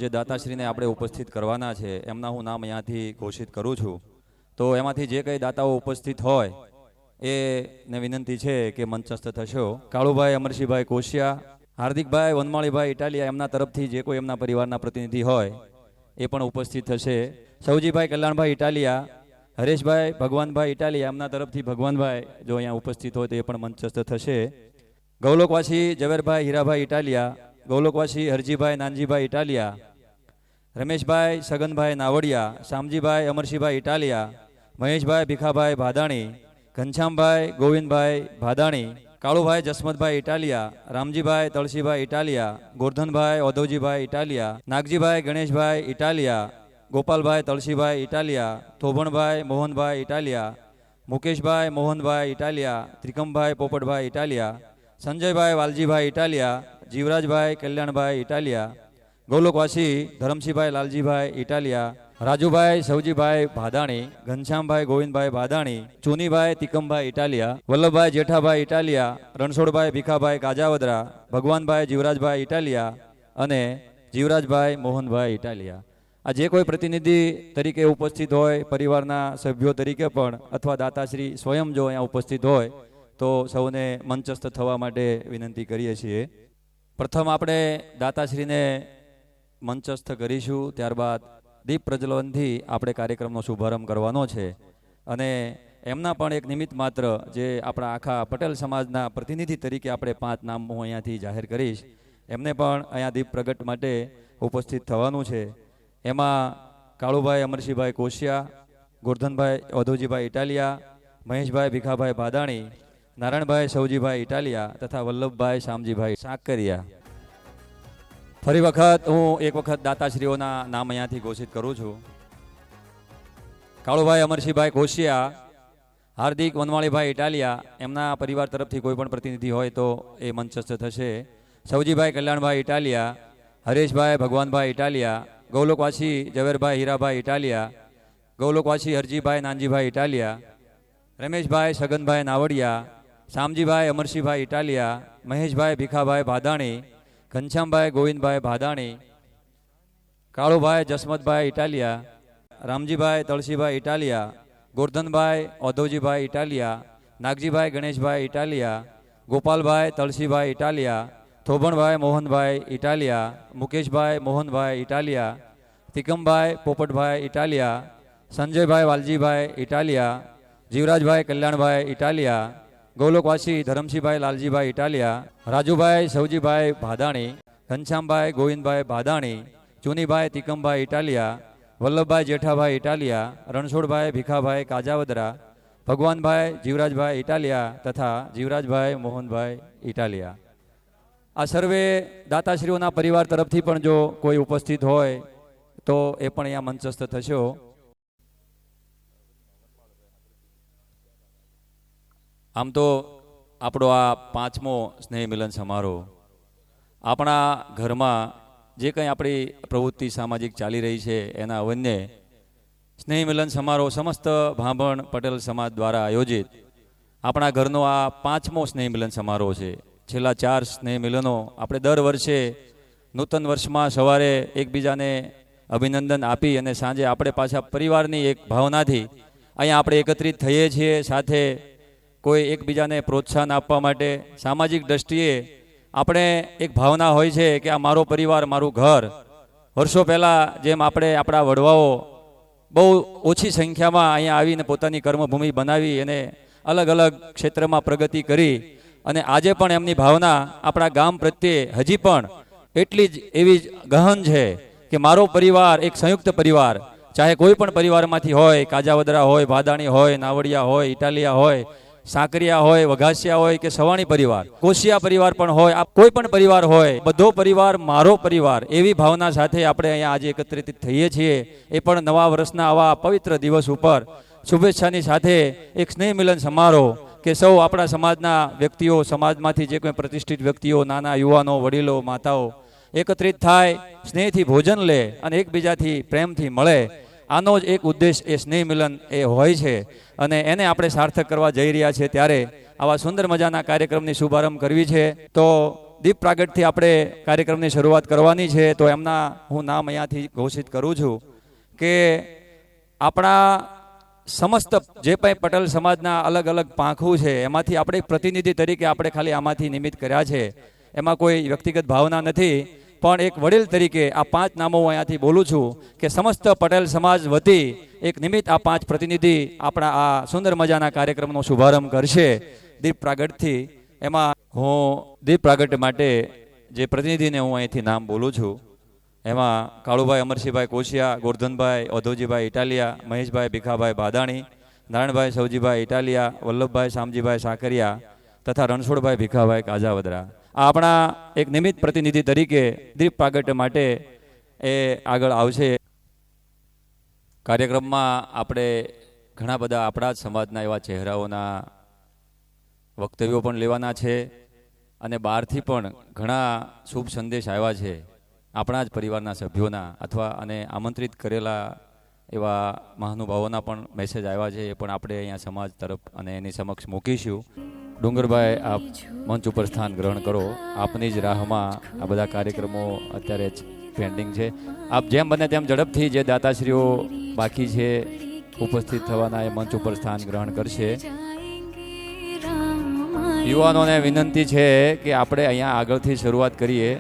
જે દાતાશ્રીને આપણે ઉપસ્થિત કરવાના છે એમના હું નામ અહીંયાથી ઘોષિત કરું છું. તો એમાંથી જે કંઈ દાતાઓ ઉપસ્થિત હોય એને વિનંતી છે કે મંચસ્થ થશો. કાળુભાઈ અમરશીભાઈ કોશિયા, હાર્દિકભાઈ વનમાળીભાઈ ઇટાલિયા, એમના તરફથી જે કોઈ એમના પરિવારના પ્રતિનિધિ હોય એ પણ ઉપસ્થિત થશે. સૌજીભાઈ કલ્યાણભાઈ ઇટાલિયા, હરેશભાઈ ભગવાનભાઈ ઇટાલિયા, એમના તરફથી ભગવાનભાઈ જો અહીંયા ઉપસ્થિત હોય તો એ પણ મંચસ્થ થશે. ગૌલોકવાસી ઝવેરભાઈ હીરાભાઈ ઇટાલિયા, ગૌલોકવાસી હરજીભાઈ નાનજીભાઈ ઇટાલિયા, રમેશભાઈ સગનભાઈ નાવડિયા, શામજીભાઈ અમરશીભાઈ ઇટાલિયા, મહેશભાઈ ભીખાભાઈ ભાદાણી, ઘનશ્યામભાઈ ગોવિંદભાઈ ભાદાણી, કાળુભાઈ જસમતભાઈ ઇટાલિયા, રામજીભાઈ તળસીભાઈ ઇટાલિયા, ગોરધનભાઈ ઓધવજીભાઈ ઇટાલિયા, નાગજીભાઈ ગણેશભાઈ ઇટાલિયા, ગોપાલભાઈ તળસીભાઈ ઇટાલિયા, થોભણભાઈ મોહનભાઈ ઇટાલિયા, મુકેશભાઈ મોહનભાઈ ઇટાલિયા, ત્રિકમભાઈ પોપટભાઈ ઇટાલિયા, સંજયભાઈ વાલજીભાઈ ઇટાલિયા, જીવરાજભાઈ કલ્યાણભાઈ ઇટાલિયા, ગૌલોકવાસી ધરમસિંહભાઈ લાલજીભાઈ ઇટાલિયા, રાજુભાઈ સૌજીભાઈ ભાદાણી, ઘનશ્યામભાઈ ગોવિંદભાઈ ભાદાણી, ચુનીભાઈ તિકમભાઈ ઇટાલિયા, વલ્લભભાઈ જેઠાભાઈ ઇટાલિયા, રણછોડભાઈ ભીખાભાઈ કાજાવદરા, ભગવાનભાઈ જીવરાજભાઈ ઇટાલિયા અને જીવરાજભાઈ મોહનભાઈ ઇટાલિયા. આ જે કોઈ પ્રતિનિધિ તરીકે ઉપસ્થિત હોય, પરિવારના સભ્યો તરીકે પણ અથવા દાતાશ્રી સ્વયં જો અહીંયા ઉપસ્થિત હોય તો સૌને મંચસ્થ થવા માટે વિનંતી કરીએ છીએ. પ્રથમ આપણે દાતાશ્રીને મંચસ્થ કરીશું, ત્યારબાદ દીપ પ્રજ્વલનથી આપણે કાર્યક્રમનો શુભારંભ કરવાનો છે. અને એમના પણ એક નિમિત્ત માત્ર જે આપણા આખા પટેલ સમાજના પ્રતિનિધિ તરીકે આપણે 5 નામ હું અહીંયાથી જાહેર કરીશ, એમને પણ અહીંયા દીપ પ્રગટ માટે ઉપસ્થિત થવાનું છે. એમાં કાળુભાઈ અમરશીભાઈ કોશિયા, ગોરધનભાઈ ઓધવજીભાઈ ઇટાલિયા, મહેશભાઈ ભીખાભાઈ ભાદાણી, નારાયણભાઈ સૌજીભાઈ ઇટાલિયા તથા વલ્લભભાઈ શામજીભાઈ સાકરિયા. ફરી વખત હું એક વખત દાતાશ્રીઓના નામ અહીંયાથી ઘોષિત કરું છું. કાળુભાઈ અમરશીભાઈ કોશિયા, હાર્દિક વનવાળીભાઈ ઇટાલિયા, એમના પરિવાર તરફથી કોઈ પણ પ્રતિનિધિ હોય તો એ મંચસ્થ થશે. સૌજીભાઈ કલ્યાણભાઈ ઇટાલિયા, હરેશભાઈ ભગવાનભાઈ ઇટાલિયા, ગૌલોકવાસી ઝવેરભાઈ હીરાભાઈ ઇટાલિયા, ગૌલોકવાસી હરજીભાઈ નાનજીભાઈ ઇટાલિયા, રમેશભાઈ સગનભાઈ નાવડિયા, શામજીભાઈ અમરશીભાઈ ઇટાલિયા, મહેશભાઈ ભીખાભાઈ ભાદાણી, ઘનશ્યામભાઈ ગોવિંદભાઈ ભાદાણી, કાળુભાઈ જસમતભાઈ ઇટાલિયા, રામજીભાઈ તળસીભાઈ ઇટાલિયા, ગોરધનભાઈ ઓધવજીભાઈ ઇટાલિયા, નાગજીભાઈ ગણેશભાઈ ઇટાલિયા, ગોપાલભાઈ તળસીભાઈ ઇટાલિયા, થોભણભાઈ મોહનભાઈ ઇટાલિયા, મુકેશભાઈ મોહનભાઈ ઇટાલિયા, તિકમભાઈ પોપટભાઈ ઇટાલિયા, સંજયભાઈ વાલજીભાઈ ઇટાલિયા, જીવરાજભાઈ કલ્યાણભાઈ ઇટાલિયા, ગૌલોકવાસી ધરમસિંહભાઈ લાલજીભાઈ ઇટાલિયા, રાજુભાઈ સૌજીભાઈ ભાદાણી, ઘનશ્યામભાઈ ગોવિંદભાઈ ભાદાણી, ચુનીભાઈ તિકમભાઈ ઇટાલિયા, વલ્લભભાઈ જેઠાભાઈ ઇટાલિયા, રણછોડભાઈ ભીખાભાઈ કાજાવદરા, ભગવાનભાઈ જીવરાજભાઈ ઇટાલિયા તથા જીવરાજભાઈ મોહનભાઈ ઇટાલિયા. આ સર્વે દાતાશ્રીઓના પરિવાર તરફથી પણ જો કોઈ ઉપસ્થિત હોય તો એ પણ અહીંયા મંચસ્થ થશો. આમ તો આપણો આ 5મો સ્નેહ મિલન સમારોહ આપણા ઘરમાં જે કંઈ આપણી પ્રવૃત્તિ સામાજિક ચાલી રહી છે એના અવન્ય સ્નેહ મિલન સમારોહ સમસ્ત ભાંભણ પટેલ સમાજ દ્વારા આયોજિત આપણા ઘરનો આ 5મો સ્નેહ મિલન સમારોહ છે. છેલ્લા 4 સ્નેહ મિલનો આપણે દર વર્ષે નૂતન વર્ષમાં સવારે એકબીજાને અભિનંદન આપી અને સાંજે આપણે પાછા પરિવારની એક ભાવનાથી અહીંયા આપણે એકત્રિત થઈએ છીએ. સાથે કોઈ એકબીજાને પ્રોત્સાહન આપવા માટે સામાજિક દ્રષ્ટિએ આપણે એક ભાવના હોય છે કે આ મારો પરિવાર મારું ઘર. વર્ષો પહેલાં જેમ આપણે આપણા વડવાઓ બહુ ઓછી સંખ્યામાં અહીંયા આવીને પોતાની કર્મભૂમિ બનાવી અને અલગ અલગ ક્ષેત્રમાં પ્રગતિ કરી અને આજે પણ એમની ભાવના આપણા ગામ પ્રત્યે હજી પણ એટલી જ એવી જ ગહન છે કે મારો પરિવાર એક સંયુક્ત પરિવાર, ચાહે કોઈ પણ પરિવારમાંથી હોય, કાજાવદરા હોય, ભાદાણી હોય, નાવડિયા હોય, ઇટાલિયા હોય, સાકરિયા હોય, વઘાસિયા હોય કે સવાણી પરિવાર, કોશિયા પરિવાર પણ હોય, આ કોઈ પણ પરિવાર હોય, બધો પરિવાર મારો પરિવાર, એવી ભાવના સાથે આપણે અહીંયા આજે એકત્રિત થઈએ છીએ. એ પણ નવા વર્ષના આવા પવિત્ર દિવસ ઉપર શુભેચ્છાની સાથે એક સ્નેહ મિલન સમારોહ કે સૌ આપણા સમાજના વ્યક્તિઓ, સમાજમાંથી જે કોઈ પ્રતિષ્ઠિત વ્યક્તિઓ, નાના યુવાનો, વડીલો, માતાઓ એકત્રિત થાય, સ્નેહથી ભોજન લે અને એકબીજાથી પ્રેમથી મળે. આનો જ એક ઉદ્દેશ એ સ્નેહ મિલન એ હોય છે અને એને આપણે સાર્થક કરવા જઈ રહ્યા છે. ત્યારે આવા સુંદર મજાના કાર્યક્રમની શુભારંભ કરવી છે. તો દીપ પ્રાગટ્યથી આપણે કાર્યક્રમની શરૂઆત કરવાની છે. તો એમના હું નામ અહીંયાથી ઘોષિત કરું છું કે આપણા સમસ્ત જે પણ પટેલ સમાજના અલગ અલગ પાંખું છે એમાંથી આપણે એક પ્રતિનિધિ તરીકે આપણે ખાલી આમાંથી નિમિત્ત કર્યા છે. એમાં કોઈ વ્યક્તિગત ભાવના નથી, પણ એક વડીલ તરીકે આ 5 નામો હું અહીંયાથી બોલું છું કે સમસ્ત પટેલ સમાજ વતી એક નિમિત્ત આ 5 પ્રતિનિધિ આપણા આ સુંદર મજાના કાર્યક્રમનો શુભારંભ કરશે દીપ પ્રાગટ્યથી. એમાં હું દીપ પ્રાગટ્ય માટે જે પ્રતિનિધિને હું અહીંથી નામ બોલું છું એમાં કાળુભાઈ અમરસિંહભાઈ કોશિયા, ગોરધનભાઈ ઓધવજીભાઈ ઇટાલિયા, મહેશભાઈ ભીખાભાઈ બાદાણી, નારાયણભાઈ સૌજીભાઈ ઇટાલિયા, વલ્લભભાઈ શામજીભાઈ સાકરિયા તથા રણછોડભાઈ ભીખાભાઈ કાજાવદરા આ આપણા એક નિમિત્ત પ્રતિનિધિ તરીકે દીપ પ્રાગટ્ય માટે એ આગળ આવશે. કાર્યક્રમમાં આપણે ઘણા બધા આપણા જ સમાજના એવા ચહેરાઓના વક્તવ્યો પણ લેવાના છે અને બહારથી પણ ઘણા શુભ સંદેશ આવ્યા છે આપણા જ પરિવારના સભ્યોના અથવા અને આમંત્રિત કરેલા એવા મહાનુભાવોના પણ મેસેજ આવ્યા છે. એ પણ આપણે અહીંયા સમાજ તરફ અને એની સમક્ષ મૂકીશું. ડુંગરભાઈ, આપ મંચ ઉપર સ્થાન ગ્રહણ કરો. આપની જ રાહમાં આ બધા કાર્યક્રમો અત્યારે જ પેન્ડિંગ છે. આપ જેમ બને તેમ ઝડપથી જે દાતાશ્રીઓ બાકી છે ઉપસ્થિત થવાના એ મંચ ઉપર સ્થાન ગ્રહણ કરશે. યુવાનોને વિનંતી છે કે આપણે અહીંયા આગળથી શરૂઆત કરીએ.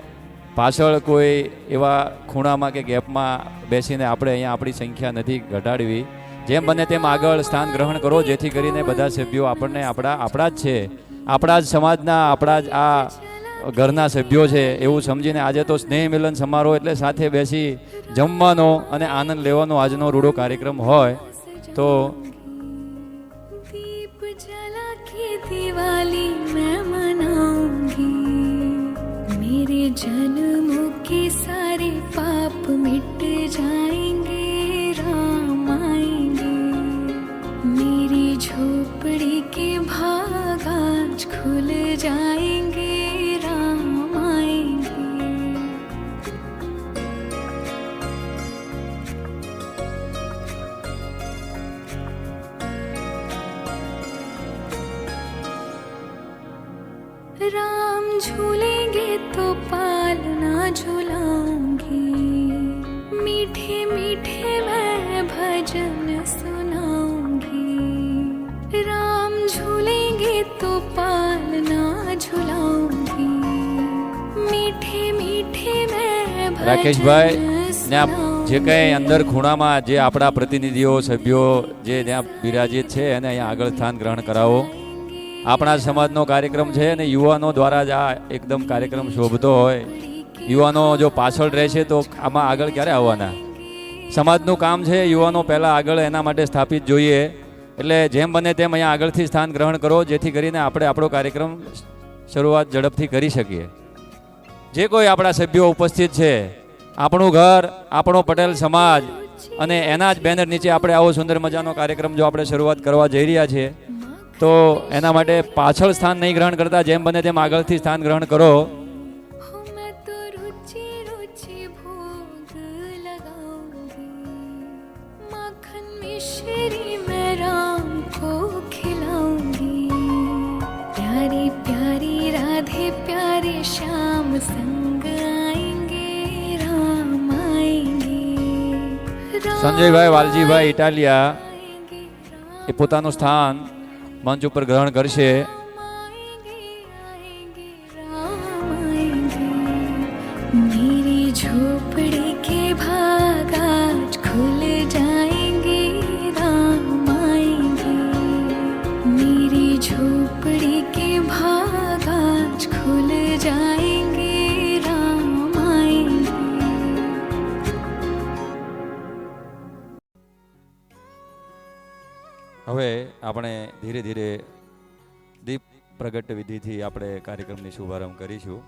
પાછળ કોઈ એવા ખૂણામાં કે ગેપમાં બેસીને આપણે અહીંયા આપણી સંખ્યા નથી ઘટાડવી. જેમ બને તેમ આગળ સ્થાન ગ્રહણ કરો જેથી કરીને બધા સભ્યો આપણને આપણા જ છે, આપણા જ સમાજના, આપણા જ આ ઘરના સભ્યો છે એવું સમજીને આજે તો સ્નેહ મિલન સમારોહ એટલે સાથે બેસી જમવાનો અને આનંદ લેવાનો આજનો રૂડો કાર્યક્રમ હોય તો दिवाली मैं मनाऊंगी, मेरे जन्मों के सारे पाप मिट जाएंगे, राम आएंगे, मेरी झोपड़ी के भाग आज खुल जाएंगे, राम आएंगे. राम झूलेंगे तो पालना झूलाऊंगी, मीठे मीठे मैं भजन सुनाऊंगी. राम झूलेंगे तो पालना झूलाऊंगी, मीठे मीठे मैं રાકેશભાઈ ને આપ જે કંઈ અંદર ખૂણામાં જે આપણા પ્રતિનિધિઓ સભ્યો જે ત્યાં બિરાજિત છે એને અહીંયા આગળ સ્થાન ગ્રહણ કરાવો. આપણા સમાજનો કાર્યક્રમ છે અને યુવાનો દ્વારા જ આ એકદમ કાર્યક્રમ શોભતો હોય. યુવાનો જો પાછળ રહેશે તો આમાં આગળ ક્યારે આવવાના? સમાજનું કામ છે, યુવાનો પહેલાં આગળ એના માટે સ્થાપિત જોઈએ. એટલે જેમ બને તેમ અહીંયા આગળથી સ્થાન ગ્રહણ કરો જેથી કરીને આપણે આપણો કાર્યક્રમ શરૂઆત ઝડપથી કરી શકીએ. જે કોઈ આપણા સભ્યો ઉપસ્થિત છે, આપણું ઘર, આપણો પટેલ સમાજ અને એના જ બેનર નીચે આપણે આવો સુંદર મજાનો કાર્યક્રમ જો આપણે શરૂઆત કરવા જઈ રહ્યા છીએ તો એના માટે પાછળ સ્થાન નહીં ગ્રહણ કરતા જેમ બને તેમ આગળથી સ્થાન ગ્રહણ કરો. प्यारी प्यारी राधे प्यारे श्याम संग आएंगे, राम आएंगे. સંજયભાઈ વાલજીભાઈ ઇટાલિયા એ પોતાનું સ્થાન મંચ ઉપર ગ્રહણ કરશે. मेरी झोपड़ी के भाग आज खुल जाएंगे, राम आएंगे, मेरी झोपड़ी के भाग आज खुल जाएंगे, राम आएंगे. હવે આપણે ધીરે ધીરે દીપ પ્રગટ્ય વિધિથી આપણે કાર્યક્રમની શુભારંભ કરીશું.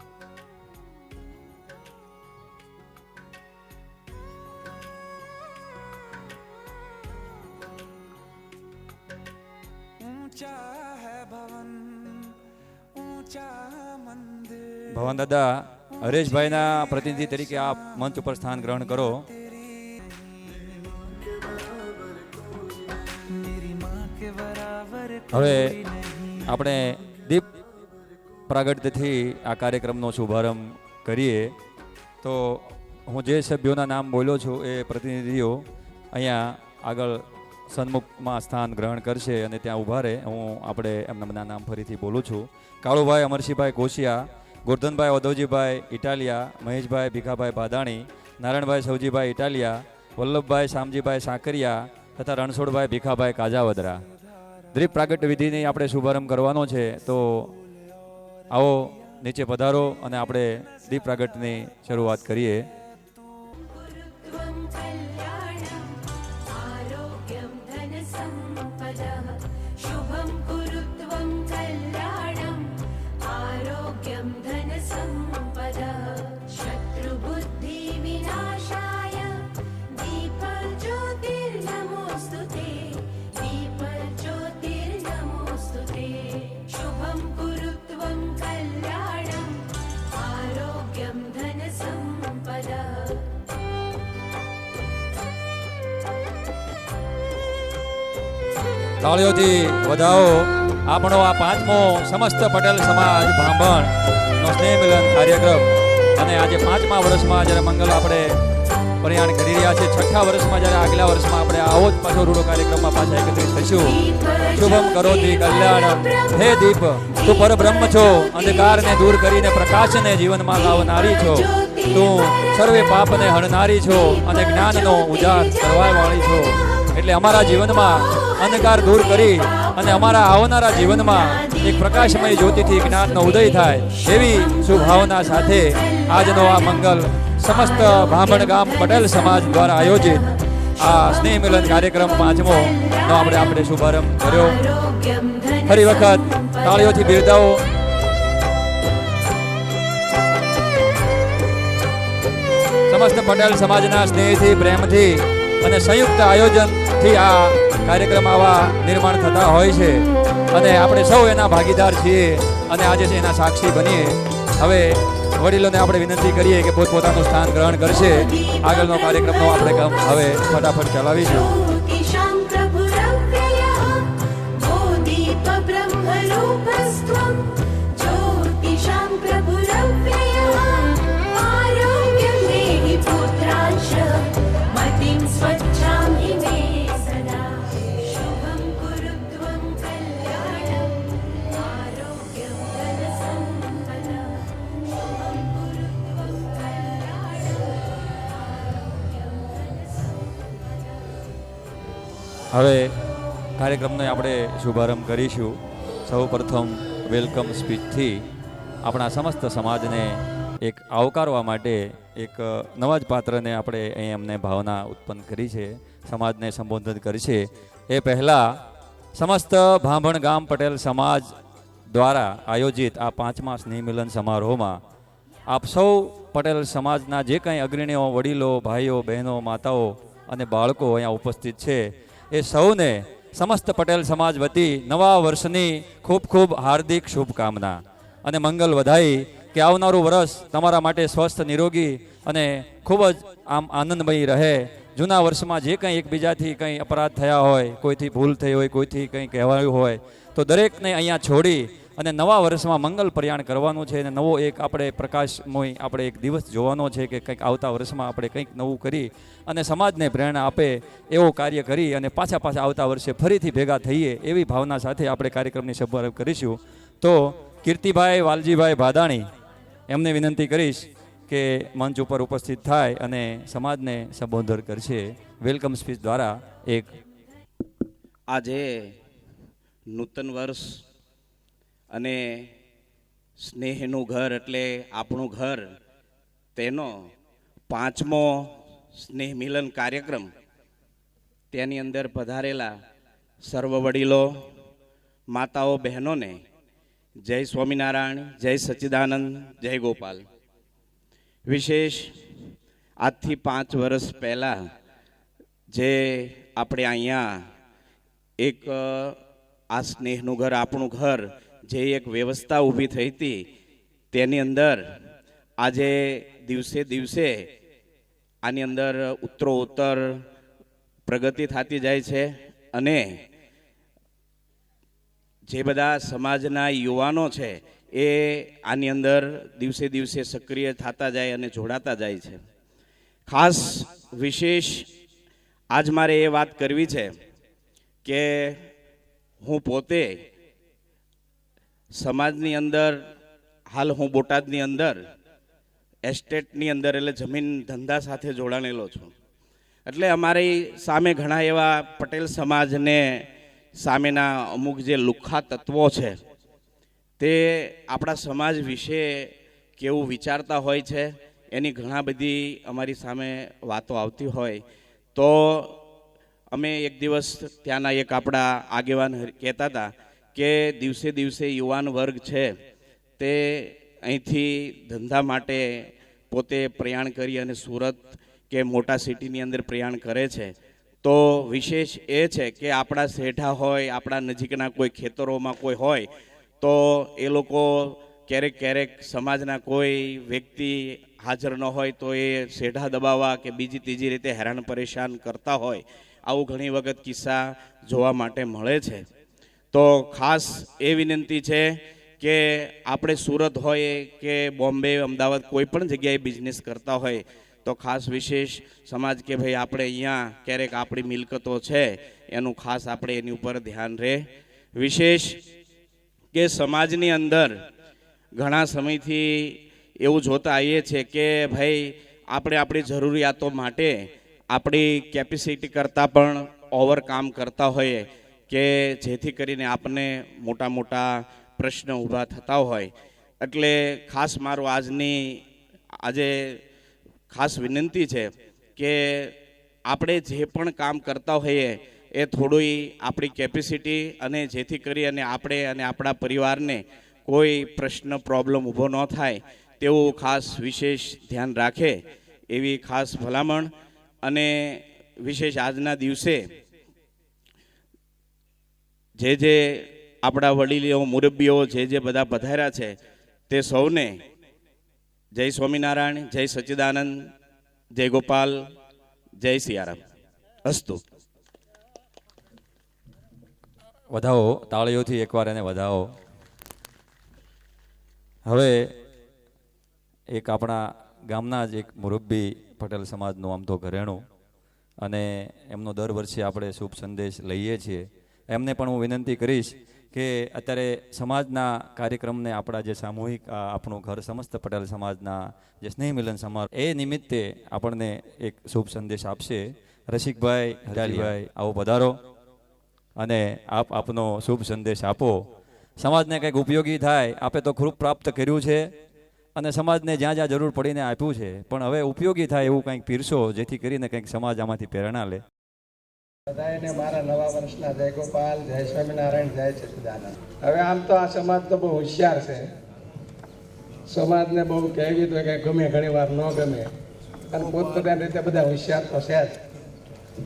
ભવન દાદા, હરેશભાઈના પ્રતિનિધિ તરીકે આપ મંચ ઉપર સ્થાન ગ્રહણ કરો. હવે આપણે દીપ પ્રાગટ્યથી આ કાર્યક્રમનો શુભારંભ કરીએ. તો હું જે સભ્યોના નામ બોલ્યો છું એ પ્રતિનિધિઓ અહીંયા આગળ સન્મુખમાં સ્થાન ગ્રહણ કરશે અને ત્યાં ઊભા રહે. હું આપણે એમના બધા નામ ફરીથી બોલું છું. કાળુભાઈ અમરશીભાઈ કોશિયા, ગોરધનભાઈ ઓધવજીભાઈ ઇટાલિયા, મહેશભાઈ ભીખાભાઈ ભાદાણી, નારાયણભાઈ સૌજીભાઈ ઇટાલિયા, વલ્લભભાઈ શામજીભાઈ સાકરિયા તથા રણછોડભાઈ ભીખાભાઈ કાજાવદરા. દ્વીપ પ્રાગટ્ય વિધિની આપણે શુભારંભ કરવાનો છે. તો આવો નીચે પધારો અને આપણે દીપ પ્રાગટ્યની શરૂઆત કરીએ. તાળીઓથી વધાવો આપણો આ 5મો સમસ્ત પટેલ સમાજ બ્રાહ્મણનો સ્નેહ મિલન કાર્યક્રમ. અને આજે 5મા વર્ષમાં જ્યારે મંગલ આપણે પ્રયાણ કરી રહ્યા છે, 6ઠા વર્ષમાં જ્યારે આગલા વર્ષમાં આપણે આવો જ પાછો રૂડો કાર્યક્રમમાં પાછા એકત્રિત થઈશું. શુભમ કરોતિ કલ્યાણમ. હે દીપ, તું પરબ્રહ્મ છો, અંધકારને દૂર કરીને પ્રકાશને જીવનમાં લાવનારી છો. તું સર્વે પાપને હણનારી છો અને જ્ઞાનનો ઉજાર કરવાવાળી છો. એટલે અમારા જીવનમાં અંધકાર દૂર કરી અને અમારા આવનારા જીવનમાં એક પ્રકાશમય જ્યોતિથી જ્ઞાનનો ઉદય થાય એવી શુભાવના સાથે આજનો આ મંગલ સમસ્ત બ્રાહ્મણ ગામ પટેલ સમાજ દ્વારા આયોજિત આ સ્નેહ મિલન કાર્યક્રમ 5મો નો આપણે શુભારંભ કર્યો. ફરી વખત તાળીઓથી બિરદાવો. સમસ્ત પટેલ સમાજના સ્નેહથી, પ્રેમથી અને સંયુક્ત આયોજનથી આ કાર્યક્રમ આવા નિર્માણ થતા હોય છે અને આપણે સૌ એના ભાગીદાર છીએ અને આજે છે એના સાક્ષી બનીએ. હવે વડીલોને આપણે વિનંતી કરીએ કે પોતપોતાનું સ્થાન ગ્રહણ કરશે. આગળનો કાર્યક્રમનો આપણે કામ હવે ફટાફટ ચલાવીશું. હવે કાર્યક્રમનો આપણે શુભારંભ કરીશું. સૌ પ્રથમ વેલકમ સ્પીચથી આપણા સમસ્ત સમાજને એક આવકારવા માટે એક નવા જ પાત્રને આપણે અહીં અમને ભાવના ઉત્પન્ન કરી છે, સમાજને સંબોધન કરશે. એ પહેલાં સમસ્ત બ્રાહ્મણ ગામ પટેલ સમાજ દ્વારા આયોજિત આ 5મા સ્નેહ મિલન સમારોહમાં આપ સૌ પટેલ સમાજના જે કંઈ અગ્રણીઓ, વડીલો, ભાઈઓ, બહેનો, માતાઓ અને બાળકો અહીંયા ઉપસ્થિત છે એ સૌને સમસ્ત પટેલ સમાજ વતી નવા વર્ષની ખૂબ ખૂબ હાર્દિક શુભકામના અને મંગલ વધાઈ કે આવનારું વર્ષ તમારા માટે સ્વસ્થ, નિરોગી અને ખૂબ જ આમ આનંદમય રહે. જૂના વર્ષમાં જે કંઈ એકબીજાથી કંઈ અપરાધ થયા હોય, કોઈથી ભૂલ થઈ હોય, કોઈથી કંઈ કહેવાયું હોય, તો દરેકને અહીંયા છોડી અને નવા વર્ષમાં મંગલ પ્રયાણ કરવાનું છે અને નવો એક આપણે પ્રકાશમય આપણે એક દિવસ જોવાનો છે કે કંઈક આવતા વર્ષમાં આપણે કંઈક નવું કરી અને સમાજને પ્રેરણા આપે એવો કાર્ય કરી અને પાછા આવતા વર્ષે ફરીથી ભેગા થઈએ એવી ભાવના સાથે આપણે કાર્યક્રમની શુભારંભ કરીશું. તો કીર્તિભાઈ વાલજીભાઈ ભાદાણી એમને વિનંતી કરીશ કે મંચ ઉપર ઉપસ્થિત થાય અને સમાજને સંબોધન કરશે. વેલકમ સ્પીચ દ્વારા એક આજે નૂતન વર્ષ અને સ્નેહનું ઘર એટલે આપણું ઘર, તેનો 5મો સ્નેહ મિલન કાર્યક્રમ, તેની અંદર પધારેલા સર્વ વડીલો, માતાઓ, બહેનોને જય સ્વામિનારાયણ, જય સચ્ચિદાનંદ, જય ગોપાલ. વિશેષ આજથી 5 વર્ષ પહેલાં જે આપણે અહીંયા એક આ સ્નેહનું ઘર, આપણું ઘર, જે એક વ્યવસ્થા ઊભી થઈ હતી, તેની અંદર આજે દિવસે દિવસે આની અંદર ઉત્તરોત્તર પ્રગતિ થતી જાય છે અને જે બધા સમાજના યુવાનો છે એ આની અંદર દિવસે દિવસે સક્રિય થતા જાય અને જોડાતા જાય છે. ખાસ વિશેષ આજ મારે એ વાત કરવી છે કે હું પોતે સમાજની અંદર, હાલ હું બોટાદની અંદર એસ્ટેટની અંદર એટલે જમીન ધંધા સાથે જોડાણેલો છું. એટલે અમારી સામે ઘણા એવા પટેલ સમાજને સામેના અમુક જે લુખ્ખા તત્વો છે તે આપણા સમાજ વિશે કેવું વિચારતા હોય છે એની ઘણા બધી અમારી સામે વાતો આવતી હોય. તો અમે એક દિવસ ત્યાંના એક આપણા આગેવાન કહેતા હતા કે દિવસે દિવસે યુવાન વર્ગ છે તે અહીંથી ધંધા માટે પોતે પ્રયાણ કરી અને સુરત કે મોટા સિટીની અંદર પ્રયાણ કરે છે. તો વિશેષ એ છે કે આપણા શેઠા હોય, આપણા નજીકના કોઈ ખેતરોમાં કોઈ હોય તો એ લોકો ક્યારેક ક્યારેક સમાજના કોઈ વ્યક્તિ હાજર ન હોય તો એ શેઠા દબાવવા કે બીજી ત્રીજી રીતે હેરાન પરેશાન કરતા હોય, આવું ઘણી વખત કિસ્સા જોવા માટે મળે છે. તો ખાસ એ વિનંતી છે કે આપણે સુરત હોય કે બોમ્બે, અમદાવાદ કોઈ પણ જગ્યાએ બિઝનેસ કરતા હોય તો ખાસ વિશેષ સમાજ કે ભાઈ આપણે અહીંયા ક્યારેક આપણી મિલકતો છે એનું ખાસ આપણે એની ઉપર ધ્યાન રહે. વિશેષ કે સમાજની અંદર ઘણા સમયથી એવું જોતા આવીએ છીએ કે ભાઈ આપણે આપણી જરૂરિયાતો માટે આપણી કેપેસિટી કરતાં પણ ઓવર કામ કરતા હોઈએ કે જેથી કરીને આપણને મોટા મોટા પ્રશ્ન ઊભા થતા હોય. એટલે ખાસ મારું આજે ખાસ વિનંતી છે કે આપણે જે પણ કામ કરતા હોઈએ એ થોડી આપણી કેપેસિટી અને જેથી કરી અને આપણે અને આપણા પરિવારને કોઈ પ્રશ્ન પ્રોબ્લેમ ઊભો ન થાય તેવું ખાસ વિશેષ ધ્યાન રાખે એવી ખાસ ભલામણ. અને વિશેષ આજના દિવસે જે આપણા વડીલો, મુરબ્બીઓ જે બધા પધાર્યા છે તે સૌને જય સ્વામિનારાયણ, જય સચ્ચિદાનંદ, જય ગોપાલ, જય સિયારામ. અસ્તુ. વધાવો, તાળીઓથી એકવાર એને વધાવો. હવે એક આપણા ગામના જ એક મુરબ્બી પટેલ સમાજનું આમ તો ઘરેણું અને એમનો દર વર્ષે આપણે શુભ સંદેશ લઈએ છીએ. એમને પણ હું વિનંતી કરીશ કે અત્યારે સમાજના કાર્યક્રમને આપણા જે સામૂહિક આપણું ઘર સમસ્ત પટેલ સમાજના જે સ્નેહ મિલન સમારોહ એ નિમિત્તે આપણને એક શુભ સંદેશ આપશે. રસિકભાઈ, હરિભાઈ, આવો પધારો અને આપનો શુભ સંદેશ આપો. સમાજને કંઈક ઉપયોગી થાય. આપે તો ખૂબ પ્રાપ્ત કર્યું છે અને સમાજને જ્યાં જ્યાં જરૂર પડીને આપ્યું છે, પણ હવે ઉપયોગી થાય એવું કંઈક પીરસો જેથી કરીને કંઈક સમાજ આમાંથી પ્રેરણા લે. બધાને મારા નવા વર્ષના જય ગોપાલ, જય સ્વામિનારાયણ, જય સચ્ચિદાનંદ. હવે આમ તો આ સમાજ તો બહુ હોશિયાર છે. સમાજને બહુ કહેવી તો કે ગમે ઘણી વાર ન ગમે અને પોતપોતાની રીતે બધા હોશિયાર તો છે જ.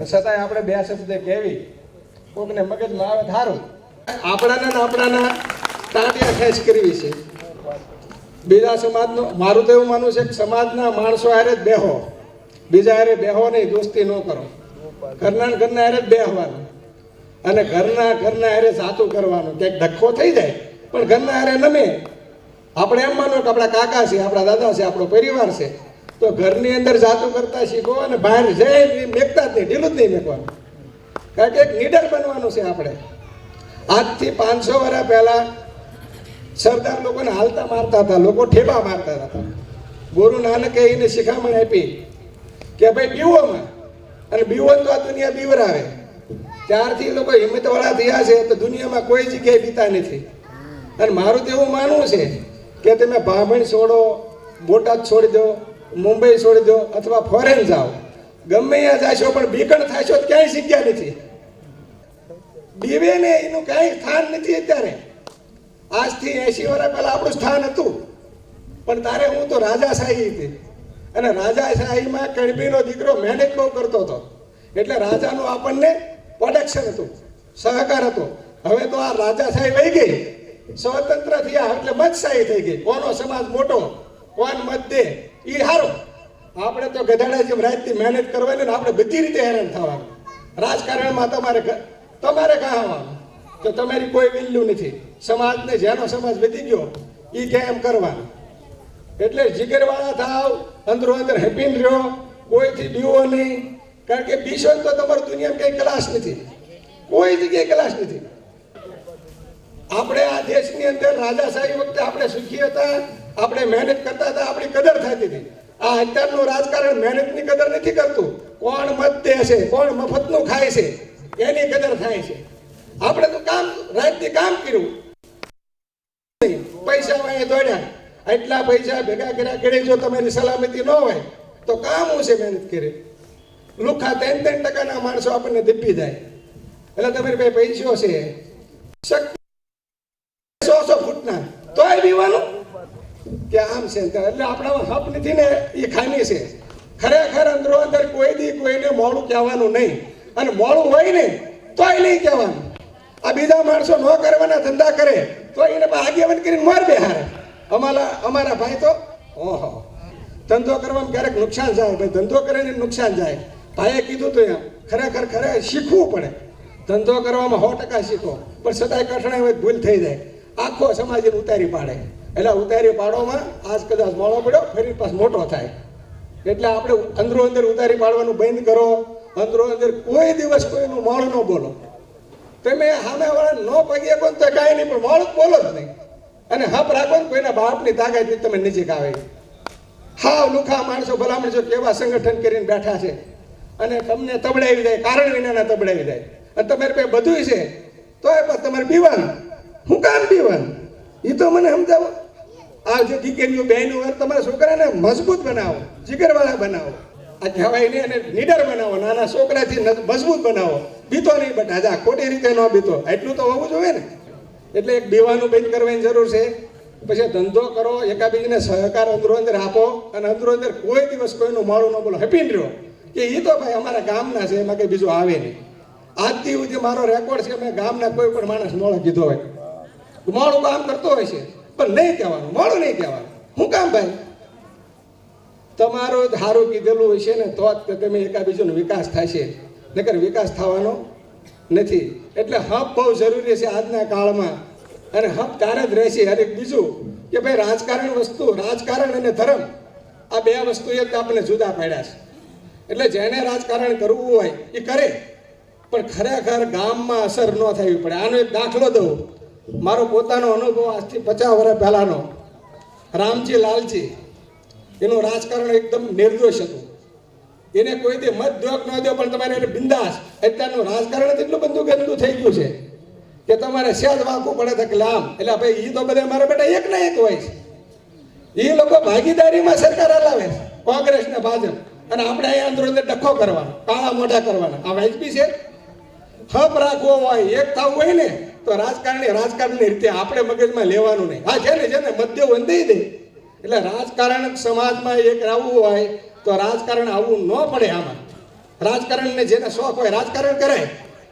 છતાંય આપણે બે શબ્દ કહેવી કોકને મગજમાં આવે સારું. આપણાના તાંટિયા ખેંચ કરવી છે. બીજા સમાજનો મારું તો એવું માનવું છે કે સમાજના માણસો હારે જ બેહો, બીજા હારે બેહો નહીં, દોસ્તી ન કરો. ઘરના હારે જ બેહવાનું અને ઘરના હારે જાતું કરવાનું. ક્યાંક ધક્કો થઈ જાય પણ ઘરના હારે નમે. આપણે એમ માનો કે આપણા કાકા છે, આપણા દાદા છે, આપણો પરિવાર છે, તો ઘરની અંદર જાતું કરતા શીખો અને બહાર જઈ મેકતા જ નહીં, ઢીલું જ નહીં મેકવાનું. કારણ કે એક નીડર બનવાનું છે આપણે. આજથી 500 વર્ષ પહેલા સરદાર લોકોને હાલતા મારતા હતા, લોકો ઠેબા મારતા હતા. ગુરુ નાનકે એને શિખામણ આપી કે ભાઈ બીવોમાં, અને બીવન તો આ દુનિયા બીવરાવે. ત્યારથી લોકો હિંમતવાળા થયા છે તો દુનિયામાં કોઈ જગ્યાએ બીતા નથી. અને મારું તો એવું માનવું છે કે તમે ભાભણ છોડો, બોટાદ છોડી દો, મુંબઈ છોડી દો અથવા ફોરેન જાઓ, ગમે ત્યાં જશો પણ બીકણ થશો તો ક્યાંય જગ્યા નથી. બીવે ને એનું કાંઈ સ્થાન નથી અત્યારે. આજથી 80 વર્ષ પહેલા આપણું સ્થાન હતું, પણ તારે હું તો રાજાશાહી હતી અને રાજાશાહીમાં કણબીનો દીકરો મહેનત બહુ કરતો હતો એટલે રાજાનું આપણને પ્રોડક્શન હતું, સહકાર હતો. હવે તો આ રાજાશાહી વહી ગઈ, સ્વતંત્ર થયા એટલે મતશાહી થઈ ગઈ. કોનો સમાજ મોટો, કોણ મત દે એ સારો. આપણે તો ગધાડા જેમ રાતથી મહેનત કરવાની ને આપણે બધી રીતે હેરાન થવાનું. રાજકારણમાં તમારે કાં આવવાનું તો તમારી કોઈ વેલ્યુ નથી. સમાજને જેનો સમાજ વધી ગયો એ કે એમ કરવાનું. એટલે જીગરવાળા થાવ, અંદરો અંદર હેપીન રહ્યો, કોઈથી બીવો નહીં. કારણ કે બીસો તો તમારી દુનિયામાં કંઈ ક્લાસ નથી, કોઈ જગ્યાએ ક્લાસ નથી. આપણે આ દેશની અંદર રાજાશાહી વખતે આપણે સુખી હતા, આપણે મહેનત કરતા હતા, આપણી કદર થતી હતી. આ અત્યારનું રાજકારણ મહેનતની કદર નથી કરતું. કોણ મત દે છે, કોણ મફતનું ખાય છે, એની કદર થાય છે. આપણે તો કામ રાજથી કામ કર્યું, પૈસા વાંહે દોડ્યા, એટલા પૈસા ભેગા કર્યા કરી જો તમારી સલામતી ન હોય તો કામ હું છે મહેનત કરી. લુખા 3% માણસો આપણને દીપી જાય. એટલે તમારી પાસે પૈસો છે, શક્તિ 100 ફૂટના તોય બીવાનું કે આમ છે. એટલે આપણામાં હપ નથી ને, એ ખામી છે. ખરેખર અંદરો અંદર કોઈ દી કોઈને મોડું કહેવાનું નહીં, અને મોડું હોય ને તોય નહીં કહેવાનું. આ બીજા માણસો ન કરવાના ધંધા કરે તો એને આગેવાન કરીને માર બેહારે. અમારા ભાઈ તો ઓહો, ધંધો કરવામાં ક્યારેક નુકસાન જાય, ભાઈ ધંધો કરીને નુકસાન જાય. ભાઈએ કીધું તો એમ ખરેખર શીખવું પડે. ધંધો કરવામાં 100% શીખો, પણ છતાંય કઠણાઈ હોય ભૂલ થઈ જાય, આખો સમાજને ઉતારી પાડે. એટલે ઉતારી પાડવામાં આજ કદાચ મોડો પડ્યો, ફરી પાછ મોટો થાય. એટલે આપણે અંદરો અંદર ઉતારી પાડવાનું બંધ કરો. અંદરો અંદર કોઈ દિવસ કોઈનું મોડું ન બોલો. તમે સામેવાળા ન પગીએ કોણ તો કાંઈ નહીં, પણ મોડું બોલો જ નહીં. અને હપ રાખો ને કોઈના બાપની તાકાતથી તમે નજીક આવે. હાવ લુખા માણસો ભલામણ જો કેવા સંગઠન કરીને બેઠા છે, અને તમને તબડાવી જાય, કારણ વિનાના તબડાવી જાય. અને તમારી પાસે બધું છે તોય પણ તમારે પીવાનું. હું કામ પીવાનું એ તો મને સમજાવો. આ જે દીકરીઓ બહેનો હોય તમારા છોકરાને મજબૂત બનાવો, જીગરવાળા બનાવો. આ કહેવાય નહીં, અને નીડર બનાવો. નાના છોકરાથી મજબૂત બનાવો, બીતો નહીં બટા જા, ખોટી રીતે ન બીતો. એટલું તો હોવું જોઈએ ને. એટલે એક બીવાનું બંધ કરવાની જરૂર છે. પછી ધંધો કરો, એકાબીજીને સહકાર અંદરો અંદર આપો, અને અંદરો અંદર કોઈ દિવસ કોઈનું માળું ન બોલો. હેપી રહ્યો કે એ તો ભાઈ અમારા ગામના છે, એમાં કંઈ બીજું આવે નહીં. આજથી સુધી મારો રેકોર્ડ છે, મેં ગામના કોઈ પણ માણસ મોડો કીધો હોય, મોડું કામ કરતો હોય છે, પણ નહીં કહેવાનું, મોડું નહીં કહેવાનું. શું કામ ભાઈ? તમારું સારું કીધેલું હોય છે ને તો જ તમે એકાબીજોનો વિકાસ થશે, નકર વિકાસ થવાનો નથી. એટલે હપ બહુ જરૂરી છે આજના કાળમાં, અને હપ ત્યારે જ રહેશે. અને બીજું કે ભાઈ રાજકારણ વસ્તુ, રાજકારણ અને ધર્મ આ બે વસ્તુ એક આપણને જુદા પાડ્યા છે. એટલે જેને રાજકારણ કરવું હોય એ કરે, પણ ખરેખર ગામમાં અસર ન થવી પડે. આનો એક દાખલો દઉં. મારો પોતાનો અનુભવ આજથી 50 વર્ષ પહેલાનો. રામજી લાલજી, એનું રાજકારણ એકદમ નિર્દોષ હતું. એને કોઈ દે મત દો ન દો, પણ તમારે એને બિંદાસ. અત્યારનું રાજકારણ એટલું બધું ગંદુ થઈ ગયું છે કે તમારે સહેજ વાંકવું પડે કે આમ. એટલે ભાઈ એ તો બધા મારા બેટા એક ના એક હોય છે. એ લોકો ભાગીદારીમાં સરકાર હલાવે છે, કોંગ્રેસ ને ભાજપ. અને આપણે અહીંયા અંદરો અંદર ડખો કરવાનો, કાળા મોઢા કરવાના. આ વાજબી છે? હપ રાખવો હોય, એક થવું હોય ને તો રાજકારણની રીતે આપણે મગજમાં લેવાનું નહીં. હા, જેને મધ્ય વંદાઈ દે. એટલે રાજકારણ સમાજમાં એક આવવું હોય તો રાજકારણ આવવું ન પડે. આમાં રાજકારણને જેને શોખ હોય રાજકારણ કરે,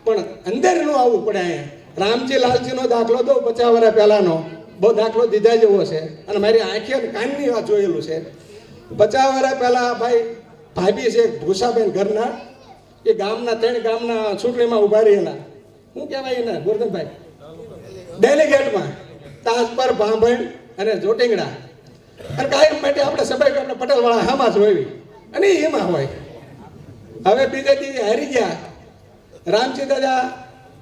પણ અંદર નું આવવું પડે. અહીંયા રામજી લાલજીનો દાખલો દો, 50 વર્ષ પહેલાનો. બહુ દાખલો દીધા જેવો છે, અને મારી આંખે અને કાનની વાત જોયેલું છે. 50 વર્ષ પહેલા ભાભી છે ભૂસાબેન ઘરના, એ ગામના 3 ગામના ચૂંટણીમાં ઉભા રહેલા. શું કહેવાય એના ગોરધનભાઈ? ડેલિગેટમાં તાજ પર ભાંભણ અને જોટિંગડા. અને કાયમ માટે આપણે સભાઈ આપણે પટેલવાળા હામાં જ હોય, અને એમાં હોય. હવે બીજે દી હારી ગયા. રામજી દાદા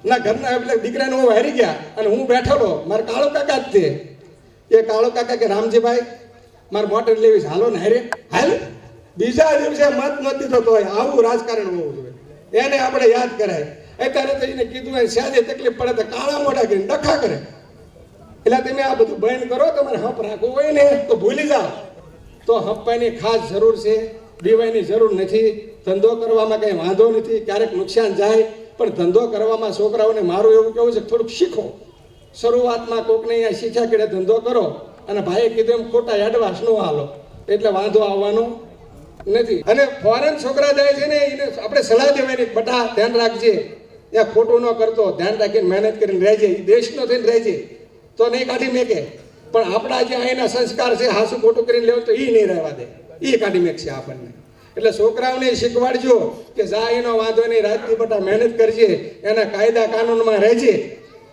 ના ઘરના એટલે દીકરાને હું હારી ગયા, અને હું બેઠેલો. મારા કાળો કાકા જ તે. એ કાળો કાકા કે રામજીભાઈ મારે મોટર લેવી છે, હાલો ને હારે. હાલ બીજા દિવસે મત નથી દીધો તો આવું રાજકારણ હોવું જોઈએ. એને આપણે યાદ કરાય. અત્યારે તો એને કીધું હોય સહેજે તકલીફ પડે તો કાળા મોઢા કરીને ડખા કરે. એટલે તમે આ બધું બંધ કરો. તમારે હપ રાખવું હોય ને તો ભૂલી જાઓ. તો હપ્પાની ખાસ જરૂર છે, બીવાયની જરૂર નથી. ધંધો કરવામાં કંઈ વાંધો નથી, ક્યારેક નુકસાન જાય, પણ ધંધો કરવામાં છોકરાઓને મારું એવું કહેવું છે થોડુંક શીખો. શરૂઆતમાં કોકને અહીંયા શીખ્યા કે ધંધો કરો, અને ભાઈએ કીધું એમ ખોટા એડવાન્સ ન હાલો, એટલે વાંધો આવવાનો નથી. અને ફોરેન છોકરા જાય છે ને, એને આપણે સલાહ દેવાની, બટા ધ્યાન રાખજે, ત્યાં ખોટું ન કરતો, ધ્યાન રાખીને મહેનત કરીને રહેજે, એ દેશનો થઈને રહેજે, તો નહીં કાઢી મેકે. પણ આપણા જે અહીંના સંસ્કાર છે, હાસું ખોટું કરીને લેવું તો એ નહીં રહેવા દે, એ કાઢી મેકશે આપણને. એટલે છોકરાઓને શીખવાડજો કે જા એનો વાંધો નહીં, રાતની બટા મહેનત કરજે, એના કાયદા કાનૂનમાં રહેજે,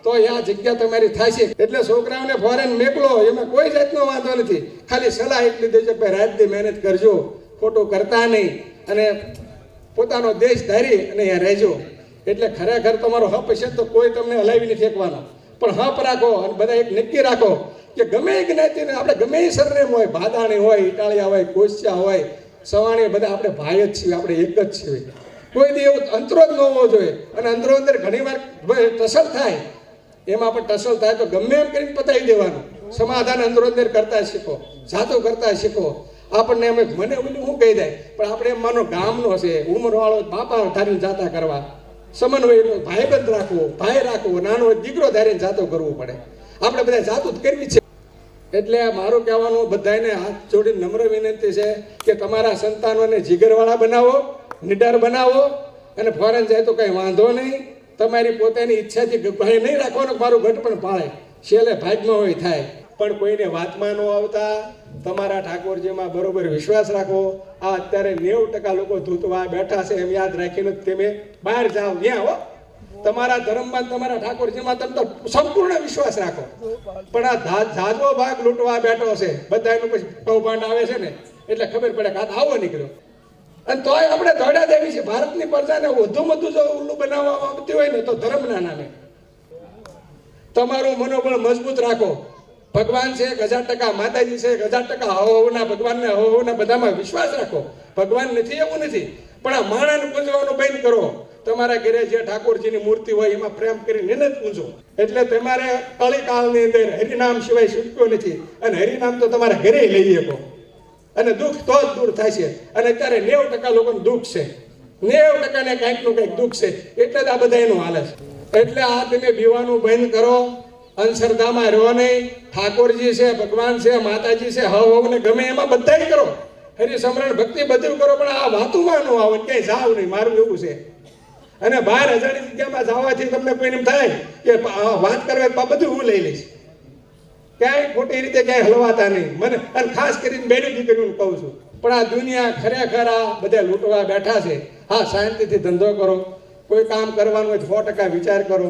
તો આ જગ્યા તમારી થાય છે. એટલે છોકરાઓને ફોરેન મેકલો, એમાં કોઈ જાતનો વાંધો નથી. ખાલી સલાહ એટલી દેજો કે રાત દી મહેનત કરજો, ખોટું કરતા નહીં અને પોતાનો દેશ ધારી અને અહીંયા રહેજો. એટલે ખરેખર તમારો હપ છે તો કોઈ તમને હલાવી નથી ફેંકવાનો, પણ હપ રાખો અને બધા એક નક્કી રાખો કે ગમે એ જ્ઞાતિને આપણે ગમે એ સરનેમ હોય, ભાદાણી હોય, ઇટાળિયા હોય, કોસ્યા હોય, સવાણી, બધા આપણે ભાઈ જ છીએ, આપણે એક જ છીએ. કોઈ દી એવું અંતરો જ ન હોવો જોઈએ. અને અંદરો અંદર ઘણી વાર ટસલ થાય, એમાં પણ ટસલ થાય તો ગમે એમ કરીને પતાવી દેવાનું. સમાધાન અંદરો અંદર કરતા શીખો, જાતો કરતા શીખો. આપણને એમ મને ઓલું શું કહી જાય, પણ આપણે એમ માનો ગામનો છે, ઉંમરવાળો બાપા ધારીને જાતા કરવા, સમન્વયનો ભાઈબંધ રાખવો, ભાઈ રાખવો, નાનો દીકરો ધારીને જાતો કરવું પડે. આપણે બધા જાતું જ કરવી છે. એટલે મારું કહેવાનું બધાને હાથ જોડીને નમ્ર વિનંતી છે કે તમારા સંતાનોને જીગરવાળા બનાવો, નિડર બનાવો, અને ફોરેન જાય તો કંઈ વાંધો નહીં. તમારી પોતાની ઈચ્છાથી ભાઈ નહીં રાખવાનો, મારું ઘટ પણ પાળે, છેલ્લે ભાગમાં હોય થાય. પણ કોઈને વાતમાં ન આવતા તમારા ઠાકોરજીમાં બરોબર વિશ્વાસ રાખો. આ અત્યારે 90% લોકો ધૂતવા બેઠા છે, એમ યાદ રાખીને તમે બહાર જાઓ ત્યાં હો. તમારા ધર્મમાં, તમારા ઠાકોરજીમાં તમે તો સંપૂર્ણ વિશ્વાસ રાખો. પણ આ ઝાઝો ભાગ લૂંટવા બેઠો છે, બધા એનું પછી કૌભાંડ આવે છે ને એટલે ખબર પડે કે આ આવો નીકળ્યો. અને તોય આપણે દોડા દેવી છે. ભારતની પ્રજાને વધુમાં વધુ જો ઉલ્લુ બનાવવામાં આવતી હોય ને તો ધર્મના નામે. તમારું મનોબળ મજબૂત રાખો. ભગવાન છે 1000%, માતાજી છે 1000%, હવના ભગવાનને હવના બધામાં વિશ્વાસ રાખો. ભગવાન નથી એવું નથી, પણ આ માણાને પૂજવાનું બંધ કરો. તમારા ઘરે જે ઠાકોરજીની મૂર્તિ હોય એમાં પ્રેમ કરીને એને જ પૂજો. એટલે તમારે કળીકાળની અંદર હરિનામ સિવાય છૂટક્યો નથી, અને હરિનામ તો તમારા ઘરે લઈ શકો, અને દુઃખ તો જ દૂર થાય છે. અને અત્યારે 90% લોકોનું દુઃખ છે, 90% ને કંઈકનું કંઈક દુઃખ છે, એટલે જ આ બધા એનું હાલે છે. એટલે આ તમે બીવાનું બંધ કરો, અંધશ્રદ્ધામાં રહો નહીં. ઠાકોરજી છે, ભગવાન છે, માતાજી છે, હવ ને ગમે એમાં બધાય કરો, હરિસ્મરણ ભક્તિ બધું કરો, પણ આ વાતુમાં ન આવો, ક્યાંય જાવ નહીં. મારું એવું છે. અને બહાર અજાણી જગ્યામાં જવાથી તમને કોઈને એમ થાય કે વાત કરવા બધું હું લઈ લઈશ, ક્યાંય ખોટી રીતે ક્યાંય હલવાતા નહીં. મને અને ખાસ કરીને બેડી દીકરીઓને કહું છું, પણ આ દુનિયા ખરેખર આ બધા લૂંટવા બેઠા છે. હા, શાંતિથી ધંધો કરો, કોઈ કામ કરવાનું હોય 100% વિચાર કરો,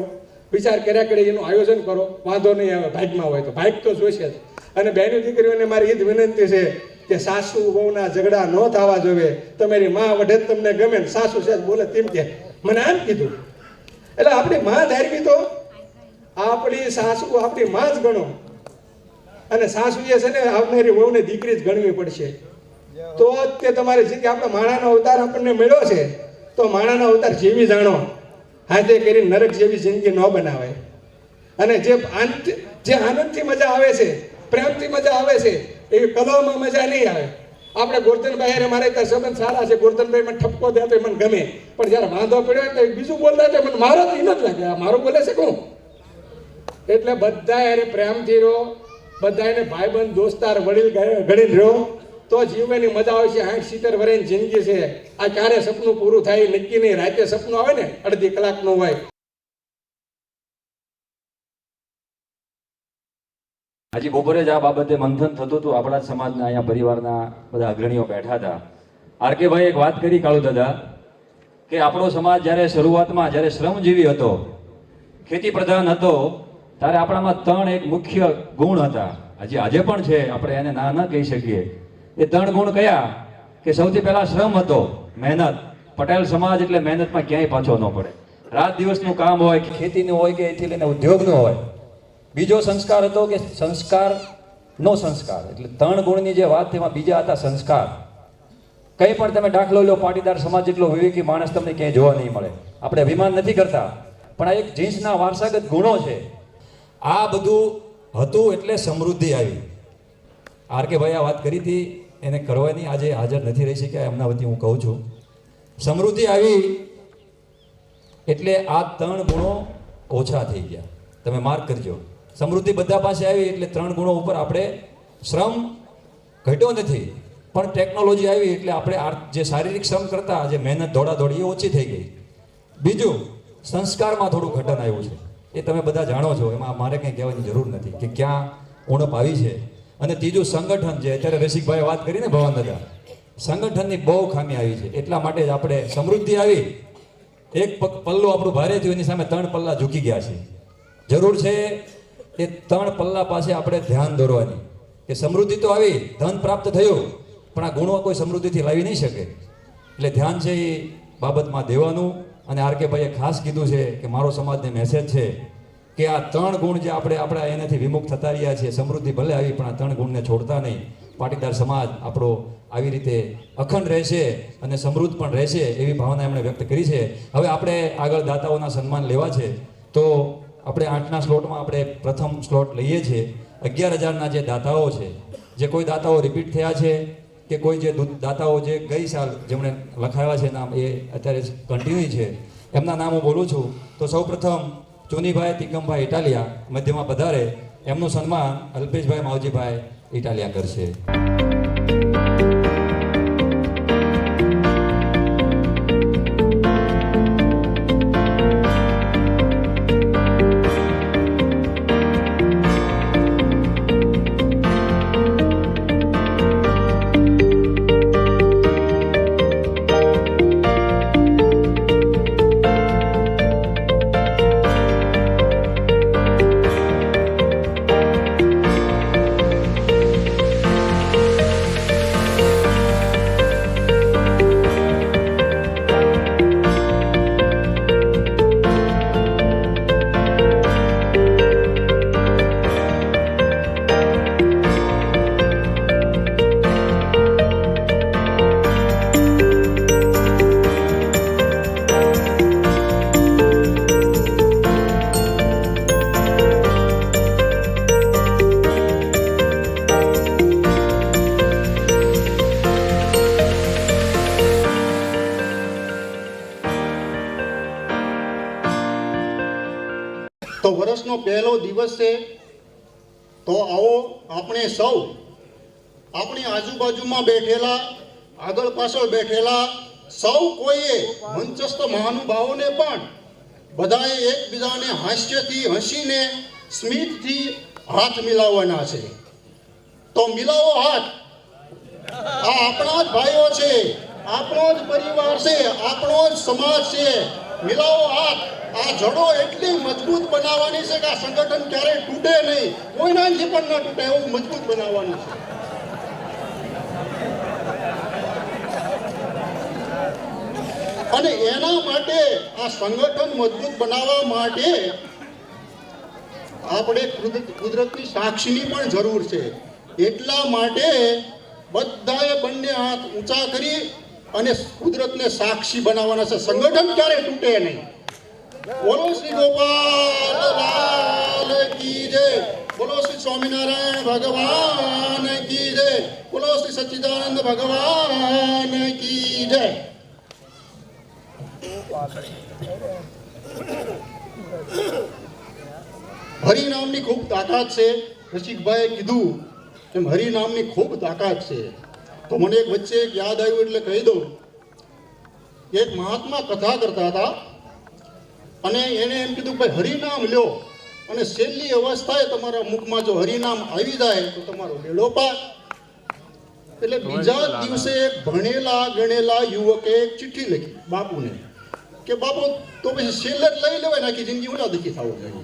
વિચાર કર્યા કરી એનું આયોજન કરો, વાંધો નહીં આવે. ભાગમાં હોય તો ભાગ તો જોઈશે જ. અને બહેનો દીકરીઓને મારી એ જ વિનંતી છે કે સાસુ બહુના ઝઘડા ન થવા જોઈએ. તમારી માં વઢે તમને ગમે ને સાસુ છે બોલે તેમ કે મને આમ કીધું, એટલે આપણી માં ધારવી તો આપણી સાસુ આપણી માં જ ગણો. અને સાસુ એ છે ને આવનારી વહુને દીકરી જ ગણવી પડશે, તો જ તે તમારી જિંદગી. આપણે માણાનો અવતાર આપણને મળ્યો છે તો માણાનો અવતાર જીવી જાણો. હાથે કરી નરક જેવી જિંદગી ન બનાવે. અને જે આનંદથી મજા આવે છે, પ્રેમથી મજા આવે છે, એવી કલામાં મજા નહીં આવે. આપણે ગોરધનભાઈ અરે મારે ત્યાં સંબંધ સારા છે, ગોરધનભાઈ મને ઠપકો દે તો મને ગમે, પણ જ્યારે વાંધો પડ્યો તો બીજું બોલતા તો મને મારો જ નથી લાગે, આ મારું બોલે છે કોણ. એટલે બધા અરે પ્રેમથી રહો, બધા એને ભાઈબંધ દોસ્તાર વડીલ ગણીને રહો, તો જીવવાની મજા આવે છે. 60-70 વર્ષની જિંદગી છે. આ ક્યારે સપનું પૂરું થાય નક્કી નહીં. રાતે સપનું આવે ને અડધી કલાકનું હોય. હજી બપોરે જ આ બાબતે મંથન થતું હતું. આપણા જ સમાજના અહીંયા પરિવારના બધા અગ્રણીઓ બેઠા હતા. આરકેભાઈ એક વાત કરી કાળુ દાદા કે આપણો સમાજ જ્યારે શરૂઆતમાં જ્યારે શ્રમજીવી હતો, ખેતી પ્રધાન હતો, ત્યારે આપણામાં 3 એક મુખ્ય ગુણ હતા. હજી આજે પણ છે, આપણે એને ના ન કહી શકીએ. એ 3 ગુણ કયા? કે સૌથી પહેલા શ્રમ હતો, મહેનત. પટેલ સમાજ એટલે મહેનતમાં ક્યાંય પાછો ન પડે. રાત દિવસનું કામ હોય, ખેતીનું હોય કે એથી લઈને ઉદ્યોગનું હોય. બીજો સંસ્કાર હતો કે સંસ્કારનો સંસ્કાર, એટલે 3 ગુણની જે વાત એમાં બીજા હતા સંસ્કાર. કંઈ પણ તમે દાખલો લો, પાટીદાર સમાજ જેટલો વિવેકી માણસ તમને ક્યાંય જોવા નહીં મળે. આપણે અભિમાન નથી કરતા, પણ આ એક જીન્સના વારસાગત ગુણો છે. આ બધું હતું એટલે સમૃદ્ધિ આવી. આરકેભાઈ આ વાત કરી હતી, એને કરવાની આજે હાજર નથી રહી શક્યા, એમના વતી હું કહું છું. સમૃદ્ધિ આવી એટલે આ 3 ગુણો ઓછા થઈ ગયા. તમે માર્ક કરજો. સમૃદ્ધિ બધા પાસે આવી એટલે 3 ગુણો ઉપર આપણે શ્રમ ઘટ્યો નથી, પણ ટેકનોલોજી આવી એટલે આપણે જે શારીરિક શ્રમ કરતા જે મહેનત દોડાદોડી એ ઓછી થઈ ગઈ. બીજું, સંસ્કારમાં થોડું ઘટન આવ્યું છે, એ તમે બધા જાણો છો, એમાં મારે કંઈ કહેવાની જરૂર નથી કે ક્યાં ઉણપ આવી છે. અને ત્રીજું, સંગઠન છે. અત્યારે રસિકભાઈએ વાત કરીને ભવાન દાદા, સંગઠનની બહુ ખામી આવી છે. એટલા માટે જ આપણે સમૃદ્ધિ આવી, એક પલ્લું આપણું ભારે થયું, એની સામે 3 પલ્લા ઝૂકી ગયા છે. જરૂર છે એ 3 પલ્લા પાસે આપણે ધ્યાન દોરવાની કે સમૃદ્ધિ તો આવી, ધન પ્રાપ્ત થયું, પણ આ ગુણો કોઈ સમૃદ્ધિથી લાવી નહીં શકે. એટલે ધ્યાન છે એ બાબતમાં દેવાનું. અને આર કે ભાઈએ ખાસ કીધું છે કે મારો સમાજને મેસેજ છે કે આ 3 ગુણ જે આપણે એનાથી વિમુખ થતા રહ્યા છીએ, સમૃદ્ધિ ભલે આવી પણ આ 3 ગુણને છોડતા નહીં. પાટીદાર સમાજ આપણો આવી રીતે અખંડ રહેશે અને સમૃદ્ધ પણ રહેશે એવી ભાવના એમણે વ્યક્ત કરી છે. હવે આપણે આગળ દાતાઓના સન્માન લેવા છે, તો આપણે 8ના સ્લોટમાં આપણે પ્રથમ સ્લોટ લઈએ છીએ. 11,000ના જે દાતાઓ છે, જે કોઈ દાતાઓ રિપીટ થયા છે કે કોઈ જે દાતાઓ જે ગઈ સાલ જેમણે લખાવ્યા છે નામ, એ અત્યારે કન્ટિન્યુ છે, એમના નામ હું બોલું છું. તો સૌપ્રથમ ચુનીભાઈ તિકમભાઈ ઇટાલિયા મધ્યમાં પધારે, એમનું સન્માન અલ્પેશભાઈ માવજીભાઈ ઇટાલિયા કરશે. તો વર્ષનો પહેલો દિવસ છે, તો આવો આપણે સૌ આપણી આજુબાજુમાં બેઠેલા, આગળ પાછળ બેઠેલા સૌ કોઈએ મંચસ્થ મહાનુભાવોને પણ બધાએ એકબીજાને હાસ્યથી હસીને સ્મિતથી હાથ મિલાવવાના છે. તો મિલાવો હાથ. આ આપણા જ ભાઈઓ છે, આપણો જ પરિવાર છે, આપણો જ સમાજ છે. મિલાવો હાથ. આ જડો એટલી મજબૂત બનાવવાની છે કે આ સંગઠન ક્યારેય તૂટે નહીં, કોઈનાથી પણ ન તૂટે એવું મજબૂત બનાવવાનું છે. અને એના માટે આ સંગઠન મજબૂત બનાવવા માટે આપણે કુદરતની સાક્ષીની પણ જરૂર છે. એટલા માટે બધાએ બંને હાથ ઊંચા કરી અને કુદરતને સાક્ષી બનાવવાના છે. સંગઠન ક્યારે તૂટે નહીં. બોલો શ્રી ગોપાલ લાલ કી જય. બોલો શ્રી સ્વામિનારાયણ ભગવાન કી જય. બોલો શ્રી સચ્ચિદાનંદ ભગવાન કી જય. હરિનામની ખૂબ તાકાત છે. રસિકભાઈએ કીધું એમ હરિનામની ખૂબ તાકાત છે. તો મને એક વચ્ચે એક યાદ આવ્યું એટલે કહી દઉં. એક મહાત્મા કથા કરતા હતા અને એને એમ કીધું ભાઈ હરિનામ લ્યો અને છેલ્લી અવસ્થાએ તમારા મુખમાં જો હરિનામ આવી જાય તો તમારો બેડો પાર. એટલે બીજા દિવસે એક ભણેલા ગણેલા યુવકે એક ચિઠ્ઠી લખી બાપુને કે બાપુ તો પછી છેલ્લે જ લઈ લેવાય, નાખી જિંદગી ઉડા દુઃખી થવું જોઈએ.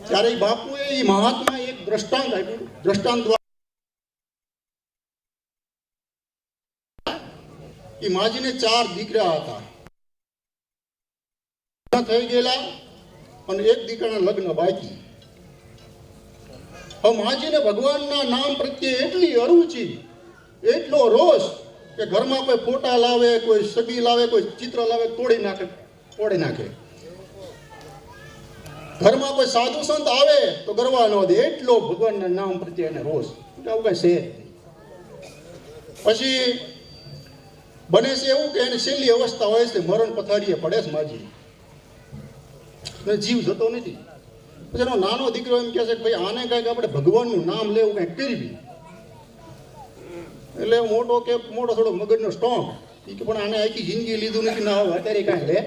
ત્યારે બાપુએ એ મહાત્મા એક દ્રષ્ટાંત આપ્યું. દ્રષ્ટાંત એ માજીને 4 દીકરા હતા, થઈ ગયેલા અને એક દીકરાના લગ્ન બાકી. હવે માજીને ભગવાનના નામ પ્રત્યે એટલી અરુચિ, એટલો રોષ કે ઘરમાં કોઈ ફોટા લાવે, કોઈ છબી લાવે, કોઈ ચિત્ર લાવે, તોડી નાખે. ઘરમાં કોઈ સાધુ સંત આવે તો ગરવા ન દે, એટલો ભગવાનના નામ પ્રત્યે એને રોષ. આવું કઈ છે. પછી બને છે એવું કે એની છેલ્લી અવસ્થા હોય છે, મરણ પથારીએ પડે છે માજી, જીવ જતો નથી. પછી એનો નાનો દીકરો એમ કહે છે કે ભાઈ આને કંઈક આપણે ભગવાનનું નામ લેવું કંઈક કરવી. એટલે મોટો થોડો મગજનો સ્ટ્રોંગ એ કે પણ આને આખી જિંદગી લીધું નથી, ના હવે અત્યારે કાંઈ લે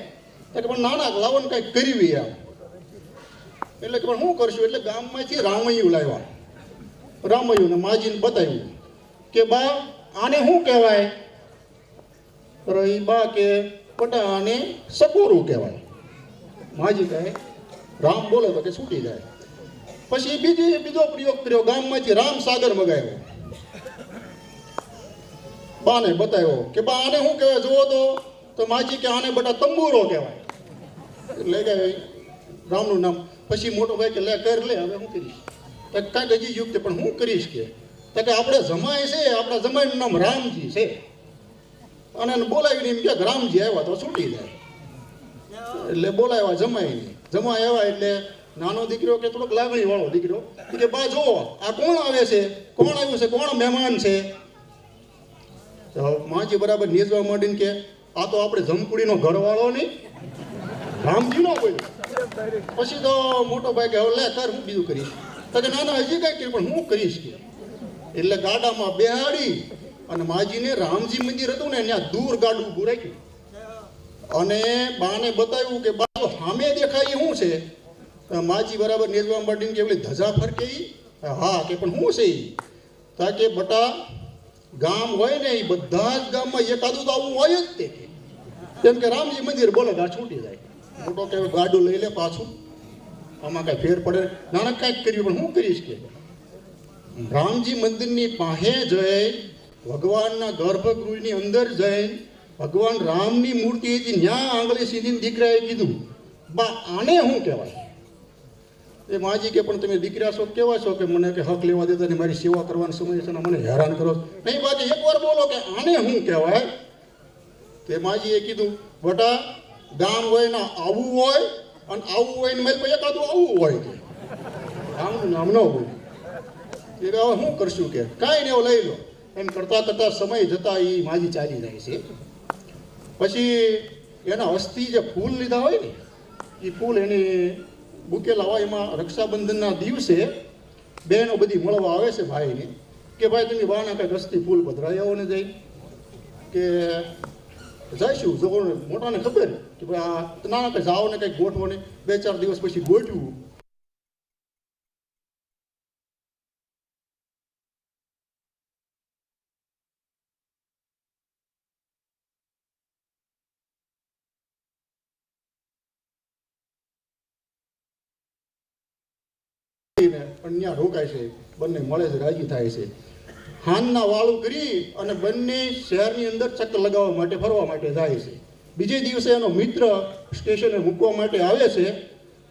કે પણ નાના લાવો ને કંઈક કરવી આમ. એટલે કે પણ શું કરશું? એટલે ગામમાંથી રામૈયું લાવ્યા. રામૈયુંને માજીને બતાવ્યું કે બા આને શું કહેવાય? બા કે બટા આને સકોરું કહેવાય. માજી કહે રામ બોલે તો કે છૂટી જાય. પછી બીજો પ્રયોગ કર્યો, ગામમાંથી રામ સાગર મગાવ્યો, બાને બતાવ્યો કે બા આને શું કહેવાય જુઓ તો માજી કે આને બટા તંબુરો કહેવાય. એટલે કે રામનું નામ. પછી મોટો ભાઈ કે લે કર લે, હવે શું કરીશ? કાંઈક હજી યુક્ત, પણ હું કરીશ કે આપણે જમાય છે, આપણા જમાઈનું નામ રામજી છે, અને એને બોલાવીને એમ કે રામજી આવ્યા તો છૂટી જાય. એટલે બોલાવ્યા જમાઈને, જમાઈ આવ્યા એટલે નાનો દીકરો કે થોડોક લાગણી વાળો દીકરો કે બા જો આ કોણ આવે છે, કોણ આવ્યું છે, કોણ મહેમાન છે? માજી બરાબર નેજવા માંડીને કે આ તો આપણે જમકુડીનો ઘરવાળો નહીં, રામજી નો બોલ્યો. પછી તો મોટો ભાઈ કે હવે લે કર, હું બીજું કરીશ? તો કે ના હજી કઈ કર્યું, પણ હું કરીશ કે. એટલે ગાડામાં બેહાડી અને માજીને રામજી મંદિર હતું ને ત્યાં દૂર ગાડું ઊભું રાખ્યું અને બાને બતાવ્યું કે બા સામે દેખાય શું છે? માજી બરાબર નેજવા માંડીને કે પેલી ધજા ફરકે ઈ? હા કે પણ શું છે ઈ? તા કે બટા ગામ હોય ને એ બધા જ ગામમાં એકાદું તો આવું હોય જ તે, કેમ કે રામજી મંદિર બોલે ગા છૂટી જાય. મોટો કે ગાડું લઈ લે પાછું, આમાં કાંઈ ફેર પડે? નાના કાંઈક કર્યું, પણ હું કરીશ કે રામજી મંદિરની પાસે જઈ, ભગવાનના ગર્ભગૃહની અંદર જઈ, ભગવાન રામની મૂર્તિ હતી ત્યાં આંગળી સીધીને દીકરાએ કીધું બા આને શું કહેવાય? એ માજી કે પણ તમે દીકરા છો કેવા છો કે મને કે હક લેવા દેતા ને મારી સેવા કરવાનો સમય છે ને મને હેરાન કરો? નહીં બાકી એકવાર બોલો કે આને શું કહેવાય? તે માજીએ કીધું બટા ગામ હોય ને આવું હોય, અને આવું હોય ને મારી એકાદું આવું હોય કે રામનું નામ ન હોય. એ હવે શું કરશું કે કાંઈ નહીં લઈ લો. એમ કરતાં કરતાં સમય જતાં એ માજી ચાલી જાય છે. પછી એના અસ્થિ જે ફૂલ લીધા હોય ને એ ફૂલ એની મૂકેલા હોય, એમાં રક્ષાબંધનના દિવસે બહેનો બધી મળવા આવે છે ભાઈને કે ભાઈ તમે બાના કંઈક અસ્થિ ફૂલ પધરાઈ આવો ને જઈ કે જઈશું. જો મોટાને ખબર કે ભાઈ આ નાના કંઈ જાઓ ને કંઈક ગોઠવો ને. 2-4 દિવસ પછી ગોઠવ્યું. ત્યાં રોકાય છે, બંને મળે છે, રાજી થાય છે. હાનના વાળું કરી અને બંને શહેરની અંદર ચક્કર લગાવવા માટે ફરવા માટે જાય છે. બીજે દિવસે એનો મિત્ર સ્ટેશને મૂકવા માટે આવે છે.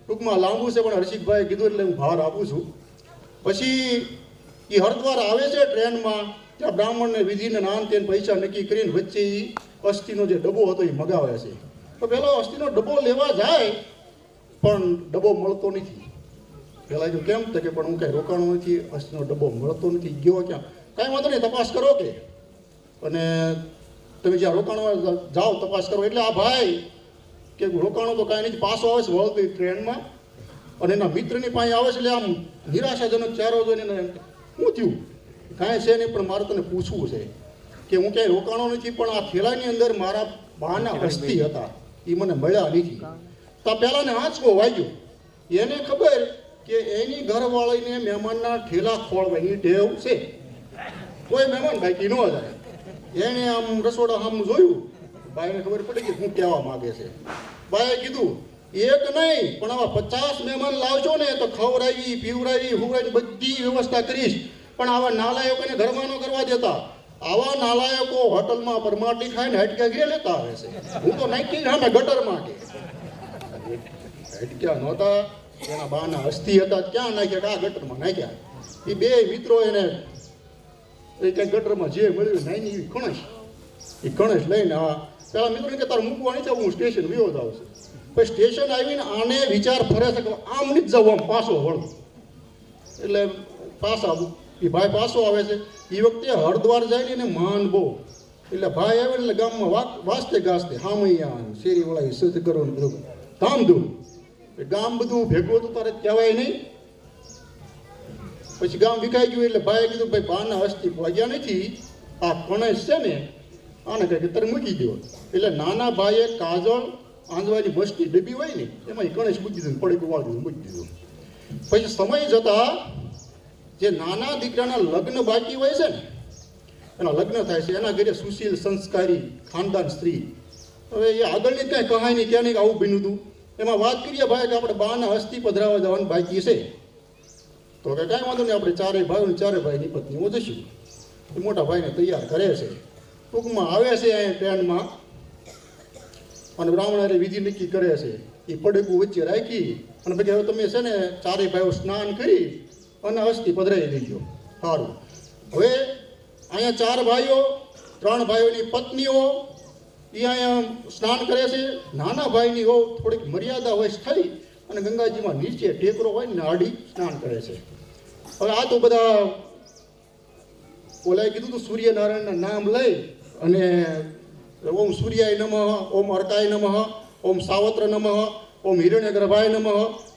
ટૂંકમાં લાંબુ છે પણ હર્ષિતભાઈએ કીધું એટલે હું ભાર આપું છું. પછી એ હરિદ્વાર આવે છે ટ્રેનમાં, ત્યાં બ્રાહ્મણને વિધિને નાન તેને પૈસા નક્કી કરીને વચ્ચે એ અસ્થિનો જે ડબ્બો હતો એ મગાવે છે. તો પેલો અસ્થિનો ડબ્બો લેવા જાય પણ ડબ્બો મળતો નથી. પેલા જો કેમ કે પણ હું કાંઈ રોકાણો નથી, અસ્થિનો ડબ્બો મળતો નથી, ગયો ક્યાં? કાંઈ વાંધો નહીં, તપાસ કરો કે, અને તમે જ્યાં રોકાણો જાઓ તપાસ કરો. એટલે આ ભાઈ કે રોકાણો તો કાંઈ નથી, પાછો આવે છે વળતી ટ્રેનમાં અને એના મિત્રની પાસે આવે છે. એટલે આમ નિરાશાજનક ચારો જોઈને શું થયું? કાંઈ છે નહીં, પણ મારે તને પૂછવું છે કે હું ક્યાંય રોકાણો નથી, પણ આ થેલાની અંદર મારા બાના અસ્થિ હતા એ મને મળ્યા નથી. તો પહેલાંને આંચકો વાગ્યો. એને ખબર કે એની ઘરવાળીને મહેમાનના ઠેલા ખોળવાની ટેવ છે, કોઈ મહેમાન બાકી ન જાય. એણે આમ રસોડા સામું જોયું, બાઈને ખબર પડી કે શું કહેવા માગે છે. બાએ કીધું એક નહીં પણ આવા 50 મહેમાન લાવજો ને તો ખવડાવી પીવડાવી હુવડાવી બધી વ્યવસ્થા કરીશ, પણ આવા નાલાયકોને ઘરમાં ન કરવા દેતા. આવા નાલાયકો હોટલમાં પરમાટી ખાઈને હટક્યા ઘરે લેતા આવે છે. હું તો નાખી સામે ગટરમાં કે હટક્યા નહોતા, એના બાના અસ્થિ હતા ક્યાં નાખ્યા? આ ગટરમાં નાખ્યા. એ બે મિત્રો એને ક્યાંક ગટરમાં જે મળ્યું નાની એવી કણશ, એ કણશ લઈને આ પેલા મિત્રો કે તારે મૂકવાની છે, હું સ્ટેશન વિયો જ આવશે. પછી સ્ટેશન આવીને આને વિચાર ફરે છે કે આમ નથી જવું, આમ પાછો વળું. એટલે પાછા એ ભાઈ પાછો આવે છે. એ વખતે હરિદ્વાર જાય ને એને માન બહુ. એટલે ભાઈ આવે એટલે ગામમાં વાસ્તે ગાસ્તે હામૈયા શેરી વળાવી શુદ્ધ કરો ને બધું ધામધૂમ. ગામ બધું ભેગું હતું તારે કહેવાય નહીં. પછી ગામ વિખાઈ ગયું એટલે ભાઈએ કીધું ભાઈ બાના અસ્થિ વાગ્યા નથી, આ કણેશ છે ને આને કંઈક તારે મૂકી દો. એટલે નાના ભાઈએ કાજળ આંજવાની મસ્તી ડબ્બી હોય ને એમાં એ કણેશ મૂકી દીધું, પડીકું વાળી દીધું, મૂકી દીધું. પછી સમય જતા જે નાના દીકરાના લગ્ન બાકી હોય છે ને એના લગ્ન થાય છે. એના ઘરે સુશીલ સંસ્કારી ખાનદાન સ્ત્રી. હવે એ આગળની કાંઈ કહાની ક્યાં નહીં આવું બન્યું હતું. એમાં વાત કરીએ ભાઈ કે આપણે બાના અસ્થિ પધરાવા જવાનું બાકી છે. તો કે કાંઈ વાંધો નહીં, આપણે ચારેય ભાઈની પત્નીઓ જશું. એ મોટા ભાઈને તૈયાર કરે છે. ટૂંકમાં આવે છે અહીંયા ટ્રેનમાં અને બ્રાહ્મણ વિધિ નક્કી કરે છે. એ પડકું વચ્ચે રાખી અને પછી હવે તમે છે ને ચારેય ભાઈઓ સ્નાન કરી અને અસ્થિ પધરાવી દેજો. સારું. હવે અહીંયા 4 ભાઈઓ, 3 ભાઈઓની પત્નીઓ એ અહીંયા સ્નાન કરે છે. નાના ભાઈની થોડીક મર્યાદા હોય થઈ અને ગંગાજીમાં નીચે ટેકરો હોય ને આડી સ્નાન કરે છે. હવે આ તો બધા ઓલાએ કીધું તો સૂર્યનારાયણના નામ લઈ અને ઓમ સૂર્યાય નમઃ, ઓમ અર્કાય નમઃ, ઓમ સાવત્ર નમઃ, ઓમ હિરણ્યગર્ભાય નમઃ,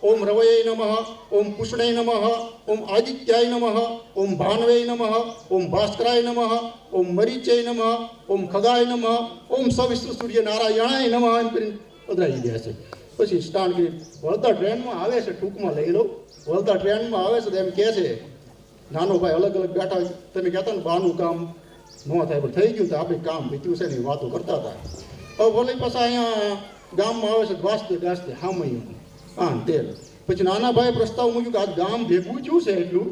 ઓમ રવયે નમઃ, ઓમ પુષ્ણય નમઃ, ઓમ આદિત્યાય નમઃ, ઓમ ભાનવે નમઃ, ઓમ ભાસ્કરાય નમઃ, ઓમ મરીચય નમઃ, ઓમ ખગાય નમઃ, ઓમ સવિષ્ણુ સૂર્ય નારાયણાય નમઃ એમ કરીને પધરાવી દે છે. પછી સ્નાન કરી વળતા ટ્રેનમાં આવે છે. ટૂંકમાં લઈ લો, વળતા ટ્રેનમાં આવે છે તો એમ કહે છે નાનો ભાઈ અલગ અલગ બેઠા. તમે કહેતા ને બાનું કામ ન થાય પણ થઈ ગયું તો આપણે કામ બીત્યું છે ને એ વાતો કરતા હતા. હવે ભલે પાછા અહીંયા ગામમાં આવે છે વાસ્તે ગાસ્તે હામયું આન તેલ. પછી નાના ભાઈએ પ્રસ્તાવ મૂક્યું કે આ ગામ ભેગું થયું છે એટલું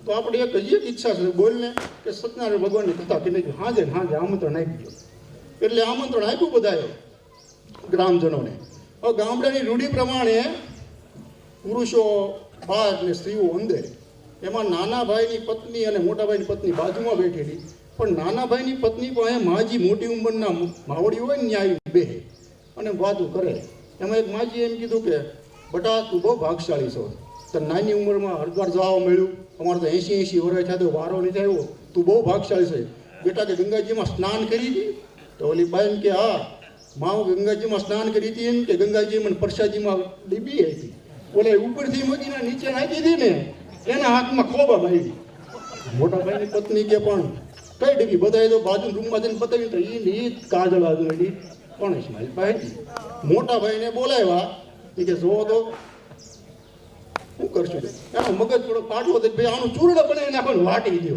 તો આપણે એક હજી એક ઈચ્છા છે બોલને કે સત્યનારાયણ ભગવાનની કથા કે નહીં હાજે આમંત્રણ આપી દો. એટલે આમંત્રણ આપ્યું બધાએ ગ્રામજનોને. હવે ગામડાની રૂઢિ પ્રમાણે પુરુષો બહાર ને સ્ત્રીઓ અંદર. એમાં નાના ભાઈની પત્ની અને મોટા ભાઈની પત્ની બાજુમાં બેઠેલી. પણ નાના ભાઈની પત્ની પણ માજી મોટી ઉંમરના માવડી હોય ને ત્યાં આવી બેહે અને વાતું કરે. એમાં એક માજી એમ કીધું કે બટા તું બહુ ભાગશાળી છો, તો નાની ઉંમરમાં હરિદ્વાર જવા મળ્યું. અમારે તો 80 વર્ષ થયા તો વારો નહીં થયો. તું બહુ ભાગશાળી છે બેટા. કે ગંગાજીમાં સ્નાન કરી હતી? તો ઓલી બાઈ કે હા માં ગંગાજીમાં સ્નાન કરી હતી એમ કે ગંગાજી મને પરસાજીમાં ડીબી હતી. ઓલે ઉપરથી મૂકીને નીચે નાખી હતી ને એના હાથમાં ખોબામાં આવી. મોટા ભાઈની પત્ની કે પણ કઈ ડીબી? બધાએ તો બાજુ રૂમમાં જઈને બતાવ્યું તો એ કાજળ આજુ એની પણ ઇસ્માઇલ પાઈ. મોટા ભાઈને બોલાવ્યા. એ કે જોવો તો શું કરશું? એનો મગજ થોડો પાટલો તો ભાઈ આનું ચૂર્ણ બનાવી નાખવાનું વાટી દો.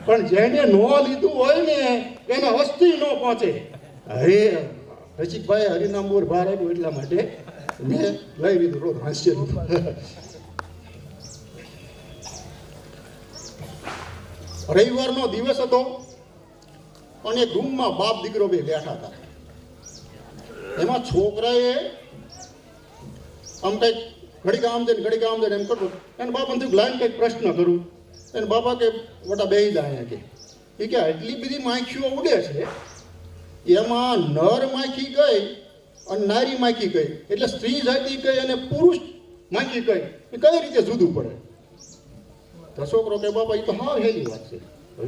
પણ જેને ન લીધું હોય ને એને અસ્થિ ન પહોંચે. અરે રસિકભાઈ હરિનામ બોર બહાર આવ્યું એટલા માટે મેં લઈ લીધું. રોજ હાસ્ય રવિવારનો દિવસ હતો અને રૂમમાં બાપ દીકરો બે બેઠા હતા. એમાં છોકરાએ આમ કંઈક ઘડીક આમ દે એમ કરતો. એને બાપાને થયું લાઈન કંઈક પ્રશ્ન કરું. એને બાપા કે વટા બેહી જાય અહીંયા કે આટલી બધી માખીઓ ઉડે છે એમાં નર માખી ગઈ અને નારી માખી ગઈ એટલે સ્ત્રી જાતિ ગઈ અને પુરુષ માખી ગઈ એ કઈ રીતે જુદું પડે? તો છોકરો કે બાપા એ તો હા હેલી વાત છે.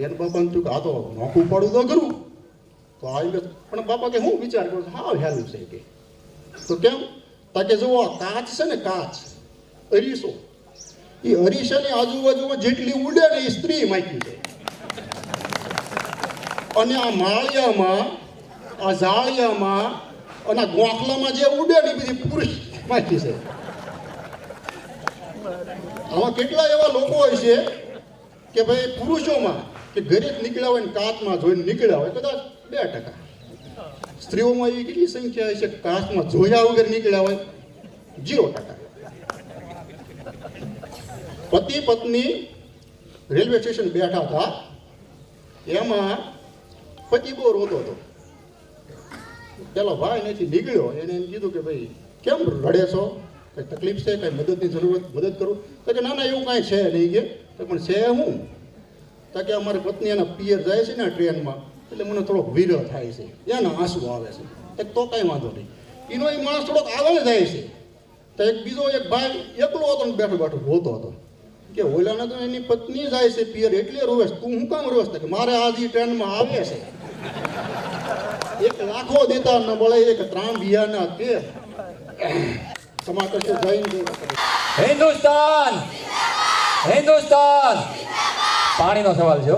એને બાપાને થયું કે આ તો નોખું પડું તો કરું તો આવી. પણ બાપા કે હું વિચાર કરું હા હેલું છે કે તો કેમ? તાકે જો આ કાચ છે ને કાચ અરીસો એ અરીસાની આજુબાજુમાં જેટલી ઉડે ને એ સ્ત્રી માખી છે. અને આ માળિયામાં આ ઝાળિયામાં અને આ ગોખલામાં જે ઉડે ને એ બધી પુરુષ માખી છે. આમાં કેટલા એવા લોકો હોય છે કે ભાઈ પુરુષોમાં કે ઘરે જ નીકળ્યા હોય ને કાચમાં જોઈને નીકળ્યા હોય કદાચ 2%. સ્ત્રીઓમાં એવી કેટલી સંખ્યા હોય છે કે કાચમાં જોયા વગર નીકળ્યા હોય 0%. પતિ પત્ની રેલવે સ્ટેશન બેઠા હતા. એમાં પતિ બહુ રોતો હતો. પેલો ભાઈ નથી નીકળ્યો. એને એમ કીધું કે ભાઈ કેમ રડે છો? કંઈ તકલીફ છે? કંઈ મદદની જરૂરત? મદદ કરું? તો કે ના ના એવું કાંઈ છે નહીં કે. તો પણ છે હું? તો કે અમારી પત્ની એના પિયર જાય છે ને ટ્રેનમાં એટલે મને થોડોક વિરહ થાય છે, એના આંસુ આવે છે. તો કાંઈ વાંધો નહીં. એનો એ માણસ થોડોક આગળ જાય છે. તો એક બીજો એક ભાઈ એકલો હતો ને બેઠો બેઠો રોતો હતો કે ઓલાને તો એની પત્ની જાય છે પિયર એટલે રોવેશ, તું શું કામ રોવેશ? કે મારે આજ ટ્રેનમાં આવે છે. 1 લાખો દેતા ન મળે એક ત્રામ બિયાના તેર સમા કરશે જઈને. હિન્દુસ્તાન હિન્દુસ્તાન. પાણીનો સવાલ છે.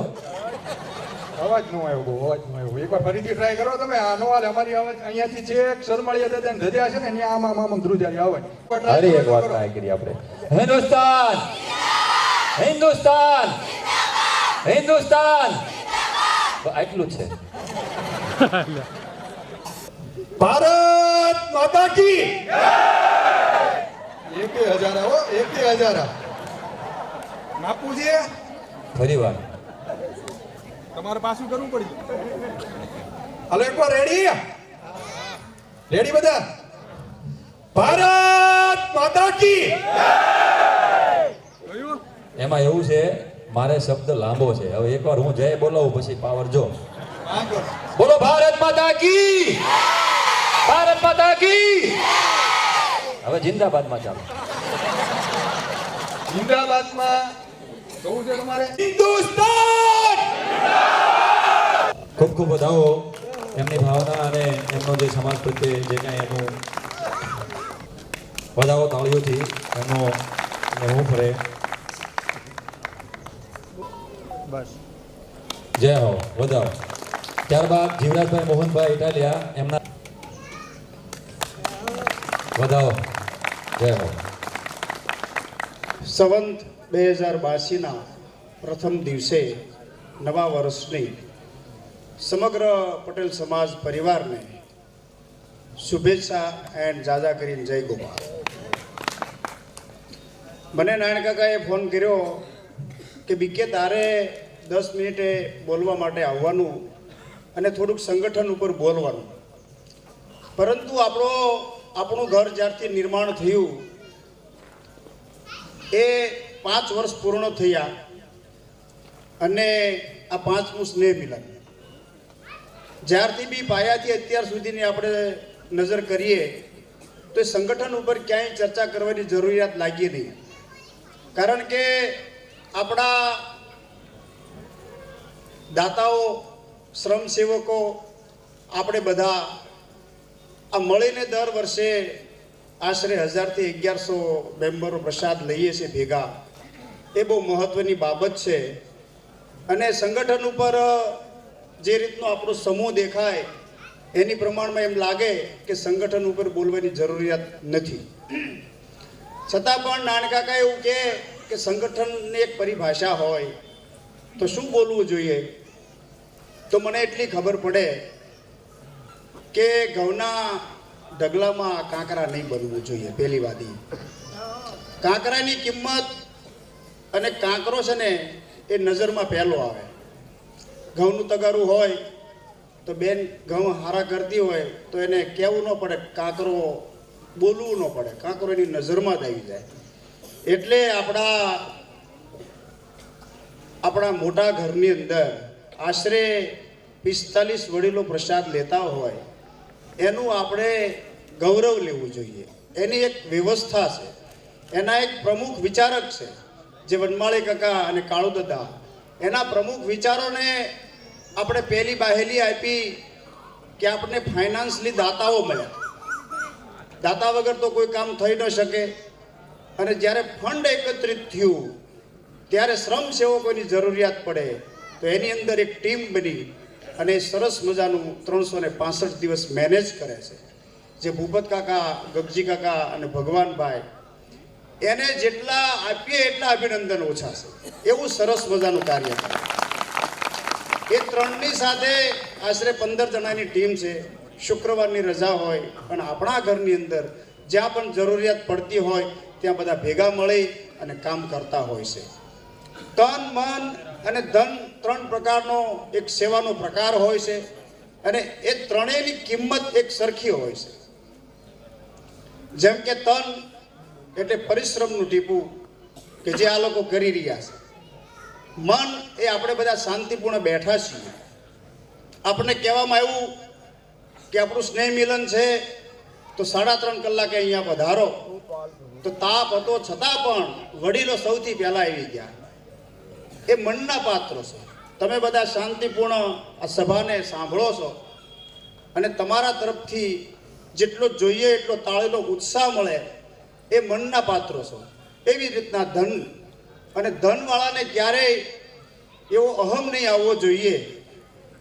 અવાજ નો આવ્યો, બહુ અવાજ નો આવ્યો. એકવાર ફરીથી ટ્રાય કરો તમે. આ નો હાલે. અમારી અવાજ અહીંયાથી છેક શરમાળિયા દાદા ધજા છે ને ત્યાં આમાં ધ્રુજારી અવાજ. હરી એક વાત ટ્રાય કરી આપણે. હિન્દુસ્તાન હિન્દુસ્તાન હિન્દુસ્તાન. આટલું જ છે. ભારત માતા કી એકે હજાર હો, એકે હજાર. બાપુજી ફરી વાર તમારે પાછું કરવું પડ્યું. હાલો એકવાર રેડી? રેડી બધા? ભારત માતા કી. કયું? એમાં એવું છે, મારે શબ્દ લાંબો છે. હવે એકવાર હું જય બોલાવું પછી પાવર જો. હા કરો. બોલો ભારત માતા કી, ભારત માતા કી. હવે જિંદાબાદમાં ચાલો. જિંદાબાદમાં કહું છે તમારે હિન્દુસ્તાન. ખૂબ ખૂબ વધાવો એમની ભાવના અને એમનો જે સમાજ પ્રત્યે જે કાંઈ એનું વધાવો તાળીઓથી એમનો હું ફરે. બસ જય હો, વધાવો. ત્યારબાદ જીવરાજભાઈ મોહનભાઈ ઇટાલિયા એમના વધાવો. જય હો. સંવંત 2082ના પ્રથમ દિવસે નવા વર્ષની સમગ્ર પટેલ સમાજ પરિવારને શુભેચ્છા એન્ડ જાજા કરીને જય ગોપાલ. મને નારાયણ કાકાએ ફોન કર્યો કે બીકે તારે 10 મિનિટે બોલવા માટે આવવાનું અને થોડુંક સંગઠન ઉપર બોલવાનું. પરંતુ આપણું ઘર જ્યારથી નિર્માણ થયું એ 5 વર્ષ પૂર્ણ થયા અને આ 5મું સ્નેહ મિલન જ્યારથી બી પાયાથી અત્યાર સુધીની આપણે નજર કરીએ તો એ સંગઠન ઉપર ક્યાંય ચર્ચા કરવાની જરૂરિયાત લાગી નહીં. કારણ કે આપણા દાતાઓ, શ્રમસેવકો, આપણે બધા આ મળીને દર વર્ષે આશરે 1000 થી 1100 મેમ્બરો પ્રસાદ લઈએ છીએ ભેગા. એ બહુ મહત્વની બાબત છે. અને સંગઠન ઉપર જે રીતનો આપણો સમૂહ દેખાય એની પ્રમાણમાં એમ લાગે કે સંગઠન ઉપર બોલવાની જરૂરિયાત નથી. છતાં પણ નાનકાકા એવું કહે કે સંગઠનની એક પરિભાષા હોય તો શું બોલવું જોઈએ? તો મને એટલી ખબર પડે કે ઘઉંના ઢગલામાં કાંકરા નહીં બનવું જોઈએ. પહેલી વાત એ કાંકરાની કિંમત અને કાંકરો છે ને એ નજરમાં પહેલો આવે. ઘઉંનું તગારું હોય તો બેન ઘઉં હારા કરતી હોય તો એને કહેવું ન પડે, કાંકરો બોલવું ન પડે, કાંકરો એની નજરમાં જ આવી જાય. એટલે આપણા મોટા ઘરની અંદર આશરે 45 વડીલો પ્રસાદ લેતા હોય એનું આપણે ગૌરવ લેવું જોઈએ. એની એક વ્યવસ્થા છે, એના એક પ્રમુખ વિચારક છે જે વનમાળી કાકા અને કાળુ દાદા. એના પ્રમુખ વિચારોને આપણે પહેલી બાહેલી આપી કે આપણને ફાઇનાન્સલી દાતાઓ મળ્યા. દાતા વગર તો કોઈ કામ થઈ ન શકે. અને જ્યારે ફંડ એકત્રિત થયું ત્યારે શ્રમ સેવકોની જરૂરિયાત પડે તો એની અંદર એક ટીમ બની અને સરસ મજાનું 365 દિવસ મેનેજ કરે છે. જે ભૂપત કાકા, ગગજી કાકા અને ભગવાનભાઈ, એને જેટલા આપીએ એટલા અભિનંદન ઓછા છે. એવું સરસ મજાનું કાર્ય કરે. એ ત્રણની સાથે આશરે 15 જણાની ટીમ છે. શુક્રવારની રજા હોય પણ આપણા ઘરની અંદર જ્યાં પણ જરૂરિયાત પડતી હોય ત્યાં બધા ભેગા મળી અને કામ કરતા હોય છે. તન, મન અને ધન 3 પ્રકારનો એક સેવાનો પ્રકાર હોય છે અને એ ત્રણેયની કિંમત એક સરખી હોય છે. જેમ કે તન એટલે પરિશ્રમનું ટીપું કે જે આ લોકો કરી રહ્યા છે. મન એ આપણે બધા શાંતિપૂર્ણ બેઠા છીએ. આપણને કહેવામાં આવ્યું કે આપણું સ્નેહ મિલન છે તો 3.5 કલાકે અહીંયા પધારો. તો તાપ હતો છતાં પણ વડીલો સૌથી પહેલા આવી ગયા. એ મનના પાત્રો છે. તમે બધા શાંતિપૂર્ણ આ સભાને સાંભળો છો અને તમારા તરફથી જેટલો જોઈએ એટલો તાળીનો ઉત્સાહ મળે એ મનના પાત્રો છો. એવી રીતના ધન અને ધનવાળાને ક્યારેય એવો અહમ નહીં આવવો જોઈએ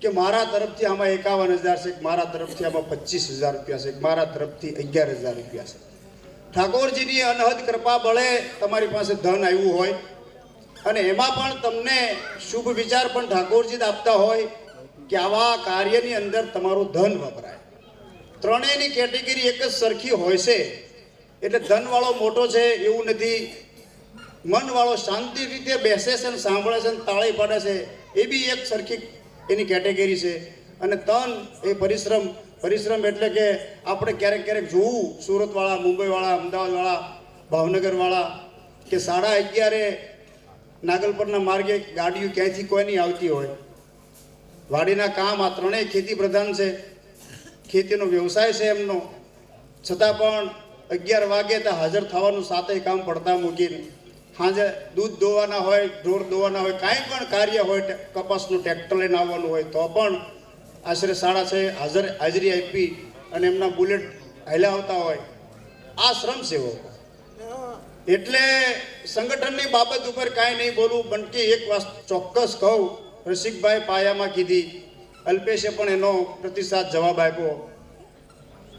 કે મારા તરફથી આમાં 51,000 છે, મારા તરફથી આમાં 25,000 રૂપિયા છે, મારા તરફથી 11,000 રૂપિયા છે. ઠાકોરજીની અનહદ કૃપા બળે તમારી પાસે ધન આવ્યું હોય અને એમાં પણ તમને શુભ વિચાર પણ ઠાકોરજી આપતા હોય કે આવા કાર્યની અંદર તમારું ધન વપરાય. ત્રણેયની કેટેગરી એક જ સરખી હોય છે એટલે ધનવાળો મોટો છે એવું નથી, મનવાળો શાંતિ રીતે બેસે છે ને સાંભળે છે ને તાળી પાડે છે, એ બી એક સરખી એની કેટેગરી છે. અને તન એ પરિશ્રમ એટલે કે આપણે ક્યારેક જોવું સુરતવાળા, મુંબઈવાળા, અમદાવાદવાળા, ભાવનગરવાળા કે 11:30 નાગલપરના માર્ગે ગાડીઓ ક્યાંયથી કોઈ નહીં આવતી હોય. વાડીના કામ આ ત્રણેય ખેતી પ્રધાન છે, ખેતીનો વ્યવસાય છે એમનો, છતાં પણ 11 વાગે તો હાજર થવાનું સાતેય કામ પડતા મૂકીને સાંજે દૂધ દોવાના હોય, ઢોર દોવાના હોય, કાંઈ પણ કાર્ય હોય, કપાસનું ટ્રેક્ટર લઈને આવવાનું હોય તો પણ આશરે 6:30 હાજરી આપી અને એમના બુલેટ હાલ્યા આવતા હોય. આ શ્રમ સેવકો. એટલે સંગઠનની બાબત ઉપર કાંઈ નહીં બોલું, બનકી એક વાત ચોક્કસ કહું. રસિકભાઈ પાયામાં કીધી, અલ્પેશે પણ એનો પ્રતિસાદ જવાબ આપ્યો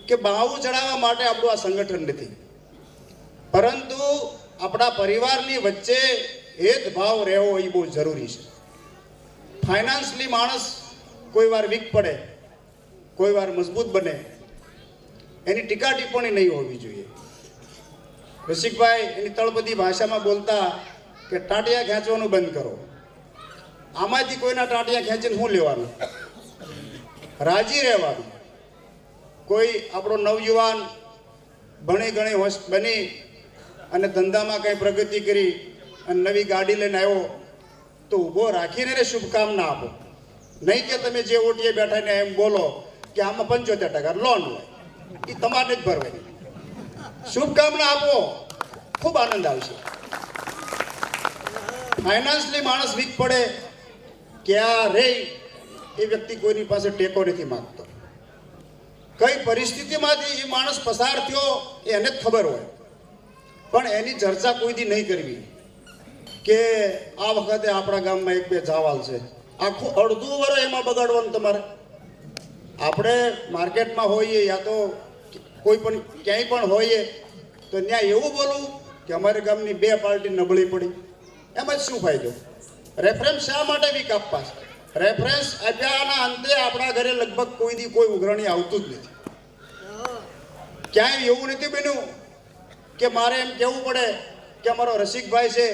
કે બાવું ચડાવવા માટે આપણું આ સંગઠન નથી, પરંતુ આપણા પરિવારની વચ્ચે હેદભાવ રહેવો એ બહુ જરૂરી છે. ફાઇનાન્સલી માણસ કોઈ વાર વીક પડે, કોઈ વાર મજબૂત બને, એની ટીકા ટિપ્પણી નહીં હોવી જોઈએ. રસિકભાઈ એની તળપદી ભાષામાં બોલતા કે ટાંટિયા ખેંચવાનું બંધ કરો. આમાંથી કોઈના ટાંટિયા ખેંચીને શું લેવાનું? રાજી રહેવાનું. કોઈ આપણો નવયુવાન ભણી ગણી બની અને ધંધામાં કંઈ પ્રગતિ કરી અને નવી ગાડી લઈને આવ્યો તો ઊભો રાખીને એને શુભકામના આપો. નહીં કે તમે જે ઓટીએ બેઠા ને એમ બોલો કે આમાં 75% લોન હોય, એ તમારે જ ભરવાની. શુભકામના આપો, ખૂબ આનંદ આવશે. ફાઇનાન્સલી માણસ વીક પડે ક્યારેય એ વ્યક્તિ કોઈની પાસે ટેકો નથી માંગતો. કઈ પરિસ્થિતિમાંથી એ માણસ પસાર થયો એ એને જ ખબર હોય, પણ એની ચર્ચા કોઈ દી નહીં કરવી કે આ વખતે આપણા ગામમાં 1-2 જાવાલ છે, આખું અડધું વર્ષ એમાં બગાડવાનું તમારે. આપણે માર્કેટમાં હોઈએ યા તો કોઈ પણ ક્યાંય પણ હોઈએ તો ત્યાં એવું બોલવું કે અમારે ગામની 2 પાર્ટી નબળી પડી, એમાં જ શું ફાયદો? રેફરન્સ શા માટે વીક આપવા છે? રેફરન્સ આપ્યાના અંતે આપણા ઘરે લગભગ કોઈ દી કોઈ ઉઘરાણી આવતું જ નથી. ક્યાંય એવું નથી બન્યું કે મારે એમ કહેવું પડે કે અમારો રસિકભાઈ છે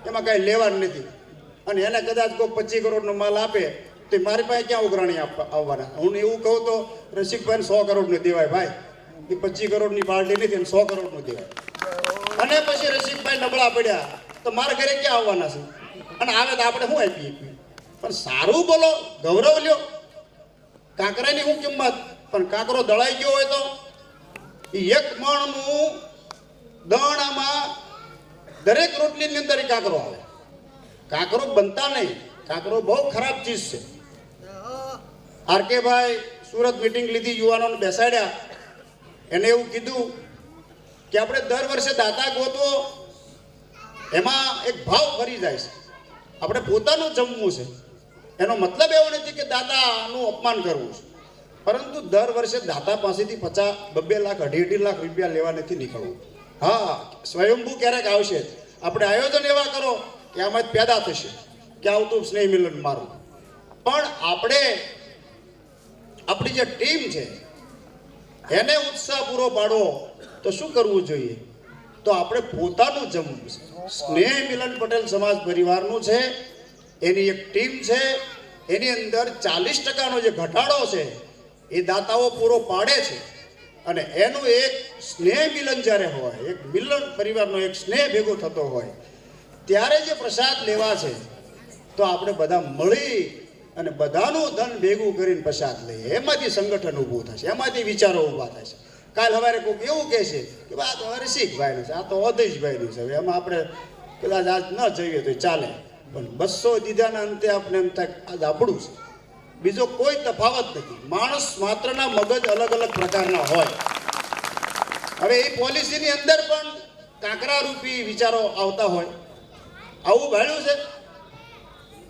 એમાં કાંઈ લેવાનું નથી અને એને કદાચ કોઈ 25 કરોડનો માલ આપે તો મારી પાસે ક્યાં ઉઘરાણી આવવાના? હું એવું કહું તો રસિકભાઈને 100 કરોડનું દેવાય ભાઈ, એ 25 કરોડની પાર્ટી નથી અને 100 કરોડનું દેવાય. અને પછી રસિકભાઈ નબળા પડ્યા તો મારા ઘરે ક્યાં આવવાના છે? અને આવે તો આપણે શું આપીએ? પણ સારું બોલો, ગૌરવ લ્યો. કાંકરાની શું કિંમત? પણ કાંકરો દળાઈ ગયો હોય તો 1 મણનું દણામાં દરેક રોટલીની અંદર કાંકરો આવે. કાંકરો બનતા નહીં, કાંકરો બહુ ખરાબ ચીજ છે. આરકેભાઈ સુરત મીટિંગ લીધી, યુવાનોને બેસાડ્યા, એને એવું કીધું કે આપણે દર વર્ષે દાતા ગોતવો, એમાં એક ભાવ ફરી જાય છે. આપણે પોતાનું જમવું છે. એનો મતલબ એવો નથી કે દાતાનું અપમાન કરવું છે, પરંતુ દર વર્ષે દાતા પાસેથી 50-2 લાખ 2.5 લાખ રૂપિયા લેવા નથી નીકળવું. હા, સ્વયંભૂ ક્યારેક આવશે. આપણે આયોજન એવા કરો કે આમાં જ પેદા થશે કે આવતું સ્નેહ મિલન મારું. પણ આપણે આપણી જે ટીમ છે એને ઉત્સાહ પૂરો પાડવો તો શું કરવું જોઈએ? તો આપણે પોતાનું જમવું છે. સ્નેહ મિલન પટેલ સમાજ પરિવારનું છે, એની એક ટીમ છે, એની અંદર 40%નો જે ઘટાડો છે એ દાતાઓ પૂરો પાડે છે. અને એનું એક સ્નેહ મિલન જ્યારે હોય, એક મિલન પરિવારનો એક સ્નેહ ભેગો થતો હોય ત્યારે જે પ્રસાદ લેવા છે તો આપણે બધા મળી અને બધાનું ધન ભેગું કરીને પ્રસાદ લઈએ. એમાંથી સંગઠન ઊભું થશે, એમાંથી વિચારો ઊભા થશે. કાલ સવારે કોઈક એવું કહે છે કે આ તો રસિકભાઈનું છે, આ તો અદૈશભાઈનું છે, એમાં આપણે કદાચ આજ ન જઈએ તો ચાલે, પણ 200 દીધાના અંતે આપણે એમ થાય આજ આપણું છે. બીજો કોઈ તફાવત નથી. માણસ માત્રના મગજ અલગ અલગ પ્રકારના હોય. હવે એ પોલિસીની અંદર પણ કાંકરા રૂપી વિચારો આવતા હોય. આવું ભાડ્યું છે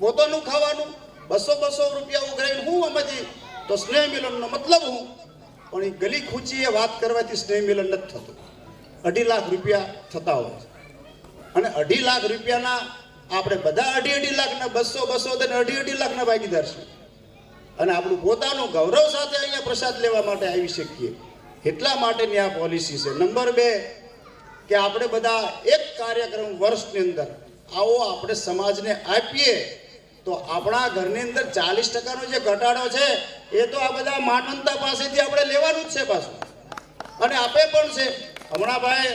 પોતાનું ખાવાનું, 200 રૂપિયા ઉઘરાઈને હું આમાંથી તો સ્નેહ મિલનનો મતલબ હું? પણ એ ગલી ખૂચીએ વાત કરવાથી સ્નેહ મિલન નથી થતું. 2.5 લાખ રૂપિયા થતા હોય અને 2.5 લાખ રૂપિયાના આપણે બધા 2.5 લાખના 200 અને 2.5 લાખના ભાગીદાર છે. અને આપણું પોતાનું ગૌરવ સાથે અહીંયા પ્રસાદ લેવા માટે આવી શકીએ એટલા માટેની આ પોલિસી છે. નંબર 2 કે આપણે બધા એક કાર્યક્રમ વર્ષની અંદર આવો આપણે સમાજને આપીએ તો આપણા ઘરની અંદર 40%નો જે ઘટાડો છે એ તો આ બધા માનવતા પાસેથી આપણે લેવાનું જ છે પાછું, અને આપે પણ છે. હમણાં ભાઈ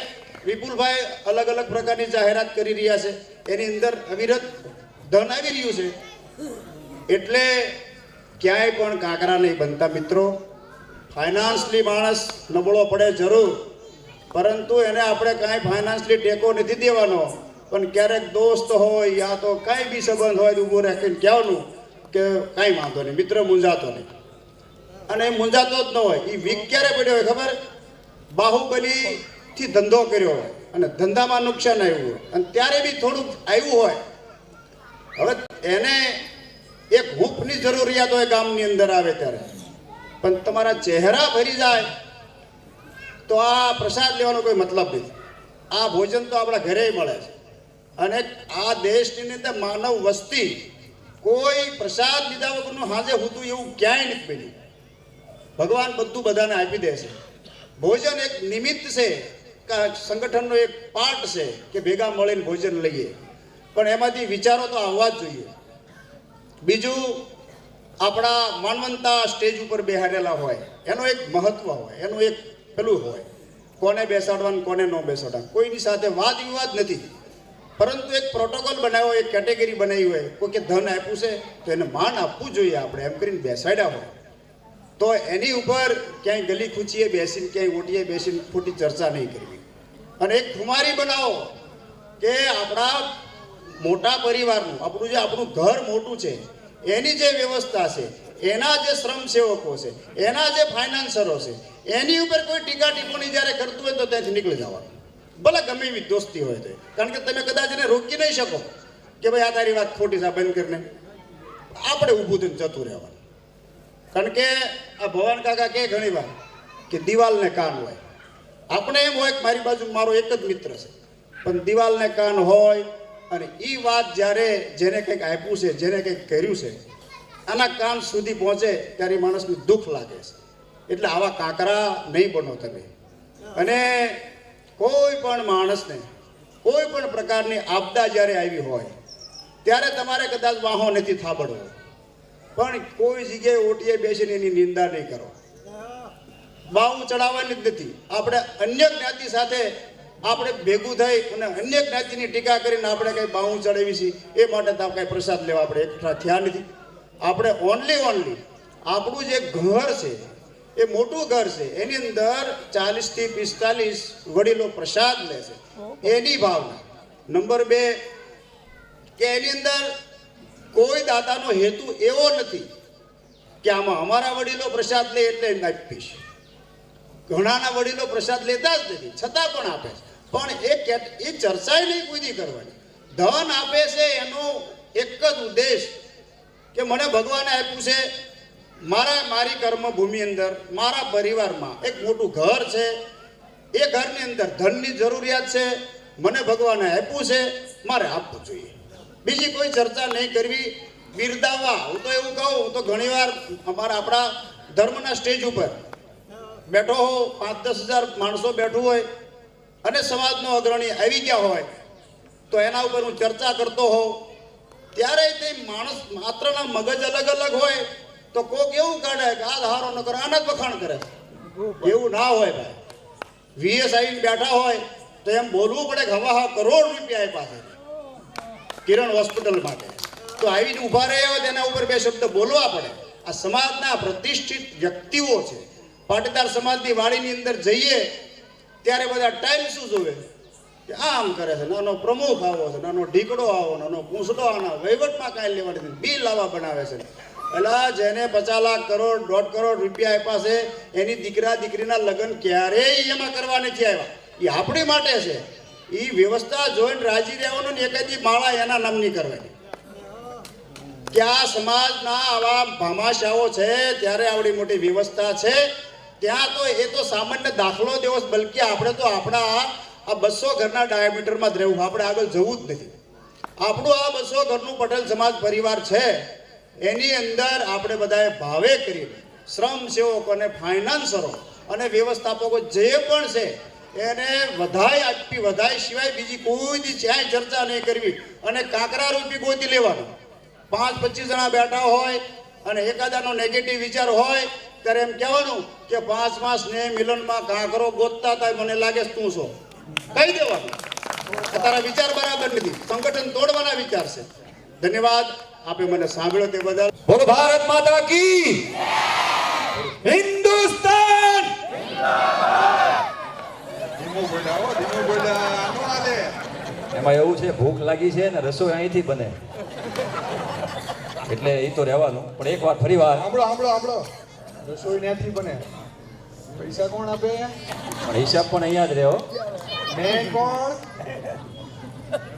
વિપુલભાઈ અલગ અલગ પ્રકારની જાહેરાત કરી રહ્યા છે, એની અંદર અવિરત ધન આવી રહ્યું છે. એટલે ક્યાંય પણ કાંકરા નહીં બનતા મિત્રો. ફાઇનાન્સલી માણસ નબળો પડે જરૂર, પરંતુ એને આપણે કાંઈ ફાઇનાન્સલી ટેકો નથી દેવાનો, પણ ક્યારેક દોસ્ત હોય યા તો કાંઈ બી સંબંધ હોય તો ઊભું રાખીને કહેવાનું કે કાંઈ વાંધો નહીં મિત્ર, મૂંઝાતો નહીં. અને એ મૂંઝાતો જ ન હોય. એ વીક ક્યારે પડ્યો હોય ખબર? બાહુબલીથી ધંધો કર્યો હોય અને ધંધામાં નુકસાન આવ્યું હોય, અને ત્યારે બી થોડુંક આવ્યું હોય. હવે એને એક હૂંફની જરૂરિયાત હોય ગામની અંદર આવે ત્યારે, પણ તમારા ચહેરા ભરી જાય તો આ પ્રસાદ લેવાનો કોઈ મતલબ નથી. આ ભોજન તો આપણા ઘરે મળે છે, અને આ દેશની અંદર માનવ વસ્તી કોઈ પ્રસાદ લીધા વગરનું હાજે હોતું એવું ક્યાંય નથી બન્યું. ભગવાન બધું બધાને આપી દે છે. ભોજન એક નિમિત્ત છે, સંગઠનનો એક પાર્ટ છે કે ભેગા મળીને ભોજન લઈએ, પણ એમાંથી વિચારો તો આવવા જ જોઈએ. બીજું, આપણા માનવંતા સ્ટેજ ઉપર બેહાડેલા હોય એનો એક મહત્વ હોય, એનું એક પેલું હોય, કોને બેસાડવાનું કોને ન બેસાડવાનું. કોઈની સાથે વાદ વિવાદ નથી, પરંતુ એક પ્રોટોકોલ બનાવ્યો, એક કેટેગરી બનાવી હોય. કોઈ કે ધન આપ્યું છે તો એને માન આપવું જોઈએ આપણે, એમ કરીને બેસાડ્યા હોય તો એની ઉપર ક્યાંય ગલી ખૂચીએ બેસીને ક્યાંય ઓટીએ બેસીને ખોટી ચર્ચા નહીં કરવી. અને એક ખુમારી બનાવો કે આપણા મોટા પરિવારનું, આપણું ઘર મોટું છે એની જે વ્યવસ્થા છે, એના જે શ્રમ સેવકો છે, એના જે ફાઇનાન્સરો છે, એની ઉપર કોઈ ટીકા ટિપ્પણી જ્યારે કરતું હોય તો ત્યાંથી નીકળી જવાનું, ભલે ગમે એવી દોસ્તી હોય તો. કારણ કે તમે કદાચ એને રોકી નહીં શકો કે ભાઈ આ તારી વાત ખોટી છે, બંધ કરીને. આપણે ઊભું થઈને જતું રહેવાનું. કારણ કે આ ભવાન કાકા કહે ઘણી વાર કે દિવાલને કાન હોય. આપણે એમ હોય કે મારી બાજુ મારો એક જ મિત્ર છે, પણ દિવાલને કાન હોય. અને એ વાત જ્યારે જેને કંઈક આપ્યું છે, જેને કંઈક કર્યું છે, આના કાન સુધી પહોંચે ત્યારે માણસને દુઃખ લાગે છે. એટલે આવા કાંકરા નહીં બનો તમે. અને કોઈ પણ માણસને કોઈ પણ પ્રકારની આપદા જ્યારે આવી હોય ત્યારે તમારે કદાચ વાહો નથી થાબડવો, પણ કોઈ જગ્યાએ ઓટીએ બેસીને એની નિંદા નહીં કરો. બાવું ચડાવવાની જ નથી. આપણે અન્ય જ્ઞાતિ સાથે આપણે ભેગું થઈ અને અન્ય જ્ઞાતિની ટીકા કરીને આપણે કંઈ બાવું ચડાવી છીએ એ માટે તો કાંઈ પ્રસાદ લેવા આપણે એકઠા થયા નથી. આપણે ઓનલી આપણું જે ઘર છે એ મોટું ઘર છે, એની અંદર 40 થી 45 વડીલો પ્રસાદ લે છે, એની ભાવના. નંબર 2 કે એની અંદર કોઈ દાતાનો હેતુ એવો નથી કે આમાં અમારા વડીલો પ્રસાદ લે એટલે આપીશ. ઘણાના વડીલો પ્રસાદ લેતા જ નથી, છતાં પણ આપે છે. પણ એ ચર્ચાએ નહીં કોઈ કરવાની. ધન આપે છે એનો એક જ ઉદ્દેશ કે મને ભગવાને આપ્યું છે, મારી કર્મભૂમિ અંદર મારા પરિવારમાં એક મોટું ઘર છે, એ ઘરની અંદર ધનની જરૂરિયાત છે, મને ભગવાને આપ્યું છે, મારે આપવું જોઈએ. બીજી કોઈ ચર્ચા નહીં કરવી, બિરદાવવા. હું તો એવું કહું, હું તો ઘણીવાર આપણા ધર્મના સ્ટેજ ઉપર બેઠો હો, 5-10 હજાર માણસો બેઠું હોય અને સમાજનો અગ્રણી આવી ગયા હોય તો એના ઉપર હું ચર્ચા કરતો હોઉં, ત્યારે તે માણસ માત્રના મગજ અલગ અલગ હોય તો કોક એવું કાઢે કે આ હારો ન કરે, આના જ વખાણ કરે. એવું ના હોય ભાઈ. વીએસ આવીને બેઠા હોય તો એમ બોલવું પડે કે હવા કરોડ રૂપિયા આપ્યા છે કિરણ હોસ્પિટલ માટે, તો આવીને ઊભા રહ્યા હોય તેના ઉપર 2 શબ્દ બોલવા પડે. આ સમાજના પ્રતિષ્ઠિત વ્યક્તિઓ છે. પાટીદાર સમાજની વાડીની અંદર જઈએ ત્યારે બધા ટાઈમ શું જોવે કે આમ કરે છે, નાનો પ્રમુખ આવો છે, નાનો ઢીકડો આવો, નાનો પૂંછડો, આના વહીવટમાં કાંઈ લેવાની નથી, બિલ લાવવા બનાવે છે. એટલે જેને 50 લાખ કરોડ 1.5 કરોડ રૂપિયા આપ્યા છે એની દીકરા દીકરીના લગ્ન ક્યારેય એમાં કરવા નથી આવ્યા. એ આપણી માટે છે. એ વ્યવસ્થા જોઈને રાજી રહેવાનું ને એકાદી માળા એના નામની કરવાની. કે આ સમાજના આવા ભામાશાઓ છે ત્યારે આવડી મોટી વ્યવસ્થા છે, ત્યાં તો એ તો સામાન્ય દાખલો દેવો. બલકે આપણે તો આપણા આ 200 ઘરના ડાયામીટરમાં જ રહેવું, આપણે આગળ જવું જ નથી. આપણું આ 200 ઘરનું પટેલ સમાજ પરિવાર છે, એની અંદર આપણે બધાએ ભાવે કરીને શ્રમ સેવકો અને ફાઇનાન્સરો અને વ્યવસ્થાપકો જે પણ છે એને વધાય આપી, વધાય સિવાય બીજી કોઈ દી ક્યાંય ચર્ચા નહીં કરવી અને કાંકરા રૂપી ગોતી લેવાનું. 5-25 જણા બેઠા હોય અને એકાદાનો નેગેટિવ વિચાર હોય ત્યારે એમ કહેવાનું કે 5 સ્નેહ મિલનમાં કાંકરો ગોતતા હતા, મને લાગે તું છો, કહી દેવાનું. તારા વિચાર બરાબર નથી, સંગઠન તોડવાના વિચાર છે. ધન્યવાદ આપે મને સાંભળ્યો તે બદલ. બોલો ભારત માતા કી, હિન્દુસ્તાન. ધીમું બોલ્યા, ધીમું બોલ્યા, નો હાલે. એમાં એવું છે, ભૂખ લાગી છે ને રસોઈ અહીંથી બને એટલે એ તો રહેવાનું. પણ એકવાર ફરી વાર સાંભળો રસોઈ ત્યાંથી બને. પૈસા કોણ આપે? પણ હિસાબ પણ અહીંયા જ રહ્યો, મેં કોણ?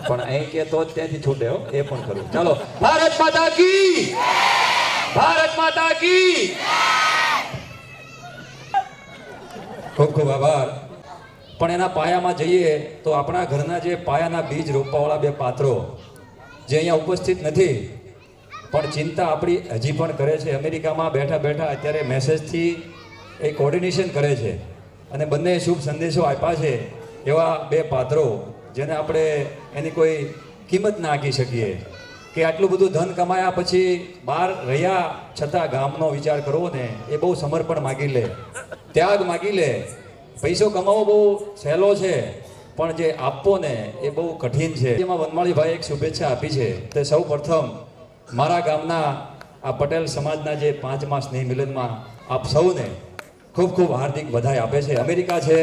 પણ અહીં કે તો જ ત્યાંથી છૂટે હો, એ પણ કરું. ચાલો, ભારત માતા કી, ભારત માતા કી. ખૂબ ખૂબ આભાર. પણ એના પાયામાં જઈએ તો આપણા ઘરના જે પાયાના બીજ રોપવાવાળા બે પાત્રો જે અહીંયા ઉપસ્થિત નથી પણ ચિંતા આપણી હજી પણ કરે છે. અમેરિકામાં બેઠા બેઠા અત્યારે મેસેજથી એ કોર્ડિનેશન કરે છે અને બંને શુભ સંદેશો આપ્યા છે. એવા બે પાત્રો જેને આપણે એની કોઈ કિંમત ના આંકી શકીએ કે આટલું બધું ધન કમાયા પછી બહાર રહ્યા છતાં ગામનો વિચાર કરવો ને એ બહુ સમર્પણ માગી લે, ત્યાગ માગી લે. પૈસો કમાવો બહુ સહેલો છે પણ જે આપવો ને એ બહુ કઠિન છે. જેમાં વનમાળીભાઈ એક શુભેચ્છા આપી છે તે સૌ પ્રથમ મારા ગામના આ પટેલ સમાજના જે 5મા સ્નેહ મિલનમાં આપ સૌને ખૂબ ખૂબ હાર્દિક વધાઈ આપે છે. અમેરિકા છે,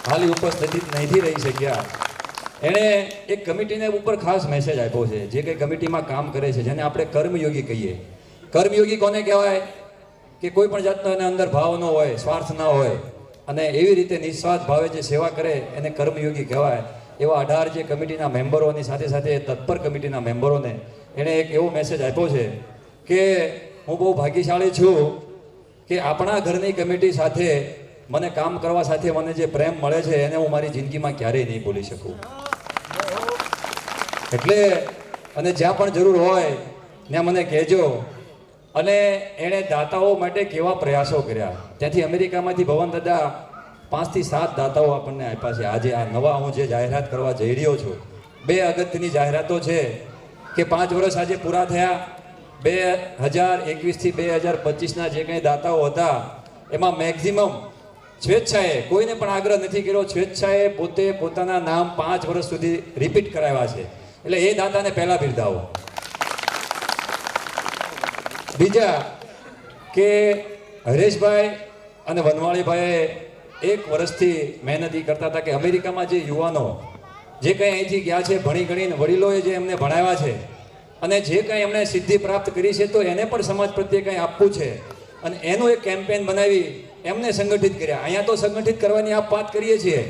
હાલ ઉપસ્થિત નથી રહી શક્યા. એણે એક કમિટીને ઉપર ખાસ મેસેજ આપ્યો છે જે કંઈ કમિટીમાં કામ કરે છે, જેને આપણે કર્મયોગી કહીએ. કર્મયોગી કોને કહેવાય કે કોઈ પણ જાતનો એને અંદર ભાવ ન હોય, સ્વાર્થ ના હોય અને એવી રીતે નિસ્વાર્થ ભાવે જે સેવા કરે એને કર્મયોગી કહેવાય. એવા 18 જે કમિટીના મેમ્બરોની સાથે સાથે તત્પર કમિટીના મેમ્બરોને એણે એક એવો મેસેજ આપ્યો છે કે હું બહુ ભાગ્યશાળી છું કે આપણા ઘરની કમિટી સાથે મને કામ કરવા સાથે મને જે પ્રેમ મળે છે એને હું મારી જિંદગીમાં ક્યારેય નહીં ભૂલી શકું. એટલે અને જ્યાં પણ જરૂર હોય ત્યાં મને કહેજો. અને એણે દાતાઓ માટે કેવા પ્રયાસો કર્યા. ત્યાંથી અમેરિકામાંથી ભવન દાદા 5 થી 7 દાતાઓ આપણને આપ્યા છે. આજે આ નવા હું જે જાહેરાત કરવા જઈ રહ્યો છું, 2 અગત્યની જાહેરાતો છે કે 5 વર્ષ આજે પૂરા થયા. 2021 થી 2025ના જે કંઈ દાતાઓ હતા એમાં મેક્ઝિમમ સ્વેચ્છાએ, કોઈને પણ આગ્રહ નથી કર્યો, સ્વેચ્છાએ પોતે પોતાના નામ 5 વર્ષ સુધી રિપીટ કરાવ્યા છે. એટલે એ દાતાને પહેલા બિરદાવો. બીજા કે હરેશભાઈ અને વનવાળીભાઈએ 1 વર્ષથી મહેનત કરતા હતા કે અમેરિકામાં જે યુવાનો જે કંઈ અહીંથી ગયા છે ભણી ગણીને, વડીલોએ જે એમને ભણાવ્યા છે અને જે કંઈ એમણે સિદ્ધિ પ્રાપ્ત કરી છે તો એને પણ સમાજ પ્રત્યે કંઈ આપવું છે અને એનું એક કેમ્પેન બનાવી એમને સંગઠિત કર્યા. અહીંયા તો સંગઠિત કરવાની આપ વાત કરીએ છીએ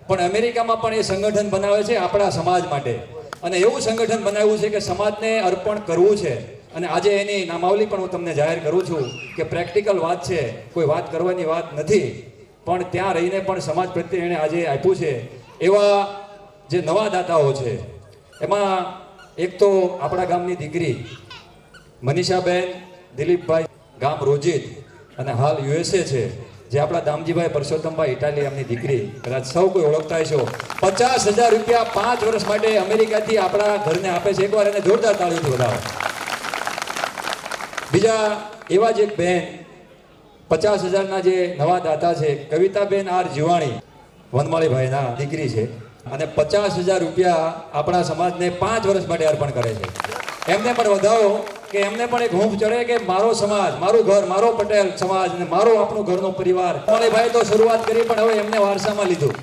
પણ અમેરિકામાં પણ એ સંગઠન બનાવે છે આપણા સમાજ માટે અને એવું સંગઠન બનાવ્યું છે કે સમાજને અર્પણ કરવું છે. અને આજે એની નામાવલી પણ હું તમને જાહેર કરું છું કે પ્રેક્ટિકલ વાત છે, કોઈ વાત કરવાની વાત નથી પણ ત્યાં રહીને પણ સમાજ પ્રત્યે એણે આજે આપ્યું છે. એવા જે નવા દાતાઓ છે એમાં એક તો આપણા ગામની દીકરી મનીષાબેન દિલીપભાઈ, ગામ રોજિત અને હાલ USA છે, જે આપણા દામજીભાઈ પરસોત્તમભાઈ ઇટાલી એમની દીકરી, કદાચ સૌ કોઈ ઓળખતા હશો. 50,000 રૂપિયા 5 વર્ષ માટે અમેરિકાથી આપણા ઘરને આપે છે. એકવાર એને જોરદાર તાળીઓથી વધાવો. બીજા એવા જ એક બહેન 50,000ના જે નવા દાતા છે, કવિતાબેન આર જીવાણી, વનમાળીભાઈના દીકરી છે અને 50,000 રૂપિયા આપણા સમાજને 5 વર્ષ માટે અર્પણ કરે છે. એમને પણ વધાવો કે એમને પણ એક હૂંફ ચડે કે મારો સમાજ, મારું ઘર, મારો પટેલ સમાજ અને મારો આપણું ઘરનો પરિવાર. વનમાળીભાઈ તો શરૂઆત કરી પણ હવે એમને વારસામાં લીધું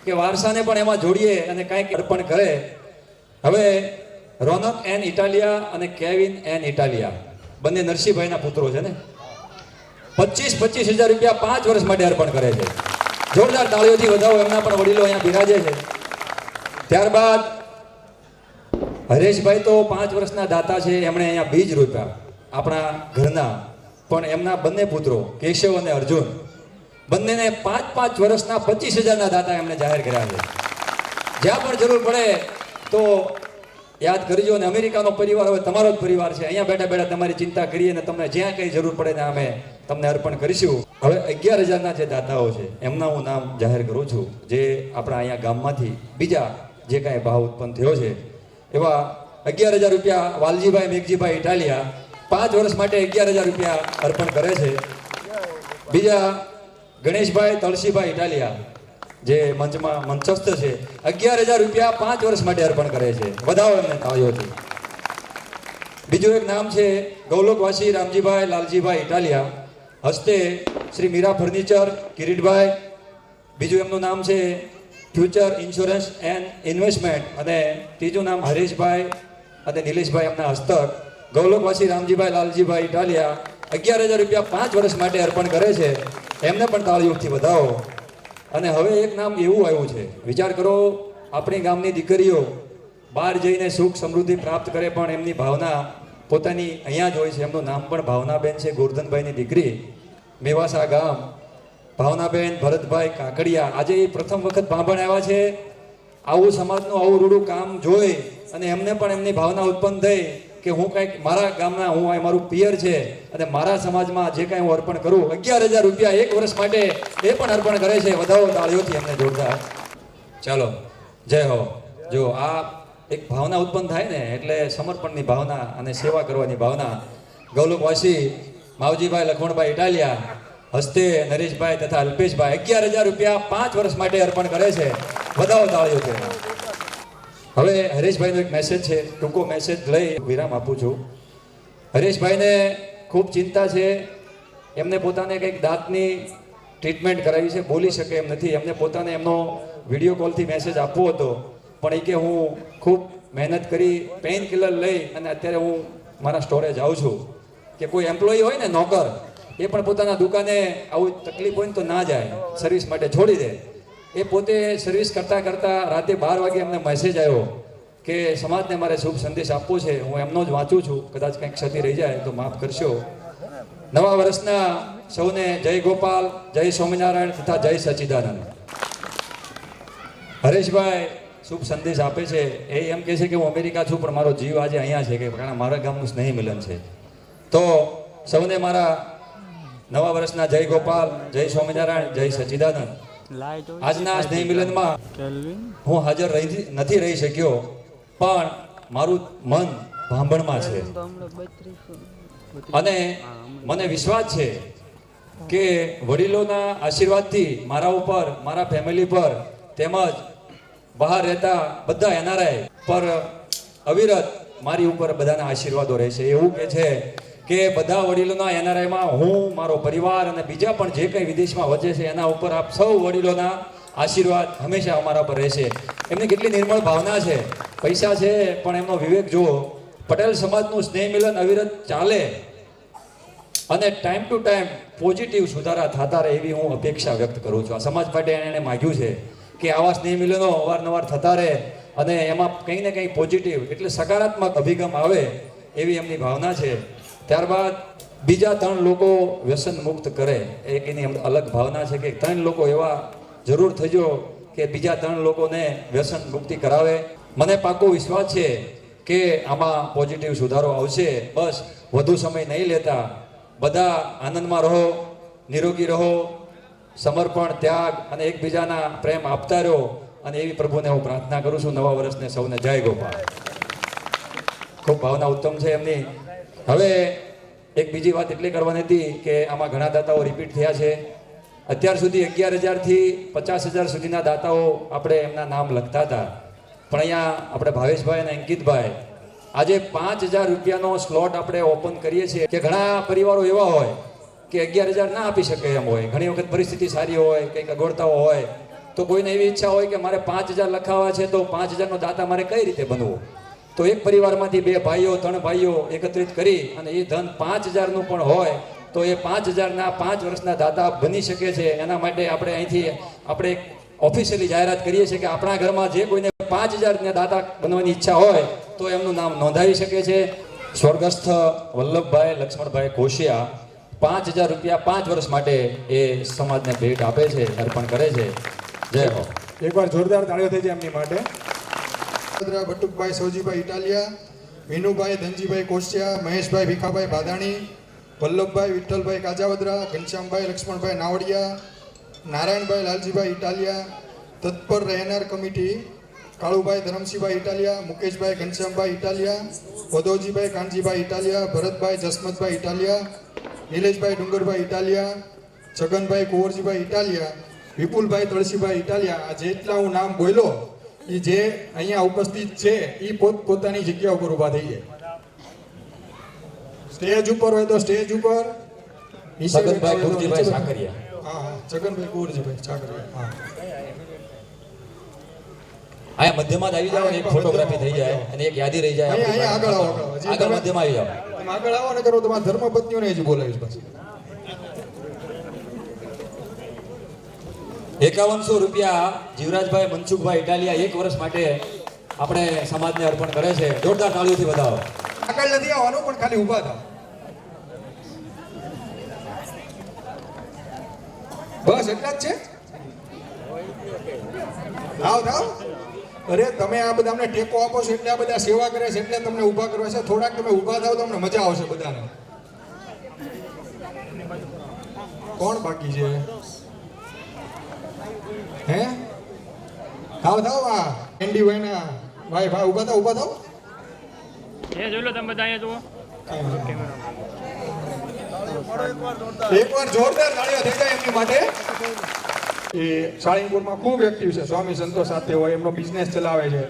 કે વારસાને પણ એમાં જોડીએ અને કંઈક અર્પણ કરે. હવે રોનક એન ઇટાલિયા અને કેવિન એન ઇટાલિયા બંને નરસિંહભાઈના પુત્રો છે ને, 25,000 રૂપિયા 5 વર્ષ માટે અર્પણ કરે છે. જોરદાર તાળીઓથી વધાવો. એમના પણ વડીલો અહીંયા બિરાજે છે. ત્યારબાદ હરેશભાઈ તો 5 વર્ષના દાતા છે, એમણે અહીંયા બીજ રોપ્યા આપણા ઘરના. પણ એમના બંને પુત્રો કેશવ અને અર્જુન બંનેને 5-5 વર્ષના 25,000ના દાતા એમણે જાહેર કર્યા છે. જ્યાં પણ જરૂર પડે તો યાદ કરજો. અને અમેરિકાનો પરિવાર હવે તમારો જ પરિવાર છે. અહીંયા બેઠા બેઠા તમારી ચિંતા કરીએ અને તમને જ્યાં કંઈ જરૂર પડે ને અમે તમને અર્પણ કરીશું. હવે 11,000ના જે દાતાઓ છે એમના હું નામ જાહેર કરું છું, જે આપણા અહીંયા ગામમાંથી બીજા જે કાંઈ ભાવ ઉત્પન્ન થયો છે એવા 11,000 રૂપિયા વાલજીભાઈ મેઘજીભાઈ ઇટાલિયા 5 વર્ષ માટે 11,000 રૂપિયા અર્પણ કરે છે. બીજા ગણેશભાઈ તળસીભાઈ ઇટાલિયા જે મંચસ્થ છે 11,000 રૂપિયા 5 વર્ષ માટે અર્પણ કરે છે. વધાવો એમને તાળીઓથી. બીજું એક નામ છે ગૌલોકવાસી રામજીભાઈ લાલજીભાઈ ઇટાલિયા, હસ્તે શ્રી મીરા ફર્નિચર કિરીટભાઈ. બીજું એમનું નામ છે ફ્યુચર ઇન્સ્યોરન્સ એન્ડ ઇન્વેસ્ટમેન્ટ, અને ત્રીજું નામ હરેશભાઈ અને નિલેશભાઈ એમના હસ્તક ગૌલોકવાસી રામજીભાઈ લાલજીભાઈ ઇટાલિયા 11,000 રૂપિયા 5 વર્ષ માટે અર્પણ કરે છે. એમને પણ તાળીઓથી વધાવો. અને હવે એક નામ એવું આવ્યું છે, વિચાર કરો, આપણી ગામની દીકરીઓ બહાર જઈને સુખ સમૃદ્ધિ પ્રાપ્ત કરે પણ એમની ભાવના પોતાની અહીંયા જ હોય છે. એમનું નામ પણ ભાવનાબેન છે, ગોરધનભાઈની દીકરી, મેવાસા ગામ. ભાવનાબેન ભરતભાઈ કાકડિયા આજે એ પ્રથમ વખત ભાંભણ આવ્યા છે. આવું સમાજનું આવું રૂડું કામ જોઈ અને એમને પણ એમની ભાવના ઉત્પન્ન થઈ કે હું કંઈક મારા ગામના, હું મારું પિયર છે અને મારા સમાજમાં જે કાંઈ હું અર્પણ કરું. 11,000 રૂપિયા 1 વર્ષ માટે એ પણ અર્પણ કરે છે. વધાવો તાળીઓથી એમને જોરદાર. ચાલો, જય હો. જો આ એક ભાવના ઉત્પન્ન થાય ને એટલે સમર્પણની ભાવના અને સેવા કરવાની ભાવના. ગૌલોકવાસી માવજીભાઈ લખમણભાઈ ઇટાલિયા, હસ્તે નરેશભાઈ તથા અલ્પેશભાઈ 11,000 રૂપિયા 5 વર્ષ માટે અર્પણ કરે છે. વધાવો તાળીઓથી. હવે હરેશભાઈનો એક મેસેજ છે, ટૂંકો મેસેજ લઈ વિરામ આપું છું. હરેશભાઈને ખૂબ ચિંતા છે. એમને પોતાને કંઈક દાંતની ટ્રીટમેન્ટ કરાવી છે, બોલી શકે એમ નથી. એમને પોતાને એમનો વિડીયો કોલથી મેસેજ આપવો હતો, પણ એ કે હું ખૂબ મહેનત કરી પેઇન કિલર લઈ અને અત્યારે હું મારા સ્ટોરે જાઉં છું. કે કોઈ એમ્પ્લોય હોય ને, નોકર, એ પણ પોતાના દુકાને આવું તકલીફ હોય ને તો ના જાય, સર્વિસ માટે છોડી દે. એ પોતે સર્વિસ કરતાં કરતાં રાતે 12 વાગે એમને મેસેજ આવ્યો કે સમાજને મારે શુભ સંદેશ આપવો છે. હું એમનો જ વાંચું છું, કદાચ કંઈક ક્ષતિ રહી જાય તો માફ કરશો. નવા વર્ષના સૌને જય ગોપાલ, જય સ્વામિનારાયણ તથા જય સચ્ચિદાનંદ. હરેશભાઈ શુભ સંદેશ આપે છે. એ એમ કહે છે કે હું અમેરિકા છું પણ મારો જીવ આજે અહીંયા છે, કે કારણ મારા ગામનું સ્નેહી મિલન છે. તો સૌને મારા નવા વર્ષના જય ગોપાલ, જય સ્વામિનારાયણ, જય સચ્ચિદાનંદ. આજના સ્નેહ મિલનમાં હું હાજર નથી રહી શક્યો, પણ મારું મન ભાંભણમાં છે અને મને વિશ્વાસ છે કે વડીલોના આશીર્વાદથી મારા ઉપર, મારા ફેમિલી પર, તેમજ બહાર રહેતા બધા એનઆરઆઈ પર અવિરત મારી ઉપર બધાના આશીર્વાદો રહેશે. એવું કે છે કે બધા વડીલોના એનઆરઆઈમાં હું, મારો પરિવાર અને બીજા પણ જે કંઈ વિદેશમાં વચે છે એના ઉપર આપ સૌ વડીલોના આશીર્વાદ હંમેશા અમારા પર રહેશે. એમની કેટલી નિર્મળ ભાવના છે. પૈસા છે પણ એમનો વિવેક જુઓ. પટેલ સમાજનું સ્નેહ મિલન અવિરત ચાલે અને ટાઈમ ટુ ટાઈમ પોઝિટિવ સુધારા થતા રહે એવી હું અપેક્ષા વ્યક્ત કરું છું. આ સમાજ માટે એણે માગ્યું છે કે આવા સ્નેહ મિલનો અવારનવાર થતા રહે અને એમાં કંઈ ને કંઈ પોઝિટિવ એટલે સકારાત્મક અભિગમ આવે એવી એમની ભાવના છે. ત્યારબાદ બીજા 3 લોકો વ્યસન મુક્ત કરે, એક એની અલગ ભાવના છે કે 3 લોકો એવા જરૂર થજો કે બીજા 3 લોકોને વ્યસન મુક્તિ કરાવે. મને પાકો વિશ્વાસ છે કે આમાં પોઝિટિવ સુધારો આવશે. બસ વધુ સમય નહીં લેતા, બધા આનંદમાં રહો, નિરોગી રહો, સમર્પણ, ત્યાગ અને એકબીજાના પ્રેમ આપતા રહો અને એવી પ્રભુને હું પ્રાર્થના કરું છું. નવા વર્ષને સૌને જય ગોપાલ. ખૂબ ભાવના ઉત્તમ છે એમની. હવે એક બીજી વાત એટલે કરવાની હતી કે આમાં ઘણા દાતાઓ રિપીટ થયા છે. અત્યાર સુધી 11,000થી 50,000 સુધીના દાતાઓ આપણે એમના નામ લખતા હતા, પણ અહીંયા આપણે ભાવેશભાઈ અને અંકિતભાઈ આજે 5,000 રૂપિયાનો સ્લોટ આપણે ઓપન કરીએ છીએ. કે ઘણા પરિવારો એવા હોય કે 11,000 ના આપી શકે એમ હોય, ઘણી વખત પરિસ્થિતિ સારી હોય, કંઈક અગવડતાઓ હોય, તો કોઈને એવી ઈચ્છા હોય કે મારે 5,000 લખાવા છે, તો 5,000નો દાતા મારે કઈ રીતે બનવું. તો એક પરિવારમાંથી 2 ભાઈઓ 3 ભાઈઓ એકત્રિત કરી અને એ ધન 5,000નું પણ હોય તો એ 5,000ના 5 વર્ષના દાતા બની શકે છે. એના માટે આપણે અહીંથી આપણે ઓફિશિયલી જાહેરાત કરીએ છીએ કે આપણા ઘરમાં જે કોઈને 5,000ના દાતા બનવાની ઈચ્છા હોય તો એમનું નામ નોંધાવી શકે છે. સ્વર્ગસ્થ વલ્લભભાઈ લક્ષ્મણભાઈ કોશિયા 5,000 રૂપિયા 5 વર્ષ માટે એ સમાજને ભેટ આપે છે, અર્પણ કરે છે. જય હો. એકવાર જોરદાર તાળીઓ થઈ જાય એમની માટે. બટુકભાઈ સૌજીભાઈ ઇટાલિયા, વિનુભાઈ ધનજીભાઈ કોશિયા, મહેશભાઈ ભીખાભાઈ ભાદાણી, વલ્લભભાઈ વિઠ્ઠલભાઈ કાજાવદરા, ઘનશ્યામભાઈ લક્ષ્મણભાઈ નાવડિયા, નારાયણભાઈ લાલજીભાઈ ઇટાલિયા, તત્પર રહેનાર કમિટી કાળુભાઈ ધરમસિંહભાઈ ઇટાલિયા, મુકેશભાઈ ઘનશ્યામભાઈ ઇટાલિયા, વદોજીભાઈ કાનજીભાઈ ઇટાલિયા, ભરતભાઈ જસમતભાઈ ઇટાલિયા, નિલેશભાઈ ડુંગરભાઈ ઇટાલિયા, છગનભાઈ કુંવરજીભાઈ ઇટાલિયા, વિપુલભાઈ તુલસીભાઈ ઇટાલિયા. આ જેટલા હું નામ બોલ્યો એ જે અહીંયા ઉપસ્થિત છે એ પોતાની જગ્યા ઉપર ઊભા થઈ જાય. સ્ટેજ ઉપર હોય તો સ્ટેજ ઉપર, નીચે છગનભાઈ બેઠા હોય તો કુંવરજીભાઈ નીચે સાકરિયા. હા હા, છગનભાઈ કુંવરજીભાઈ સાકરિયા. હા, અહીંયા મધ્યમાં જ આવી જાઓ ને એક ફોટોગ્રાફી થઈ જાય અને એક યાદી રહી જાય. અહીંયા આગળ આવો, આગળ મધ્યમાં આવી જાઓ. તમે આગળ આવો ને કરો તમારા ધર્મપત્નીઓને જ બોલાવીશ પછી. 5100 રૂપિયા જીવરાજભાઈ મનસુખભાઈ ઇટાલિયા 1 વર્ષ માટે આપણે સમાજને અર્પણ કરે છે. જોરદાર તાળીઓથી વધાવો. આગળ નથી આવવાનું પણ ખાલી ઊભા થાવ. બસ એટલા જ છે. થાવ થાવ. અરે તમે આ બધા અમને ટેકો આપો છો એટલે આ બધા સેવા કરે છે એટલે તમને ઊભા કરવા છે. થોડાક તમે ઊભા થાવ તો અમને મજા આવશે બધાને. કોણ બાકી છે? હે થાવ થાવ. આ એન્ડી ભાઈના ભાઈ ભાઈ ઊભા થાવ, ઊભા થાવ. એ જોઈ લો તમે બધા અહીંયા જુઓ. એકવાર જોરદાર તાળીઓ થઈ જાય એમની માટે. એ સાળીંગપુરમાં ખૂબ એક્ટિવ છે, સ્વામી સંતો સાથે હોય, એમનો બિઝનેસ ચલાવે છે.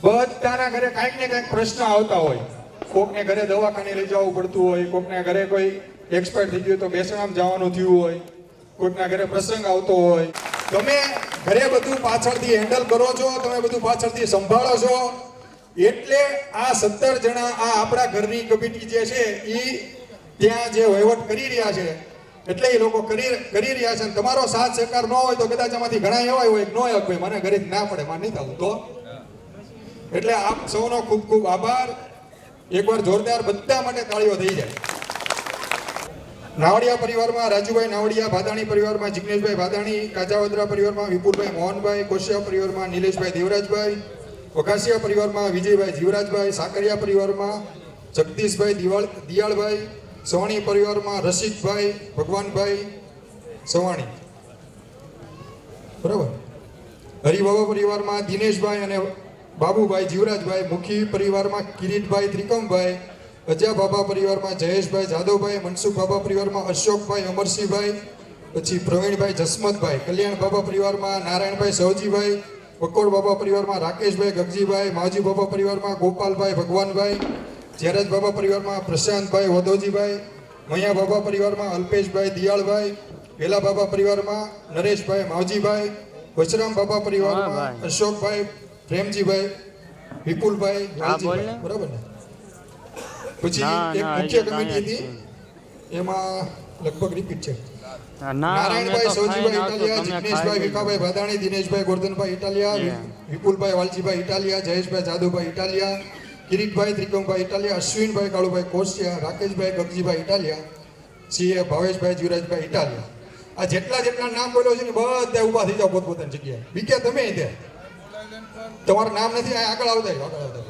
બધાના ઘરે કાંઈક ને કાંઈક પ્રશ્ન આવતા હોય. કોકને ઘરે દવાખાને લઈ જવું પડતું હોય, કોકને ઘરે કોઈ એક્સપાયર થઈ ગયું તો બેસણામ જવાનું થયું હોય, કોઈકના ઘરે પ્રસંગ આવતો હોય. તમે ઘરે બધું પાછળથી હેન્ડલ કરો છો, તમે બધું પાછળથી સંભાળો છો. એટલે આ 17 જણા આ આપણા ઘરની કમિટી જે છે એ ત્યાં જે વહીવટ કરી રહ્યા છે એટલે એ લોકો કરી રહ્યા છે. અને તમારો સાથ સહકાર ન હોય તો કદાચ આમાંથી ઘણા એવા હોય ન હોય ભાઈ મને ઘરે ના પડે, મારે નહીં થવું તો. એટલે આપ સૌનો ખૂબ ખૂબ આભાર. એકવાર જોરદાર બધા માટે તાળીઓ થઈ જાય. નાવડિયા પરિવારમાં રાજુભાઈ નાવડિયા, ભાદાણી પરિવારમાં જિગ્નેશભાઈ ભાદાણી, કાજાવદરા પરિવારમાં વિપુલભાઈ મોહનભાઈ, કોશિયા પરિવારમાં નિલેશભાઈ દેવરાજભાઈ, વઘાસિયા પરિવારમાં વિજયભાઈ જીવરાજભાઈ, સાકરિયા પરિવારમાં જગદીશભાઈ દિયાળભાઈ, સવાણી પરિવારમાં રસિકભાઈ ભગવાનભાઈ સવાણી, બરાબર. હરિબાબા પરિવારમાં દિનેશભાઈ અને બાબુભાઈ જીવરાજભાઈ, મુખી પરિવારમાં કિરીટભાઈ ત્રિકમભાઈ, અજા બાબા પરિવારમાં જયેશભાઈ જાદવભાઈ, મનસુખ બાબા પરિવારમાં અશોકભાઈ અમરસિંહભાઈ, પછી પ્રવીણભાઈ જસમતભાઈ, કલ્યાણ બાબા પરિવારમાં નારાયણભાઈ સવજીભાઈ, બકોડ બાબા પરિવારમાં રાકેશભાઈ ગગજીભાઈ, માવજી બાબા પરિવારમાં ગોપાલભાઈ ભગવાનભાઈ, જયરાજ બાબા પરિવારમાં પ્રશાંતભાઈ વદોજીભાઈ, મૈયા બાબા પરિવારમાં અલ્પેશભાઈ દિયાળભાઈ, વેલા બાબા પરિવારમાં નરેશભાઈ માવજીભાઈ, વચરામ બાબા પરિવારમાં અશોકભાઈ પ્રેમજીભાઈ, વિપુલભાઈ લાલજીભાઈ, બરાબર ને. પછી એક મુખ્ય કમિટી હતી એમાં લગભગ રિપીટ છે. નારાયણભાઈ સૌજીભાઈ ઇટાલિયા, જિગ્નેશભાઈ વિકાભાઈ ભાદાણી, દિનેશભાઈ ગોરધનભાઈ ઇટાલિયા, વિપુલભાઈ વાલજીભાઈ ઇટાલિયા, જયેશભાઈ જાદવભાઈ ઇટાલિયા, કિરીટભાઈ ત્રિકમભાઈ ઇટાલિયા, અશ્વિનભાઈ કાળુભાઈ કોશિયા, રાકેશભાઈ ગગજીભાઈ ઇટાલિયા, સીએ ભાવેશભાઈ જીવરાજભાઈ ઇટાલિયા. આ જેટલા નામ બોલ્યો છે ને બધા ઊભા થઈ જાઓ પોતપોતાની જગ્યાએ. બીકે તમે ત્યાં તમારું નામ નથી, આગળ આવતા આગળ આવતા.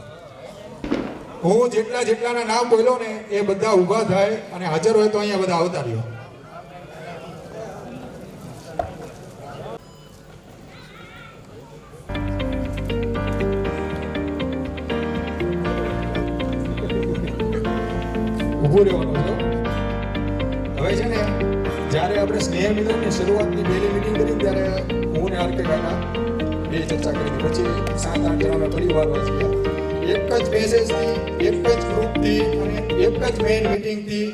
હું જેટલાના નામ બોલ્યો ને એ બધા ઊભા થાય અને હાજર હોય તો અહીંયા બધા આવતા રહ્યો. ઊભું રહેવાનું છે. હવે છે ને જ્યારે આપણે સ્નેહ મિલનની શરૂઆતની પહેલી મિટિંગ કરી ત્યારે હું ને આરકે કાકા બે ચર્ચા કરી હતી. પછી 7-8 જણા પરિવાર હોય છે. એક જ મેસેજથી, એક જ ગ્રુપથી અને એક જ મેઇન મિટિંગથી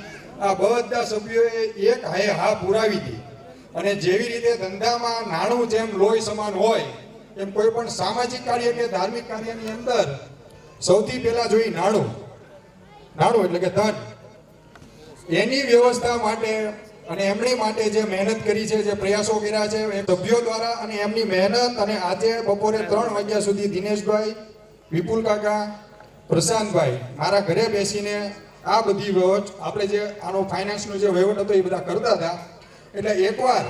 આ બધા સભ્યોએ એક હાએ હા પુરાવી હતી. અને જેવી રીતે ધંધામાં નાણું જેમ લોહી સમાન હોય એમ કોઈ પણ સામાજિક કાર્ય કે ધાર્મિક કાર્યની અંદર સૌથી પહેલા જોઈ નાણું એટલે કે ધન. એની વ્યવસ્થા માટે અને એમની માટે જે મહેનત કરી છે, જે પ્રયાસો કર્યા છે એ સભ્યો દ્વારા અને એમની મહેનત, અને આજે બપોરે 3 વાગ્યા સુધી દિનેશભાઈ, વિપુલ કાકા, પ્રશાંતભાઈ મારા ઘરે બેસીને આ બધી વહીવટ આપણે જે આનો ફાઇનાન્સનો જે વહીવટ હતો એ બધા કરતા હતા. એટલે એકવાર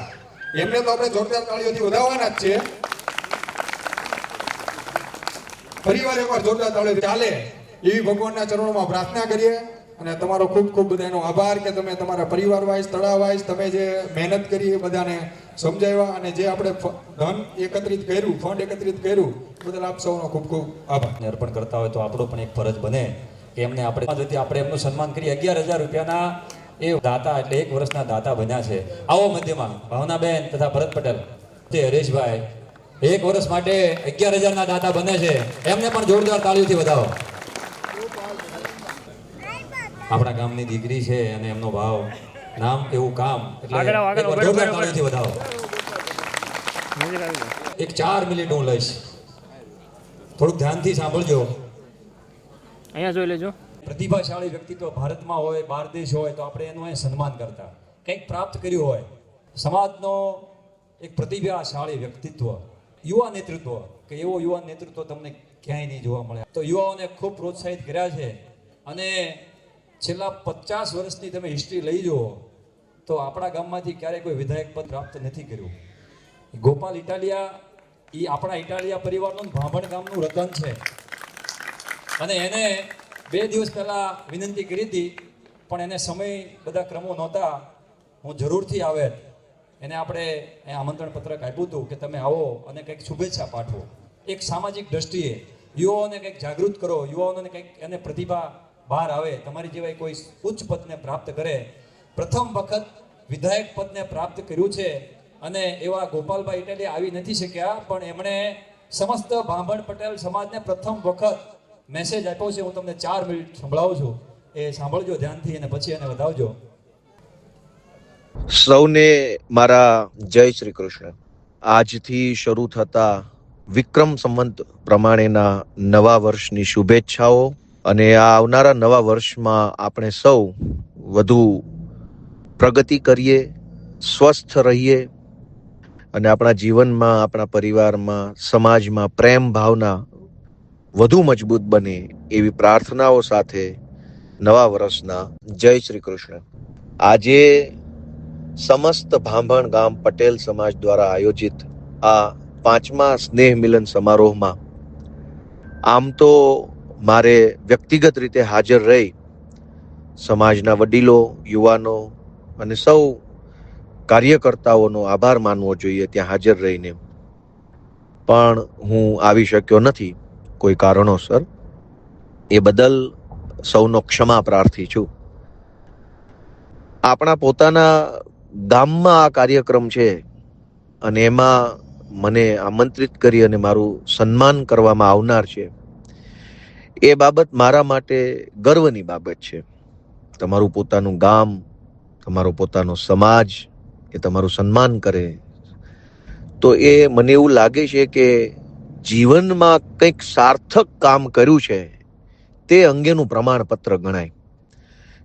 એમને તો આપણે જોરદાર તાળીઓથી વધાવવાના જ છે. ફરીવાર એકવાર જોરદાર તાળીઓ ચાલે એવી ભગવાનના ચરણોમાં પ્રાર્થના કરીએ અને તમારો ખૂબ ખૂબ બધાનો આભાર કે તમે તમારા પરિવાર વાઇઝ તળાવ વાઇઝ તમે જે મહેનત કરી એ બધાને સમજાવ્યા અને જે આપણે ધન એકત્રિત કર્યું ફંડ એકત્રિત કર્યું એ બદલ આપ સૌનો ખૂબ ખૂબ આભાર. અર્પણ કરતા હોય તો આપણો પણ એક ફરજ બને કે એમને આપણે એમનું સન્માન કરીએ. 11,000 રૂપિયાના એ દાતા એટલે 1 વર્ષના દાતા બન્યા છે. આવો મધ્યમાં ભાવનાબેન તથા ભરત પટેલ તે હરેશભાઈ 1 વર્ષ માટે 11,000 ના દાતા બને છે. એમને પણ જોરદાર તાળીઓથી વધાવો. આપણા ગામની દીકરી છે અને એમનો ભાવ નામ એવું કામ એટલે જોરદાર તાળીઓથી વધાવો. એક 4 મિનિટ હું લઈશ, થોડુંક ધ્યાનથી સાંભળજો. અહીંયા જોઈ લેજો. પ્રતિભાશાળી વ્યક્તિત્વ ભારતમાં હોય બહાર દેશ હોય તો આપણે એનું સન્માન કરતા, કંઈક પ્રાપ્ત કર્યું હોય સમાજનો એક પ્રતિભાશાળી વ્યક્તિત્વ, યુવા નેતૃત્વ કે એવો યુવા નેતૃત્વ તમને ક્યાંય નહીં જોવા મળે. તો યુવાઓને ખૂબ પ્રોત્સાહિત કર્યા છે અને છેલ્લા 50 વર્ષની તમે હિસ્ટ્રી લઈ જુઓ તો આપણા ગામમાંથી ક્યારેય કોઈ વિધાયક પદ પ્રાપ્ત નથી કર્યું. ગોપાલ ઇટાલિયા એ આપણા ઇટાલિયા પરિવારનું ભાંભણ ગામનું રતન છે અને એને 2 દિવસ પહેલા વિનંતી કરી હતી પણ એને સમય બધા ક્રમો નહોતા. હું જરૂરથી આવે એને આપણે આમંત્રણ પત્રક આપ્યું હતું કે તમે આવો અને કંઈક શુભેચ્છા પાઠવો. એક સામાજિક દ્રષ્ટિએ યુવાઓને કંઈક જાગૃત કરો, યુવાઓને કંઈક એને પ્રતિભા બહાર આવે, તમારી જેવા કોઈ ઉચ્ચ પદને પ્રાપ્ત કરે. પ્રથમ વખત વિધાયક પદને પ્રાપ્ત કર્યું છે અને એવા ગોપાલભાઈ ઇટાલિયા આવી નથી શક્યા પણ એમણે સમસ્ત ભાંભણ પટેલ સમાજને પ્રથમ વખત મેસેજ આપ્યો છે. હું તમને 4 મિનિટ સંભળાવું છું, એ સાંભળજો ધ્યાનથી અને પછી એને વધાવજો. સૌને મારા જય શ્રી કૃષ્ણ. આજથી શરૂ થતા વિક્રમ સંવંત પ્રમાણેના નવા વર્ષની શુભેચ્છાઓ અને આ આવનારા નવા વર્ષમાં આપણે સૌ વધુ પ્રગતિ કરીએ, સ્વસ્થ રહીએ અને આપણા જીવનમાં, આપણા પરિવારમાં, સમાજમાં પ્રેમ ભાવના વધુ મજબૂત બને એવી પ્રાર્થનાઓ સાથે નવા વર્ષના જય શ્રી કૃષ્ણ. આજે સમસ્ત ભાંભણ ગામ પટેલ સમાજ દ્વારા આયોજિત આ 5મા સ્નેહ મિલન સમારોહમાં આમ તો મારે વ્યક્તિગત રીતે હાજર રહી સમાજના વડીલો, યુવાનો અને સૌ કાર્યકર્તાઓનો આભાર માનવો જોઈએ ત્યાં હાજર રહીને, પણ હું આવી શક્યો નથી કોઈ કારણોસર. એ બદલ સૌનો ક્ષમા પ્રાર્થી છું. આપણા પોતાના ગામમાં આ કાર્યક્રમ છે અને એમાં મને આમંત્રિત કરી અને મારું સન્માન કરવામાં આવનાર છે. એ બાબત મારા માટે ગર્વની બાબત છે. તમારું પોતાનું ગામ, તમારો પોતાનો સમાજ એ તમારું સન્માન કરે તો એ મને એવું લાગે છે કે જીવનમાં કંઈક સાર્થક કામ કર્યું છે તે અંગેનું પ્રમાણપત્ર ગણાય.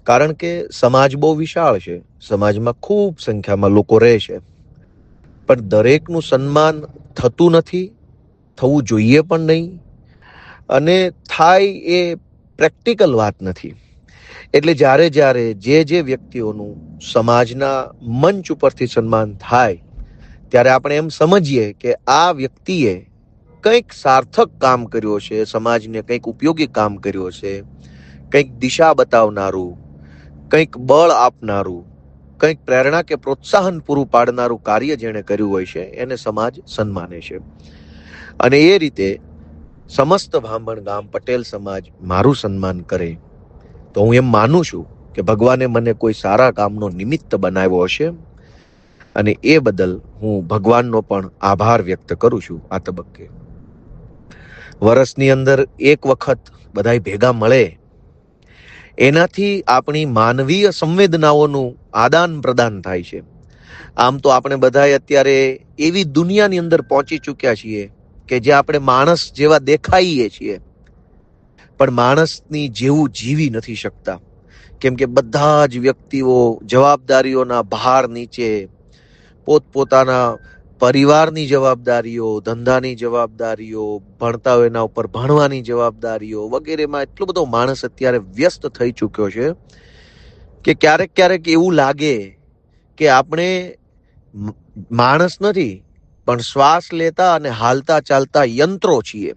કારણ કે સમાજ બહુ વિશાળ છે, સમાજમાં ખૂબ સંખ્યામાં લોકો રહે છે, પણ દરેકનું સન્માન થતું નથી, થવું જોઈએ પણ નહીં અને થાય એ પ્રેક્ટિકલ વાત નથી. એટલે જ્યારે જે વ્યક્તિઓનું સમાજના મંચ ઉપરથી સન્માન થાય ત્યારે આપણે એમ સમજીએ કે આ વ્યક્તિએ કંઈક સાર્થક કામ કર્યો છે, સમાજને કંઈક ઉપયોગી કામ કર્યો છે, કંઈક દિશા બતાવનારું, કંઈક બળ આપનારું, કંઈક પ્રેરણા કે પ્રોત્સાહન પૂરું પાડનારું કાર્ય જેણે કર્યું હોય છે એને સમાજ સન્માને છે. અને એ રીતે સમસ્ત ભાંભણ ગામ પટેલ સમાજ મારું સન્માન કરે તો હું એમ માનું છું કે ભગવાને મને કોઈ સારા કામનો નિમિત્ત બનાવ્યો હશે અને એ બદલ હું ભગવાનનો પણ આભાર વ્યક્ત કરું છું. આ તબક્કે વર્ષની અંદર એક વખત બધાય ભેગા મળે એનાથી આપણી માનવીય સંવેદનાઓનું આદાન પ્રદાન થાય છે. આમ તો આપણે બધાય અત્યારે એવી દુનિયાની અંદર પહોંચી ચૂક્યા છીએ કે જે આપણે માણસ જેવા દેખાઈએ છીએ પણ માણસની જેવું જીવી નથી શકતા. કેમ કે બધા જ વ્યક્તિઓ જવાબદારીઓના ભાર નીચે પોતપોતાના પરિવારની જવાબદારીઓ, ધંધાની જવાબદારીઓ, ભણતા હોય એના ઉપર ભણવાની જવાબદારીઓ વગેરેમાં એટલો બધો માણસ અત્યારે વ્યસ્ત થઈ ચૂક્યો છે કે ક્યારેક એવું લાગે કે આપણે માણસ નથી પણ શ્વાસ લેતા અને હાલતા ચાલતા યંત્રો છીએ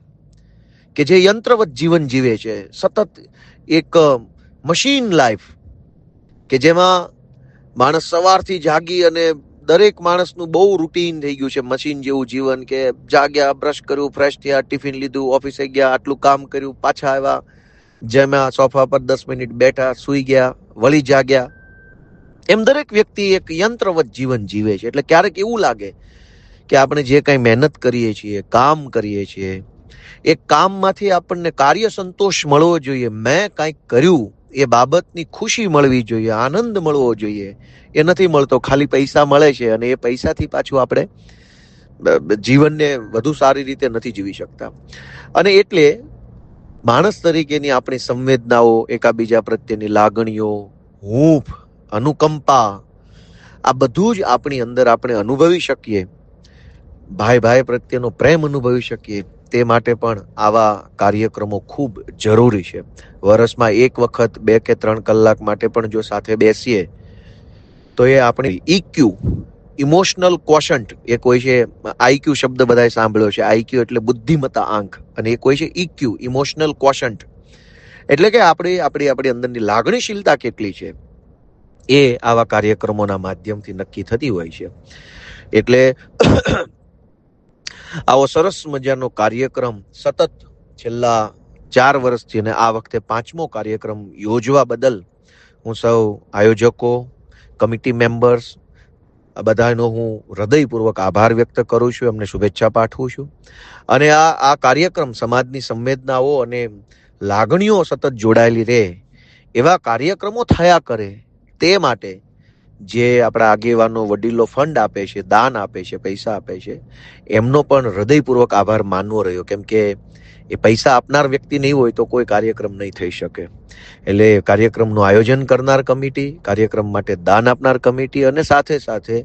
કે જે યંત્રવત જીવન જીવે છે. સતત એક મશીન લાઈફ કે જેમાં માણસ સવારથી જાગી અને દરેક માણસનું બહુ રૂટીન થઈ ગયું છે, મશીન જેવું જીવન કે જાગ્યા, બ્રશ કર્યું, ફ્રેશ થયા, ટિફિન લીધું, ઓફિસે ગયા, આટલું કામ કર્યું, પાછા આવ્યા, જેમાં સોફા પર 10 મિનિટ બેઠા, સૂઈ ગયા, વળી જાગ્યા. એમ દરેક વ્યક્તિ એક યંત્રવત જીવન જીવે છે. એટલે ક્યારેક એવું લાગે કે આપણે જે કંઈ મહેનત કરીએ છીએ, કામ કરીએ છીએ, એ કામમાંથી આપણને કાર્ય સંતોષ મળવો જોઈએ, મેં કંઈક કર્યું એ બાબતની ખુશી મળવી જોઈએ, આનંદ મળવો જોઈએ. એ નથી મળતો, ખાલી પૈસા મળે છે અને એ પૈસાથી પાછું આપણે જીવનને વધુ સારી રીતે નથી જીવી શકતા. અને એટલે માણસ તરીકેની આપણી સંવેદનાઓ, એકાબીજા પ્રત્યેની લાગણીઓ, હૂંફ, અનુકંપા, આ બધું જ આપણી અંદર આપણે અનુભવી શકીએ, ભાઈ ભાઈ પ્રત્યેનો પ્રેમ અનુભવી શકીએ, તે માટે પણ આવા કાર્યક્રમો ખૂબ જરૂરી છે. વર્ષમાં એક વખત 2 કે 3 કલાક માટે પણ જો સાથે બેસીએ તો એ આપણે ઇક્યુ, ઇમોશનલ ક્વોશન્ટ, એક હોય છે, આઈક્યુ શબ્દ બધાએ સાંભળ્યો છે, આઈક્યુ એટલે બુદ્ધિમત્તા આંક, અને એક હોય છે ઇક્યુ, ઇમોશનલ ક્વોશન્ટ, એટલે કે આપણી અંદરની લાગણીશીલતા કેટલી છે એ આવા કાર્યક્રમોના માધ્યમથી નક્કી થતી હોય છે. એટલે આવો સરસ મજાનો કાર્યક્રમ સતત છેલ્લા 4 વર્ષથી અને આ વખતે 5મો કાર્યક્રમ યોજવા બદલ હું સૌ આયોજકો, કમિટી મેમ્બર્સ, આ બધાનો હું હૃદયપૂર્વક આભાર વ્યક્ત કરું છું, એમને શુભેચ્છા પાઠવું છું. અને આ કાર્યક્રમ સમાજની સંવેદનાઓ અને લાગણીઓ સતત જોડાયેલી રહે એવા કાર્યક્રમો થયા કરે, તે માટે જે આપણા આગેવાનો, વડીલો ફંડ આપે છે, દાન આપે છે, પૈસા આપે છે, એમનો પણ હૃદયપૂર્વક આભાર માનવો રહ્યો. કેમ કે એ પૈસા આપનાર વ્યક્તિ નહીં હોય તો કોઈ કાર્યક્રમ નહીં થઈ શકે. એટલે કાર્યક્રમનું આયોજન કરનાર કમિટી, કાર્યક્રમ માટે દાન આપનાર કમિટી અને સાથે સાથે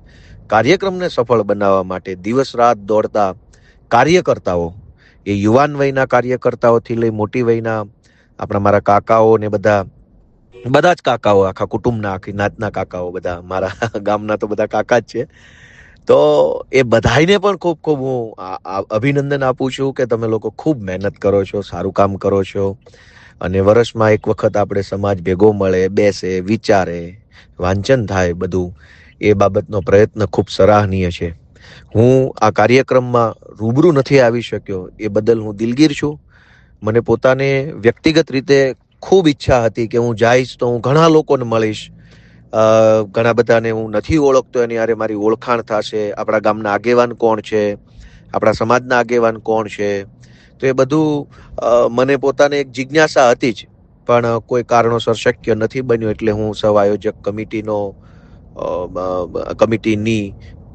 કાર્યક્રમને સફળ બનાવવા માટે દિવસ રાત દોડતા કાર્યકર્તાઓ, એ યુવાન વયના કાર્યકર્તાઓથી લઈ મોટી વયના આપણા મારા કાકાઓ ને બધા જ કાકાઓ, આખા કુટુંબના, આખી નાતના કાકાઓ, બધા મારા ગામના તો બધા કાકા જ છે. તો એ બધાને પણ ખૂબ ખૂબ હું અભિનંદન આપું છું કે તમે લોકો ખૂબ મહેનત કરો છો, સારું કામ કરો છો. અને વર્ષમાં એક વખત આપણે સમાજ ભેગો મળે, બેસે, વિચારે, વાંચન થાય, બધું એ બાબતનો પ્રયત્ન ખૂબ સરાહનીય છે. હું આ કાર્યક્રમમાં રૂબરૂ નથી આવી શક્યો એ બદલ હું દિલગીર છું. મને પોતાને વ્યક્તિગત રીતે ખૂબ ઈચ્છા હતી કે હું જઈશ તો હું ઘણા લોકોને મળીશ, ઘણા બધાને હું નથી ઓળખતો એની હારે મારી ઓળખાણ થશે, આપણા ગામના આગેવાન કોણ છે, આપણા સમાજના આગેવાન કોણ છે, તો એ બધું મને પોતાને એક જિજ્ઞાસા હતી જ, પણ કોઈ કારણોસર શક્ય નથી બન્યું. એટલે હું સૌ આયોજક કમિટીની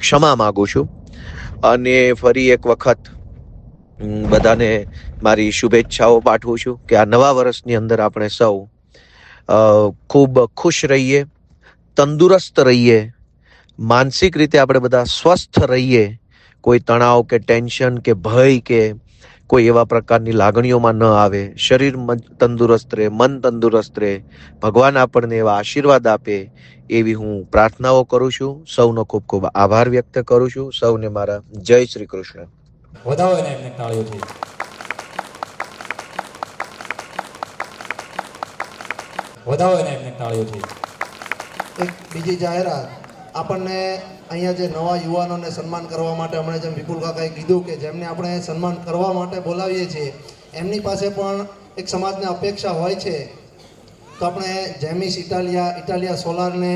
ક્ષમા માગું છું અને ફરી એક વખત બધાને મારી શુભેચ્છાઓ પાઠવું છું કે આ નવા વર્ષની અંદર આપણે સૌ ખૂબ ખુશ રહીએ, તંદુરસ્ત રહીએ, માનસિક રીતે આપણે બધા સ્વસ્થ રહીએ, કોઈ તણાવ કે ટેન્શન કે ભય કે કોઈ એવા પ્રકારની લાગણીઓમાં ન આવે, શરીર તંદુરસ્ત રહે, મન તંદુરસ્ત રહે, ભગવાન આપણને એવા આશીર્વાદ આપે એવી હું પ્રાર્થનાઓ કરું છું. સૌનો ખૂબ ખૂબ આભાર વ્યક્ત કરું છું. સૌને મારા જય શ્રી કૃષ્ણ. વધાવો એને એમને તાળીઓથી. વધાવો એને એમને તાળીઓથી. એક બીજી જાહેરાત, આપણને અહીંયા જે નવા યુવાનોને સન્માન કરવા માટે હમણાં જેમ વિપુલ કાકાએ કીધું કે જેમને આપણે સન્માન કરવા માટે બોલાવીએ છીએ એમની પાસે પણ એક સમાજને અપેક્ષા હોય છે. તો આપણે જેમિસ ઇટાલિયા સોલારને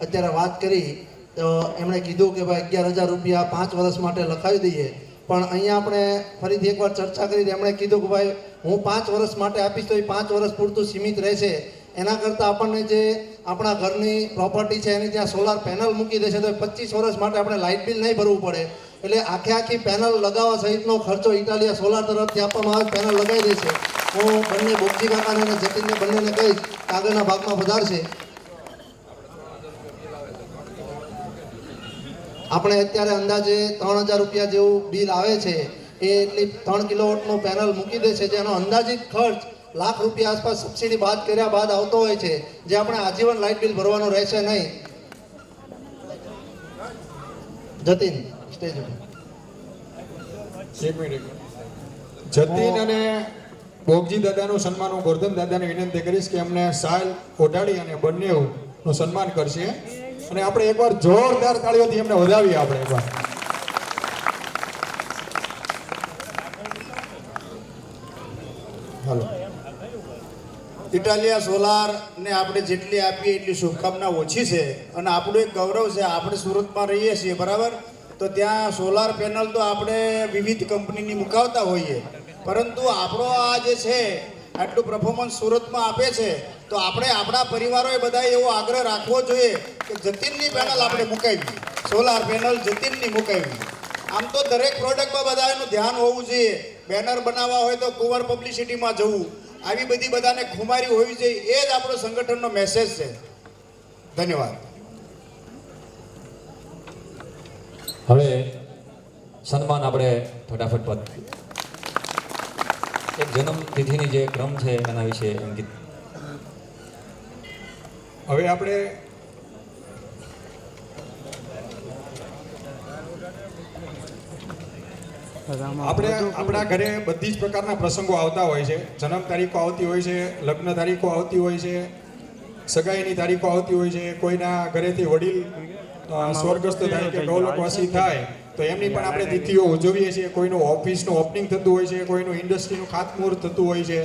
અત્યારે વાત કરી તો એમણે કીધું કે ભાઈ 11,000 રૂપિયા 5 વર્ષ માટે લખાવી દઈએ. પણ અહીંયા આપણે ફરીથી એકવાર ચર્ચા કરી, એમણે કીધું કે ભાઈ હું 5 વર્ષ માટે આપીશ તો એ 5 વર્ષ પૂરતું સીમિત રહેશે. એના કરતાં આપણને જે આપણા ઘરની પ્રોપર્ટી છે એની ત્યાં સોલાર પેનલ મૂકી દેશે તો 25 વર્ષ માટે આપણે લાઇટ બિલ નહીં ભરવું પડે. એટલે આખી પેનલ લગાવવા સહિતનો ખર્ચો ઇટાલિયા સોલાર તરફથી આપવામાં આવે, પેનલ લગાવી દેશે. હું બંને બોગજી કાકાને અને જતીનને બંનેને કહીશ આગળના ભાગમાં વધારશે. આપણે અત્યારે અંદાજે 3,000 રૂપિયા જેવું બિલ આવે છે, એ એટલી 3 કિલોવોટનું પેનલ મૂકી દેશે, જેનો અંદાજિત ખર્ચ લાખ રૂપિયા આસપાસ સબસિડી બાદ કર્યા બાદ આવતો હોય છે, જે આપણે આજીવન લાઇટ બિલ ભરવાનું રહેશે નહીં. જતીન સ્ટેજ ઉપર. એક મિનિટ. જતીન અને બોગજી દાદાનું સન્માન હું ગોરધન દાદાને વિનંતી કરીશ કે અમને સાલ ઓઢાડી અને બંનેનું સન્માન કરશે અને આપણે એકવાર જોરદાર તાળીઓથી એમને વધાવીએ આપણે એકવાર. હાલો. ઇટાલિયા સોલારને આપણે જેટલી આપીએ એટલી શુભકામના ઓછી છે અને આપણું એક ગૌરવ છે. આપણે સુરતમાં રહીએ છીએ બરાબર, તો ત્યાં સોલાર પેનલ તો આપણે વિવિધ કંપનીની મુકાવતા હોઈએ, પરંતુ આપણો આ જે છે આટલું પરફોર્મન્સ સુરતમાં આપે છે, તો આપણે આપણા પરિવારોએ બધા એવો આગ્રહ રાખવો જોઈએ કે જતીનની પેનલ આપણે મુકાવી, સોલાર પેનલ જતીનની મુકાવી. આમ તો દરેક પ્રોડક્ટમાં બધા એનું ધ્યાન હોવું જોઈએ. બેનર બનાવવા હોય તો કુંવર પબ્લિસિટીમાં જવું, આવી બધી બધાને ખુમારી હોવી જોઈએ. એ જ આપણો સંગઠનનો મેસેજ છે. ધન્યવાદ. હવે સન્માન આપણે ફટાફટ એક જન્મતિથિની જે ક્રમ છે એના વિશે અંકિત. હવે આપણે આપણા ઘરે બધી જ પ્રકારના પ્રસંગો આવતા હોય છે. જન્મ તારીખો આવતી હોય છે, લગ્ન તારીખો આવતી હોય છે, સગાઈની તારીખો આવતી હોય છે. કોઈના ઘરેથી વડીલ સ્વર્ગસ્થ થાય કે ગૌલોકવાસી થાય તો એમની પણ આપણે તિથિઓ ઉજવીએ છીએ. કોઈનું ઓફિસનું ઓપનિંગ થતું હોય છે, કોઈનું ઇન્ડસ્ટ્રીનું ખાતમુહૂર્ત થતું હોય છે.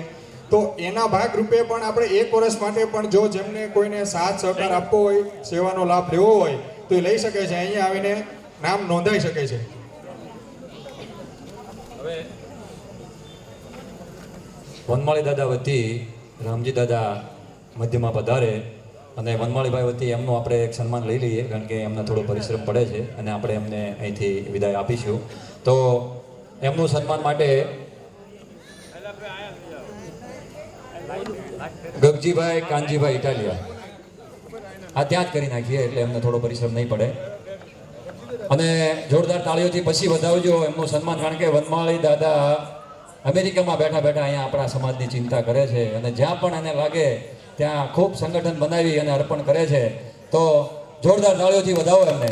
તો એના ભાગરૂપે પણ આપણે એક વર્ષ માટે પણ જો જેમને કોઈને સાથ સહકાર આપવો હોય, સેવાનો લાભ લેવો હોય તો એ લઈ શકે છે. અહીંયા આવીને નામ નોંધાઈ શકે છે. વનમાળી દાદા વતી રામજી દાદા મધ્યમાં પધારે અને વનમાળીભાઈ વતી એમનું આપણે એક સન્માન લઈ લઈએ, કારણ કે એમને થોડો પરિશ્રમ પડે છે અને આપણે એમને અહીંથી વિદાય આપીશું. તો એમનું સન્માન માટે ગગજીભાઈ કાનજીભાઈ ઇટાલિયા આ ત્યાં જ કરી નાખીએ એટલે એમને થોડો પરિશ્રમ નહીં પડે. અને જોરદાર તાળીઓથી પછી વધાવજો એમનું સન્માન, કારણ કે વનમાળી દાદા અમેરિકામાં બેઠા બેઠા અહીંયા આપણા સમાજની ચિંતા કરે છે અને જ્યાં પણ એને લાગે ત્યાં ખૂબ સંગઠન બનાવી અને અર્પણ કરે છે. તો જોરદાર તાળીઓથી વધાવો એમને.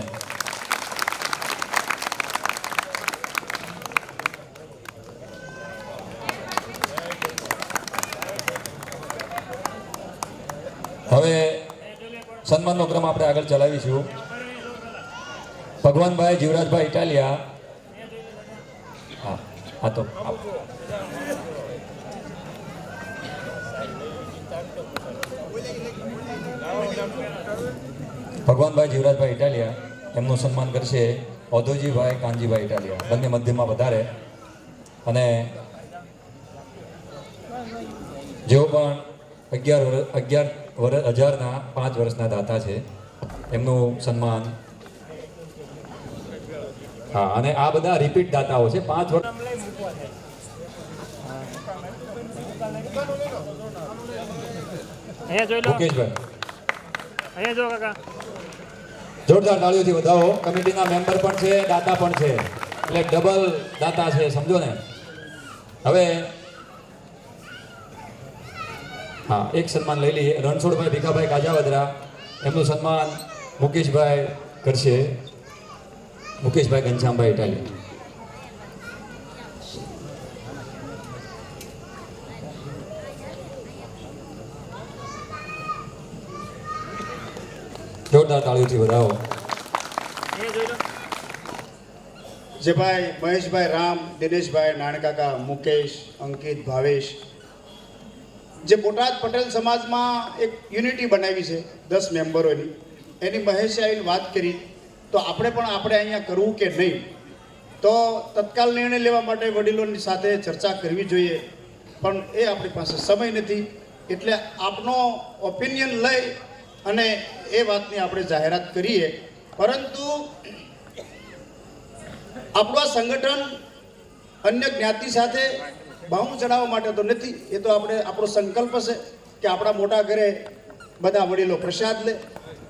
હવે સન્માનનો ક્રમ આપણે આગળ ચલાવીશું. ભગવાનભાઈ જીવરાજભાઈ ઇટાલિયા. હા તો ભગવાનભાઈ જીવરાજભાઈ ઇટાલિયા એમનું સન્માન કરશે ઔધોજીભાઈ કાનજીભાઈ ઇટાલિયા. બંને મધ્યમાં વધારે અને જેઓ પણ 11,000ના 5 વર્ષના દાતા છે એમનું સન્માન. હા, અને આ બધા રિપીટ દાતાઓ છે 5 વર્ષ. મુકેશભાઈ અહીંયા જો કાકા, જોરદાર તાળીઓથી વધાવો. કમિટીના મેમ્બર પણ છે, દાતા પણ છે, એટલે ડબલ દાતા છે, સમજો ને. હવે હા, એક સન્માન લઈ લઈએ. રણછોડભાઈ ભીખાભાઈ કાજાવદરા એમનું સન્માન મુકેશભાઈ કરશે. મુકેશભાઈ ઘનશ્યામભાઈ ઇટાલિયા. જોરદાર તાળીઓથી વધાવો. જે ભાઈ મહેશભાઈ રામ, દિનેશભાઈ, નાણકાકા, મુકેશ, અંકિત, ભાવેશ, જે બોટાદ પટેલ સમાજમાં એક યુનિટી બનાવી છે 10 મેમ્બરોની, એની મહેશે આવીને વાત કરી તો આપણે અહીંયા કરવું કે નહીં, તો તત્કાલ નિર્ણય લેવા માટે વડીલોની સાથે ચર્ચા કરવી જોઈએ, પણ એ આપણી પાસે સમય નથી. એટલે આપનો ઓપિનિયન લઈ અને એ વાતની આપણે જાહેરાત કરીએ. પરંતુ આપણું સંગઠન અન્ય જ્ઞાતિ સાથે બાહુ ચડાવવા માટે તો નથી. એ તો આપણો સંકલ્પ છે કે આપણા મોટા ઘરે બધા વડીલો પ્રસાદ લે,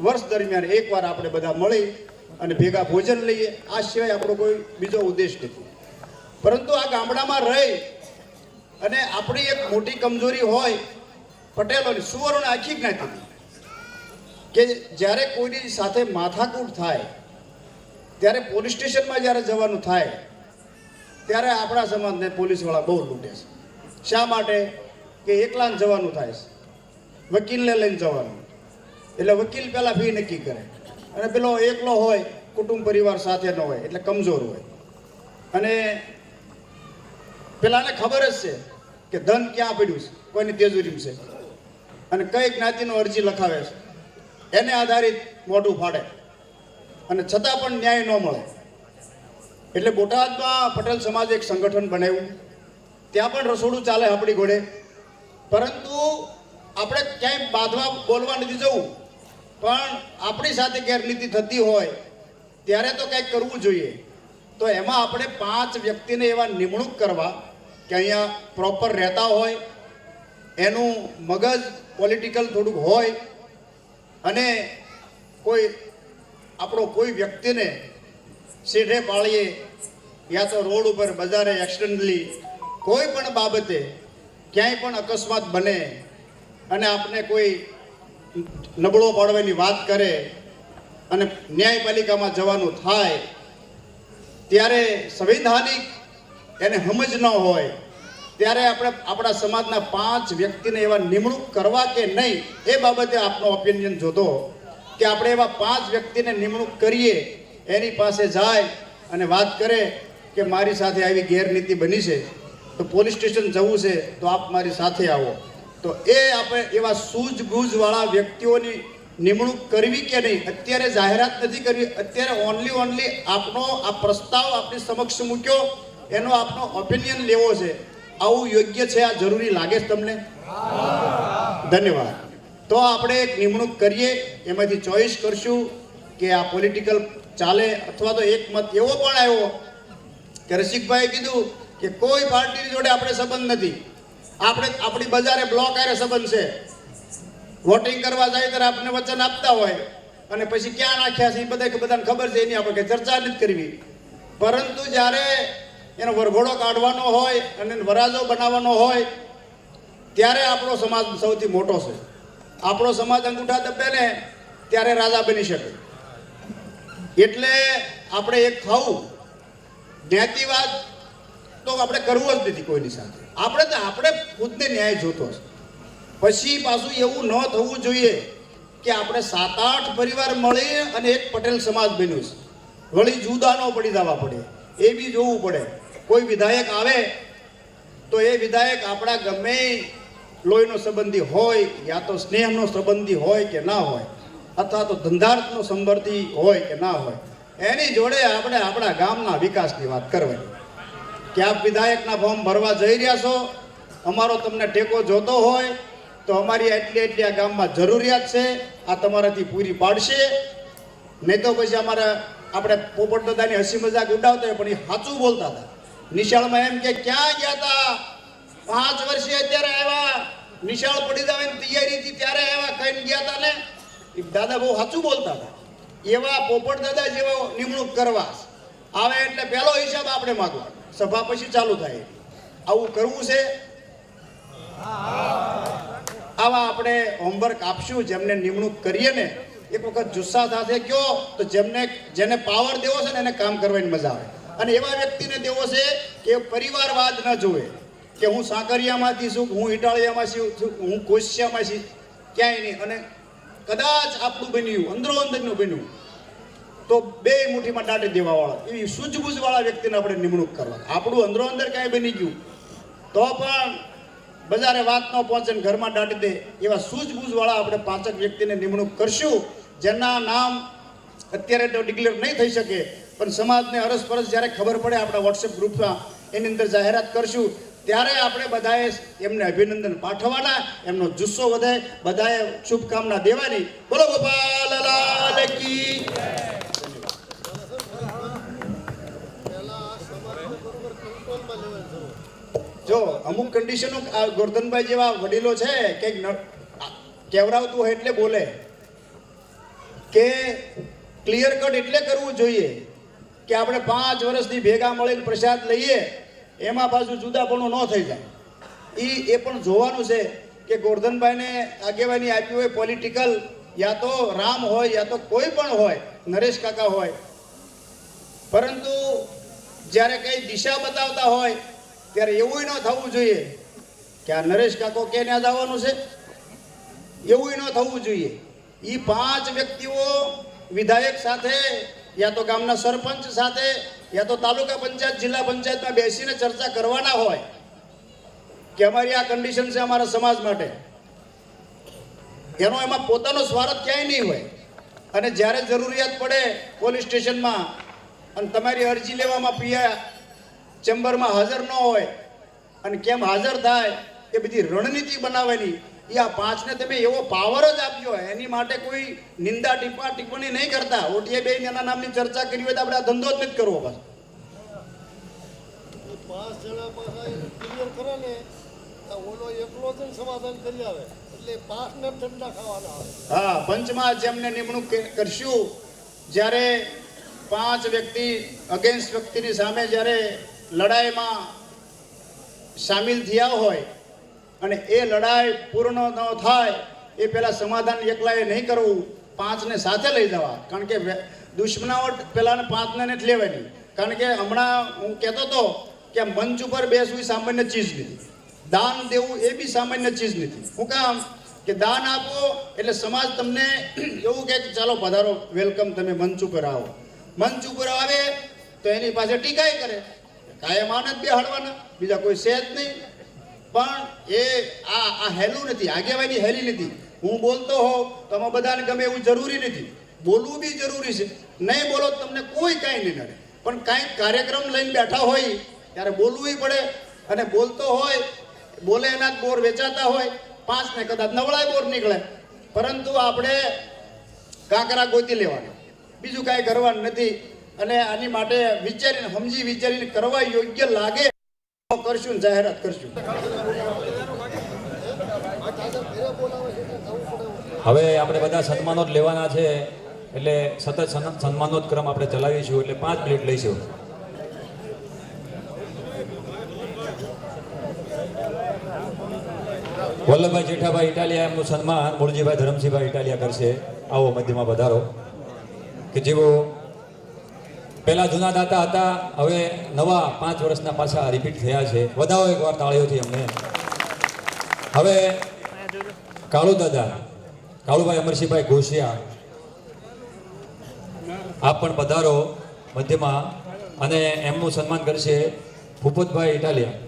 વર્ષ દરમિયાન એકવાર આપણે બધા મળી અને ભેગા ભોજન લઈએ. આ સિવાય આપણો કોઈ બીજો ઉદ્દેશ નથી. પરંતુ આ ગામડામાં રહી અને આપણી એક મોટી કમજોરી હોય પટેલોની, સુવર્ણ આખી જ્ઞાતિની, કે જ્યારે કોઈની સાથે માથાકૂટ થાય ત્યારે પોલીસ સ્ટેશનમાં જ્યારે જવાનું થાય ત્યારે આપણા સમાજને પોલીસવાળા બહુ લૂંટે છે. શા માટે કે એકલાને જવાનું થાય છે, વકીલને લઈને જવાનું, એટલે વકીલ પહેલાં ફી નક્કી કરે, અને પેલો એકલો હોય, કુટુંબ પરિવાર સાથે ન હોય એટલે કમજોર હોય, અને પેલાને ખબર જ છે કે ધન ક્યાં પડ્યું છે, કોઈની તેજુરીમાં છે, અને કઈ જ્ઞાતિનો અરજી લખાવે છે, એને આધારિત મોઢું ફાડે, અને છતાં પણ ન્યાય ન મળે. એટલે બોટાદમાં પટેલ સમાજે એક સંગઠન બનાવ્યું, ત્યાં પણ રસોડું ચાલે આપણી ઘોડે, પરંતુ આપણે ક્યાંય બાંધવા બોલવા નથી જવું, પણ આપણી સાથે ગેરરીતિ થતી હોય ત્યારે તો કંઈક કરવું જોઈએ. તો એમાં આપણે 5 વ્યક્તિને એવા નિમણૂક કરવા કે અહીંયા પ્રોપર રહેતા હોય, એનું મગજ પોલિટિકલ થોડુંક હોય, અને કોઈ વ્યક્તિને સીધે પાળીએ યા તો રોડ ઉપર બજારે એક્સિડન્ટલી કોઈ પણ બાબતે ક્યાંય પણ અકસ્માત બને અને આપણે કોઈ નબળો પાડવાની વાત કરે અને ન્યાયપાલિકામાં જવાનું થાય ત્યારે સંવિધાનિક એને સમજ ન હોય ત્યારે આપણે આપણા સમાજના 5 વ્યક્તિને એવા નિમણૂક કરવા કે નહીં એ બાબતે આપનો ઓપિનિયન જોતો કે આપણે એવા 5 વ્યક્તિને નિમણૂક કરીએ, એની પાસે જાય અને વાત કરે કે મારી સાથે આવી ગેરરીતિ બની છે તો પોલીસ સ્ટેશન જવું છે તો આપ મારી સાથે આવો. તો એ આપણે એવા સૂઝબૂઝવાળા વ્યક્તિઓની નિમણૂક કરવી કે નહીં, અત્યારે જાહેરાત નથી કરવી, અત્યારે ઓનલી આપનો આ પ્રસ્તાવ આપણી સમક્ષ મૂક્યો, એનો આપનો ઓપિનિયન લેવો છે. આવું યોગ્ય છે? આ જરૂરી લાગે છે તમને? ધન્યવાદ. તો આપણે એક નિમણૂક કરીએ, એમાંથી ચોઈસ કરશું કે આ પોલિટિકલ ચાલે, અથવા તો એક મત એવો પણ આવ્યો કે રસિકભાઈએ કીધું કે કોઈ પાર્ટીની જોડે આપણે સંબંધ નથી, આપણે આપણી બજારે બ્લોક આરે સંબંધ છે, વોટિંગ કરવા જાય ત્યારે આપણે વચન આપતા હોય અને પછી ક્યાં નાખ્યા છે એ બધાને ખબર છે, એની આપણે ચર્ચા નથી કરવી. પરંતુ જ્યારે એનો વરઘોડો કાઢવાનો હોય અને વરાજો બનાવવાનો હોય ત્યારે આપણો સમાજ સૌથી મોટો છે. આપણો સમાજ અંગૂઠા દબે ને ત્યારે રાજા બની શકે. એટલે આપણે એક થવું, જ્ઞાતિવાદ તો આપણે કરવો જ નથી કોઈની સાથે. આપણે ખુદને ન્યાય જોતો છે. પછી પાછું એવું ન થવું જોઈએ કે આપણે 7-8 પરિવાર મળી અને એક પટેલ સમાજ બન્યું છે, વળી જુદા ન પડી જવા પડે, એ બી જોવું પડે. કોઈ વિધાયક આવે તો એ વિધાયક આપણા ગમે લોહીનો સંબંધી હોય, યા તો સ્નેહનો સંબંધી હોય કે ના હોય, અથવા તો ધંધાર્થનો સંબંધી હોય કે ના હોય, એની જોડે આપણે આપણા ગામના વિકાસની વાત કરવાની કે આપ વિધાયકના ફોર્મ ભરવા જઈ રહ્યા છો, અમારો તમને ટેકો જોતો હોય તો અમારી એટલી આ ગામમાં જરૂરિયાત છે, આ તમારાથી પૂરી પાડશે. નહીં તો પછી આપણે પોપટ દાદાની હસી મજાક ઉડાવતા હોય પણ એ સાચું બોલતા હતા. નિશાળમાં એમ કે ક્યાં ગયા હતા, 5 વર્ષે અત્યારે આવ્યા, નિશાળ પડી જવાની તૈયારી હતી ત્યારે આવ્યા, કઈ ગયા હતા ને. એ દાદા બહુ સાચું બોલતા હતા. એવા પોપટ દાદા જેવા નિમણૂક કરવા આવે એટલે પહેલો હિસાબ આપણે માંગવા, સભા પછી ચાલુ થાય. આવું કરવું છે. આવા આપણે હોમવર્ક આપશું, જેમને નિમણૂક કરીએ ને એક વખત જુસ્સા સાથે કયો તો જેને પાવર દેવો છે ને એને કામ કરવાની મજા આવે. અને એવા વ્યક્તિને દેવો છે કે પરિવારવાદ ન જોવે કે હું સાંકરિયામાંથી છું, હું ઇટાળિયામાં છું, હું કોશિયામાં છું, ક્યાંય નહીં. અને કદાચ આપણું બન્યું અંદરનું બન્યું તો 2 મુઠ્ઠીમાં દાટી દેવાવાળા એવી સૂઝબૂઝવાળા વ્યક્તિને આપણે નિમણૂક કરવા. આપણું અંદર કાંઈ બની ગયું તો પણ બજારે વાત ન પહોંચે ને ઘરમાં દાટી દે એવા સૂઝબૂઝવાળા આપણે 5 વ્યક્તિને નિમણૂક કરશું, જેના નામ અત્યારે તો ડિક્લેર નહીં થઈ શકે પણ સમાજને અરસપરસ જ્યારે ખબર પડે આપણા વોટ્સએપ ગ્રુપમાં એની અંદર જાહેરાત કરશું ત્યારે આપણે બધાએ એમને અભિનંદન પાઠવવાના, એમનો જુસ્સો વધે, બધાએ શુભકામના દેવાની. બોલો ગોપાલ લાલ કી. જો અમુક કન્ડિશનો ગોરધનભાઈ જેવા વડીલો છે કંઈક કહેવરાવતું હોય એટલે બોલે કે ક્લિયર કટ એટલે કરવું જોઈએ કે આપણે 5 વર્ષથી ભેગા મળીને પ્રસાદ લઈએ, એમાં પાછું જુદાપણું ન થઈ જાય. એ પણ જોવાનું છે કે ગોરધનભાઈને આગેવાની આપી હોય પોલિટિકલ, યા તો રામ હોય યા તો કોઈ પણ હોય, નરેશ કાકા હોય, પરંતુ જ્યારે કંઈ દિશા બતાવતા હોય ત્યારે એવું ન થવું જોઈએ કે આ નરેશ કાકો કે ત્યાં જવાનું છે, એવું ન થવું જોઈએ. એ 5 વ્યક્તિઓ વિધાયક સાથે યા તો ગામના સરપંચ સાથે યા તો તાલુકા પંચાયત જિલ્લા પંચાયતમાં બેસીને ચર્ચા કરવાના હોય કે અમારી આ કન્ડિશન છે અમારા સમાજ માટે. એનો એમાં પોતાનો સ્વાર્થ ક્યાંય નહીં હોય. અને જ્યારે જરૂરિયાત પડે પોલીસ સ્ટેશનમાં અને તમારી અરજી લેવામાં પીઆઈ ચેમ્બરમાં હાજર ન હોય અને કેમ હાજર થાય એ બધી રણનીતિ બનાવવાની, એ આ 5ને તમે એવો પાવર જ આપ્યો હોય. એની માટે કોઈ નિંદા ટિપ્પણી નહીં કરતા. ઓટીએ બે એના નામની ચર્ચા કરી હોય તો આપણે આ ધંધો જ નથી કરવો. બસ 5 જણા પાછા ક્લિયર કરે ને ઓલો એકલો જ સમાધાન કરી આવે એટલે 5ને ઠંડા ખાવાના આવે. હા, પંચમાં જેમને નિમણૂક કરશું, જ્યારે 5 વ્યક્તિ અગેન્સ્ટ વ્યક્તિની સામે જ્યારે લડાઈમાં સામેલ થયા હોય અને એ લડાઈ પૂર્ણ ન થાય એ પહેલાં સમાધાન એકલાએ નહીં કરવું, 5ને સાથે લઈ જવા. કારણ કે દુશ્મનાવટ પહેલાં 5ને નથી લેવાની. કારણ કે હમણાં હું કહેતો હતો કે મંચ ઉપર બેસવું એ સામાન્ય ચીજ નથી, દાન દેવું એ બી સામાન્ય ચીજ નથી. શું કામ કે દાન આપો એટલે સમાજ તમને એવું કહે કે ચાલો પધારો, વેલકમ, તમે મંચ ઉપર આવો. મંચ ઉપર આવે તો એની પાસે ટીકાઈ કરે, કાયમ આનંદ બે હળવાના, બીજા કોઈ છે જ નહીં. પણ એ આ હેલું નથી, આગેવાની હેલી નથી. હું બોલતો હોઉં તો અમે બધાને ગમે એવું જરૂરી નથી, બોલવું બી જરૂરી છે. નહીં બોલો તમને કોઈ કાંઈ નહીં નડે, પણ કાંઈક કાર્યક્રમ લઈને બેઠા હોય ત્યારે બોલવું પડે. અને બોલતો હોય, બોલે એના જ બોર વેચાતા હોય, 5ને કદાચ નવળાય બોર નીકળે, પરંતુ આપણે કાંકરા ગોતી લેવાના, બીજું કાંઈ કરવાનું નથી. અને આની માટે વિચારીને સમજી વિચારીને કરવા યોગ્ય લાગે કરશું, જાહેરાત કરશું. હવે આપણે બધા સન્માનો જ લેવાના છે, એટલે સતત સન્માનનો જ ક્રમ આપણે ચલાવીશું. એટલે 5 મિનિટ લઈશું. વલ્લભભાઈ જેઠાભાઈ ઇટાલિયા એમનું સન્માન મૂળજીભાઈ ધરમસિંહભાઈ ઇટાલિયા કરશે. આવો મધ્યમાં વધારો કે જેઓ પહેલા જૂના દાતા હતા, હવે નવા 5 વર્ષના પાછા રિપીટ થયા છે. વધાવો એકવાર તાળીઓથી અમને. હવે કાળુ દાદા, કાળુભાઈ અમરસિંહભાઈ ઘોષિયા, આપ પણ પધારો મધ્યમાં. અને એમનું સન્માન કરશે ભૂપતભાઈ ઇટાલિયા.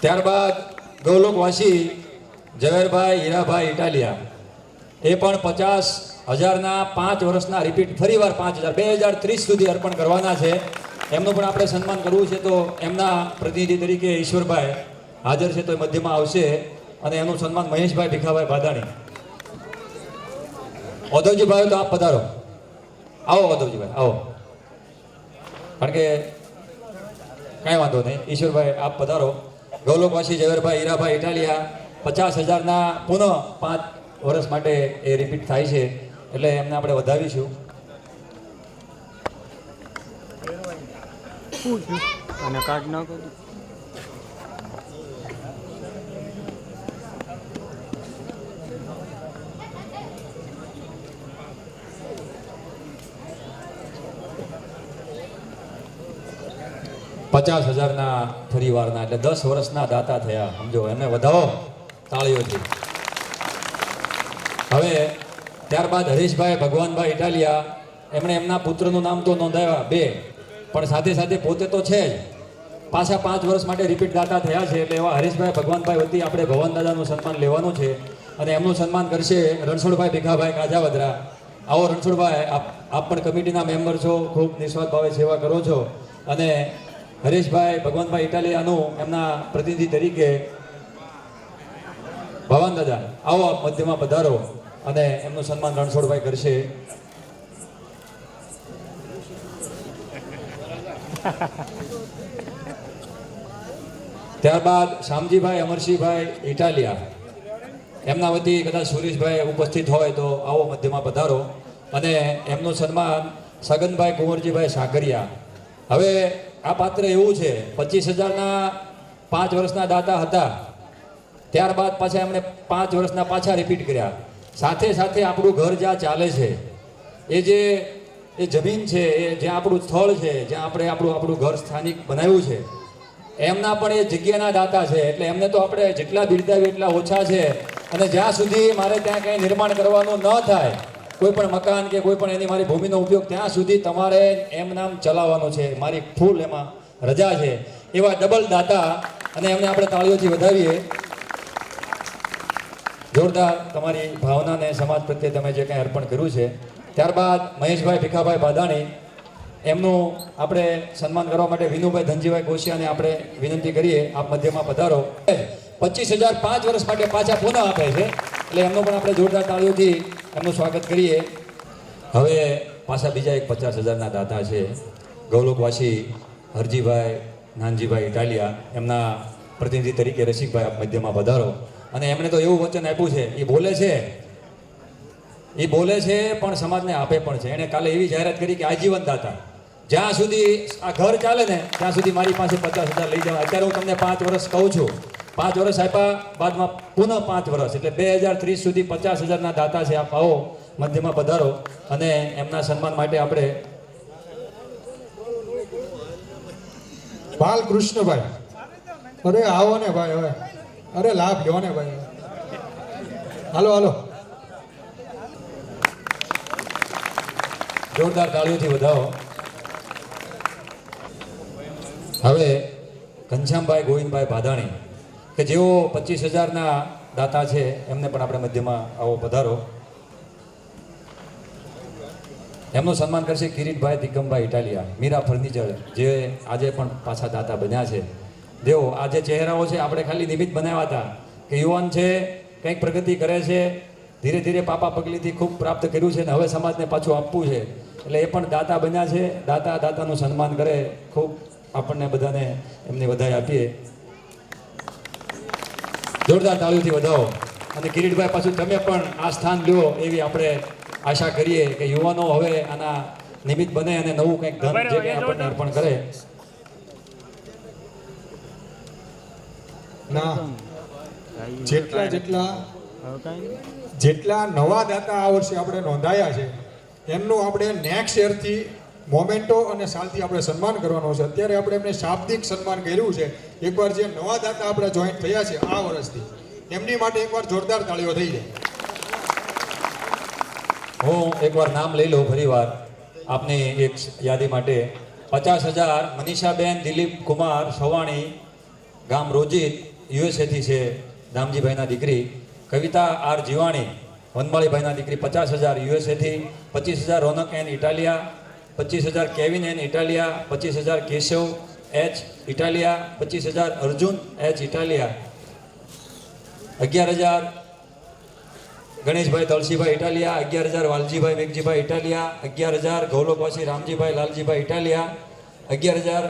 ત્યારબાદ ગૌલોકવાસી ઝવેરભાઈ હીરાભાઈ ઇટાલિયા, એ પણ 50,000ના 5 વર્ષના રિપીટ, ફરીવાર 5,000 2030 સુધી અર્પણ કરવાના છે. એમનું પણ આપણે સન્માન કરવું છે. તો એમના પ્રતિનિધિ તરીકે ઈશ્વરભાઈ હાજર છે, તો એ મધ્યમાં આવશે. અને એનું સન્માન મહેશભાઈ ભીખાભાઈ બાદાણી. ઔધવજીભાઈ, તો આપ પધારો. આવો ઔધવજીભાઈ, આવો. કારણ કે કાંઈ વાંધો નહીં. ઈશ્વરભાઈ આપ પધારો. ગૌલોકવાસી ઝવેરભાઈ હીરાભાઈ ઇટાલિયા, 50,000ના પુનઃ 5 વર્ષ માટે એ રિપીટ થાય છે, એટલે એમને આપણે વધાવીશું. અને કાર્ડ નાખો. 50,000ના પરિવારના એટલે 10 વર્ષના દાતા થયા. સમજો, એમને વધાવો તાળીઓથી. હવે ત્યારબાદ હરીશભાઈ ભગવાનભાઈ ઇટાલિયા, એમણે એમના પુત્રનું નામ તો નોંધાવ્યા 2, પણ સાથે સાથે પોતે તો છે જ, પાછા 5 વર્ષ માટે રિપીટ દાતા થયા છે. એટલે એવા હરીશભાઈ ભગવાનભાઈ વતી આપણે ભવન દાદાનું સન્માન લેવાનું છે અને એમનું સન્માન કરશે રણછોડભાઈ ભીખાભાઈ કાજાવદરા. આવો રણછોડભાઈ, આપ પણ કમિટીના મેમ્બર છો, ખૂબ નિસ્વાર્થ ભાવે સેવા કરો છો અને હરીશભાઈ ભગવાનભાઈ ઇટાલિયાનું એમના પ્રતિનિધિ તરીકે ભવન દાદા, આવો આપ મધ્યમાં પધારો અને એમનું સન્માન રણછોડભાઈ કરશે. ત્યારબાદ શામજીભાઈ અમરસિંહભાઈ ઇટાલિયા, એમના વતી કદાચ સુરેશભાઈ ઉપસ્થિત હોય તો આવો મધ્યમાં પધારો અને એમનું સન્માન સગનભાઈ કુંવરજીભાઈ સાકરિયા. હવે આ પાત્ર એવું છે, 25,000ના 5 વર્ષના દાતા હતા, ત્યારબાદ પાછા એમણે 5 વર્ષના પાછા રિપીટ કર્યા. સાથે સાથે આપણું ઘર જ્યાં ચાલે છે, એ જમીન છે, એ જ્યાં આપણું સ્થળ છે, જ્યાં આપણે આપણું ઘર સ્થાનિક બનાવ્યું છે, એમના પણ એ જગ્યાના દાતા છે. એટલે એમને તો આપણે જેટલા બિરદાવીએ એટલા ઓછા છે. અને જ્યાં સુધી મારે ત્યાં કંઈ નિર્માણ કરવાનું ન થાય, કોઈ પણ મકાન કે કોઈ પણ એની મારી ભૂમિનો ઉપયોગ, ત્યાં સુધી તમારે એમ નામ ચલાવવાનું છે. મારી ફૂલ એમાં રજા છે. એવા ડબલ દાતા, અને એમને આપણે તાળીઓથી વધાવીએ. જોરદાર તમારી ભાવનાને સમાજ પ્રત્યે તમે જે કંઈ અર્પણ કર્યું છે. ત્યારબાદ મહેશભાઈ ભીખાભાઈ બાદાણી, એમનું આપણે સન્માન કરવા માટે વિનુભાઈ ધનજીભાઈ કોશિયાને આપણે વિનંતી કરીએ, આપ મધ્યમાં પધારો. 25,000 5 વર્ષ માટે પાછા પુનઃ આપે છે, એટલે એમનું પણ આપણે જોરદાર તાળીઓથી એમનું સ્વાગત કરીએ. હવે પાછા બીજા એક 50,000ના દાતા છે, ગૌલોકવાસી હરજીભાઈ નાનજીભાઈ ઇટાલિયા, એમના પ્રતિનિધિ તરીકે રસિકભાઈ આપ મધ્યમાં પધારો. અને એમણે તો એવું વચન આપ્યું છે, એ બોલે છે પણ સમાજને આપે પણ છે. એણે કાલે એવી જાહેરાત કરી કે આજીવન દાતા, જ્યાં સુધી આ ઘર ચાલે ને ત્યાં સુધી મારી પાસે 50,000 લઈ જાવ. અત્યારે હું તમને 5 વર્ષ કહું છું, 5 વર્ષ આપ્યા, બાદમાં પુનઃ 5 વર્ષ, એટલે 2030 સુધી 50,000ના દાતા છે. આપ આવો મધ્યમાં પધારો અને એમના સન્માન માટે આપણે બાલકૃષ્ણભાઈ, અરે આવો ને ભાઈ, હવે અરે લાભ લ્યો ને ભાઈ, હાલો હાલો. જોરદાર તાળીઓથી વધાવો. હવે ઘનશ્યામભાઈ ગોવિંદભાઈ ભાદાણી, કે જેઓ 25,000ના દાતા છે, એમને પણ આપણે મધ્યમાં આવો પધારો. એમનું સન્માન કરશે કિરીટભાઈ દિગમભાઈ ઇટાલિયા, મીરા ફર્નિચર, જે આજે પણ પાછા દાતા બન્યા છે. દેવો, આ જે ચહેરાઓ છે આપણે ખાલી નિમિત્ત બનાવ્યા હતા કે યુવાન છે, કંઈક પ્રગતિ કરે છે, ધીરે ધીરે પાપા પગલીથી ખૂબ પ્રાપ્ત કર્યું છે, અને હવે સમાજને પાછું આપવું છે. એટલે એ પણ દાતા બન્યા છે. દાતાનું સન્માન કરે, ખૂબ આપણને બધાને એમની વધાઈ આપીએ. જોરદાર તાળીઓથી વધાવો. અને કિરીટભાઈ, પાછું તમે પણ આ સ્થાન લ્યો એવી આપણે આશા કરીએ કે યુવાનો હવે આના નિમિત્ત બને અને નવું કંઈક ધન જે કંઈ આપણને અર્પણ કરે. ના, જેટલા નવા દાતા આ વર્ષે આપણે નોંધાયા છે, એમનું આપણે નેક્સ્ટ યરથી મોમેન્ટો અને સાલથી આપણે સન્માન કરવાનું છે. અત્યારે આપણે એમને શાબ્દિક સન્માન કર્યું છે. એકવાર જે નવા દાતા આપણે જોઈન્ટ થયા છે આ વર્ષથી, એમની માટે એકવાર જોરદાર તાળીઓ થઈ જાય. હું એકવાર નામ લઈ લઉં ફરીવાર આપની એક યાદી માટે. 50,000 મનીષાબેન દિલીપ કુમાર સવાણી, ગામ રોજિત, યુએસએથી છે, દામજીભાઈના દીકરી. કવિતા આર જીવાણી, વનમાળીભાઈના દીકરી, 50,000 યુએસએથી. 25,000 Ronak N Italia, 25,000 Kevin N Italia, 25,000 Keshav H Italia, 25,000 Arjun H Italia, 11,000 Ganeshbhai Talsibhai Italia, 11,000 Valjibhai Meghjibhai Italia, 11,000 ગૌલોકવાસી રામજીભાઈ લાલજીભાઈ ઇટાલિયા, 11,000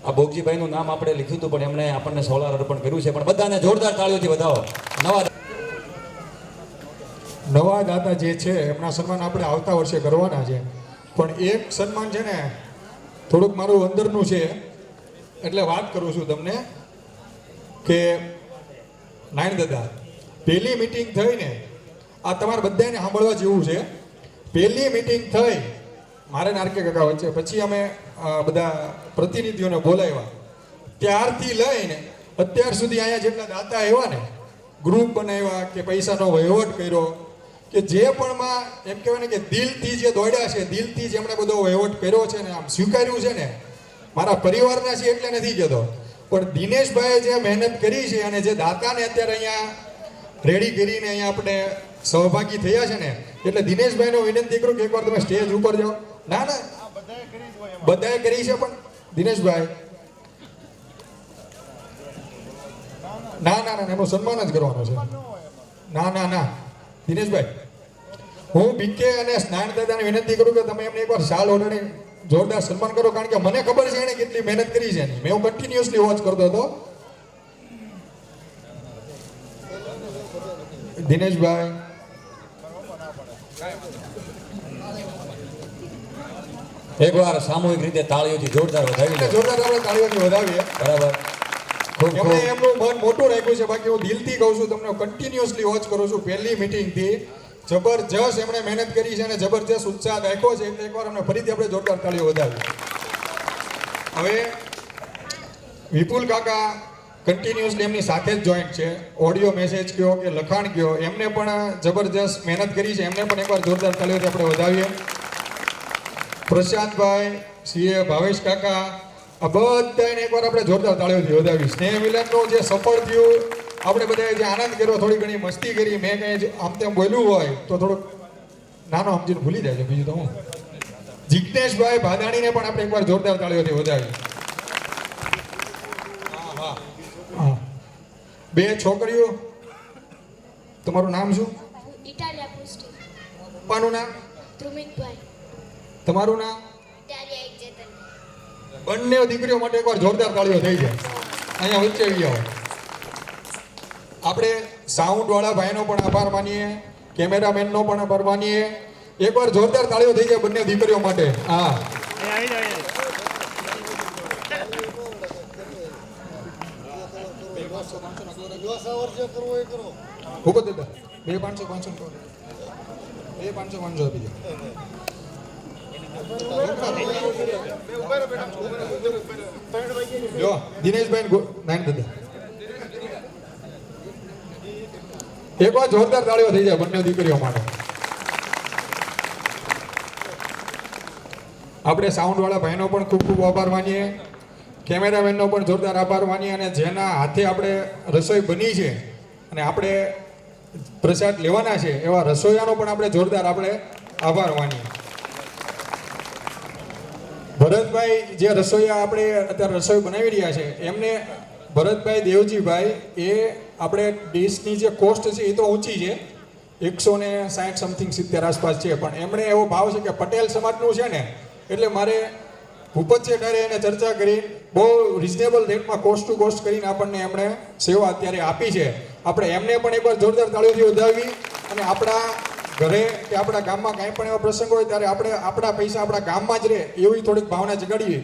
આ ભોગજીભાઈનું નામ આપણે લખ્યું હતું પણ એમણે આપણને સોલાર અર્પણ કર્યું છે. પણ બધાને જોરદાર તાળીઓથી વધાવો. નવા દાતા જે છે એમના સન્માન આપણે આવતા વર્ષે કરવાના છે. પણ એક સન્માન છે ને થોડુંક મારું અંદરનું છે, એટલે વાત કરું છું તમને કે નાયણ દાદા, પહેલી મીટિંગ થઈ ને, આ તમારે બધાને સાંભળવા જેવું છે. પહેલી મીટિંગ થઈ મારે ને આરકે કાકા વચ્ચે પછી અમે બધા પ્રતિનિધિઓને બોલાવ્યા. ત્યારથી લઈને અત્યાર સુધી અહીંયા જેટલા દાતા આવ્યા ને, ગ્રુપ બનાવ્યા કે પૈસાનો વહીવટ કર્યો કે જે પણ માં એમ કહેવાય ને કે દિલથી જે દોડ્યા છે, દિલથી જેમણે બધો વહીવટ કર્યો છે ને આમ સ્વીકાર્યું છે ને, મારા પરિવારના છે એટલે નથી કહેતો, પણ દિનેશભાઈએ જે મહેનત કરી છે અને જે દાતાને અત્યારે અહીંયા રેડી કરીને અહીંયા આપણે સહભાગી થયા છે ને, એટલે દિનેશભાઈને વિનંતી કરું કે એકવાર તમે સ્ટેજ ઉપર જાઓ. ના ના બધાએ કરી છે, પણ દિનેશભાઈ ના ના ના એનું સન્માન જ કરવાનું છે. ના ના ના દિનેશભાઈ, હું બીકે અને સ્નાન દાદાને વિનંતી કરું કે તમે એમને એકવાર શાલ ઓઢાડી જોરદાર સન્માન કરો, કારણ કે મને ખબર છે એને કેટલી મહેનત કરી છે એની. મેં હું કન્ટિન્યુઅસલી વોચ કરતો હતો. દિનેશભાઈ એકવાર સામૂહિક રીતે તાળીઓથી જોરદાર વધાવી લો. જોરદાર આપણે તાળીઓથી વધાવીએ. બરાબર. ખૂબ એમણે ખૂબ એમનું મન મોટું રાખ્યું છે. બાકી હું દિલથી કહું છું, તમને કન્ટિન્યુઅસલી વોચ કરું છું પહેલી મીટિંગથી. જબરજસ્ત એમણે મહેનત કરી છે અને જબરજસ્ત ઉત્સાહ દાખ્યો છે. એટલે એકવાર અમને ફરીથી આપણે જોરદાર તાળીઓ વધાવીએ. હવે વિપુલ કાકા કન્ટિન્યુઅસલી એમની સાથે જ જોઈન્ટ છે. ઓડિયો મેસેજ કયો કે લખાણ કયો, એમને પણ જબરજસ્ત મહેનત કરી છે. એમને પણ એકવાર જોરદાર તાળીઓથી આપણે વધાવીએ. પ્રશાંતભાઈ, સીએ ભાવેશ કાકા, આ બધાને એકવાર આપણે જોરદાર તાળીઓથી વધાવી. સ્નેહ મિલનનું જે સફળ થયું, આપણે બધાએ જે આનંદ કર્યો, થોડી ઘણી મસ્તી કરી, મેં કંઈ આમ તેમ બોલ્યું હોય તો થોડુંક નાનો સમજીને ભૂલી જાય છે. બીજું તો હું જિજ્ઞેશભાઈ ભાદાણીને પણ આપણે એકવાર જોરદાર તાળીઓથી વધાવી. હા, બે છોકરીઓ, તમારું નામ શું? ઇટાલિયા પુષ્ટિ. પપ્પાનું નામ? ધ્રુમિતભાઈ. તમારું નામ? ઇટાલિયા એક ચેતન. બંને દીકરીઓ માટે એકવાર જોરદાર તાળીઓ થઈ જાય. અહીંયા વચ્ચે આવી આવો. આપણે સાઉન્ડ વાળા ભાઈનો પણ આભાર માનીએ, કેમેરામેનનો પણ આભાર માનીએ. એકવાર જોરદાર તાળીઓ થઈ જાય બંને દીકરીઓ માટે. હા, આવી જાય. વ્યવસાય જે કરવો એ કરો. ખૂબ જ દાદા 2 500 500 2 500 500 આપી દો. જો દિનેશભાઈ નાઈન દાદા, એકવાર જોરદાર તાળીઓ થઈ જાય બંને દીકરીઓ માટે. આપણે સાઉન્ડ વાળા ભાઈનો પણ ખૂબ ખૂબ આભાર માનીએ, કેમેરામેનનો પણ જોરદાર આભાર માનીએ, અને જેના હાથે આપણે રસોઈ બની છે અને આપણે પ્રસાદ લેવાના છે એવા રસોઈયાનો પણ આપણે જોરદાર આભાર માનીએ. ભરતભાઈ જે રસોઈયા આપણે અત્યારે રસોઈ બનાવી રહ્યા છે, એમને ભરતભાઈ દેવજીભાઈ, એ આપણે ડીશની જે કોસ્ટ છે એ તો ઊંચી છે, 160 સમથિંગ 70 આસપાસ છે, પણ એમણે એવો ભાવ છે કે પટેલ સમાજનું છે ને, એટલે મારે ભૂપત શેઠારે એને ચર્ચા કરી બહુ રિઝનેબલ રેટમાં કોસ્ટ ટુ કોસ્ટ કરીને આપણને એમણે સેવા અત્યારે આપી છે. આપણે એમને પણ એકવાર જોરદાર તાળીઓથી વધાવી, અને આપણા ઘરે કે આપણા ગામમાં કાંઈ પણ એવો પ્રસંગ હોય ત્યારે આપણે આપણા પૈસા આપણા ગામમાં જ રહે એવી થોડીક ભાવના જગાડીએ.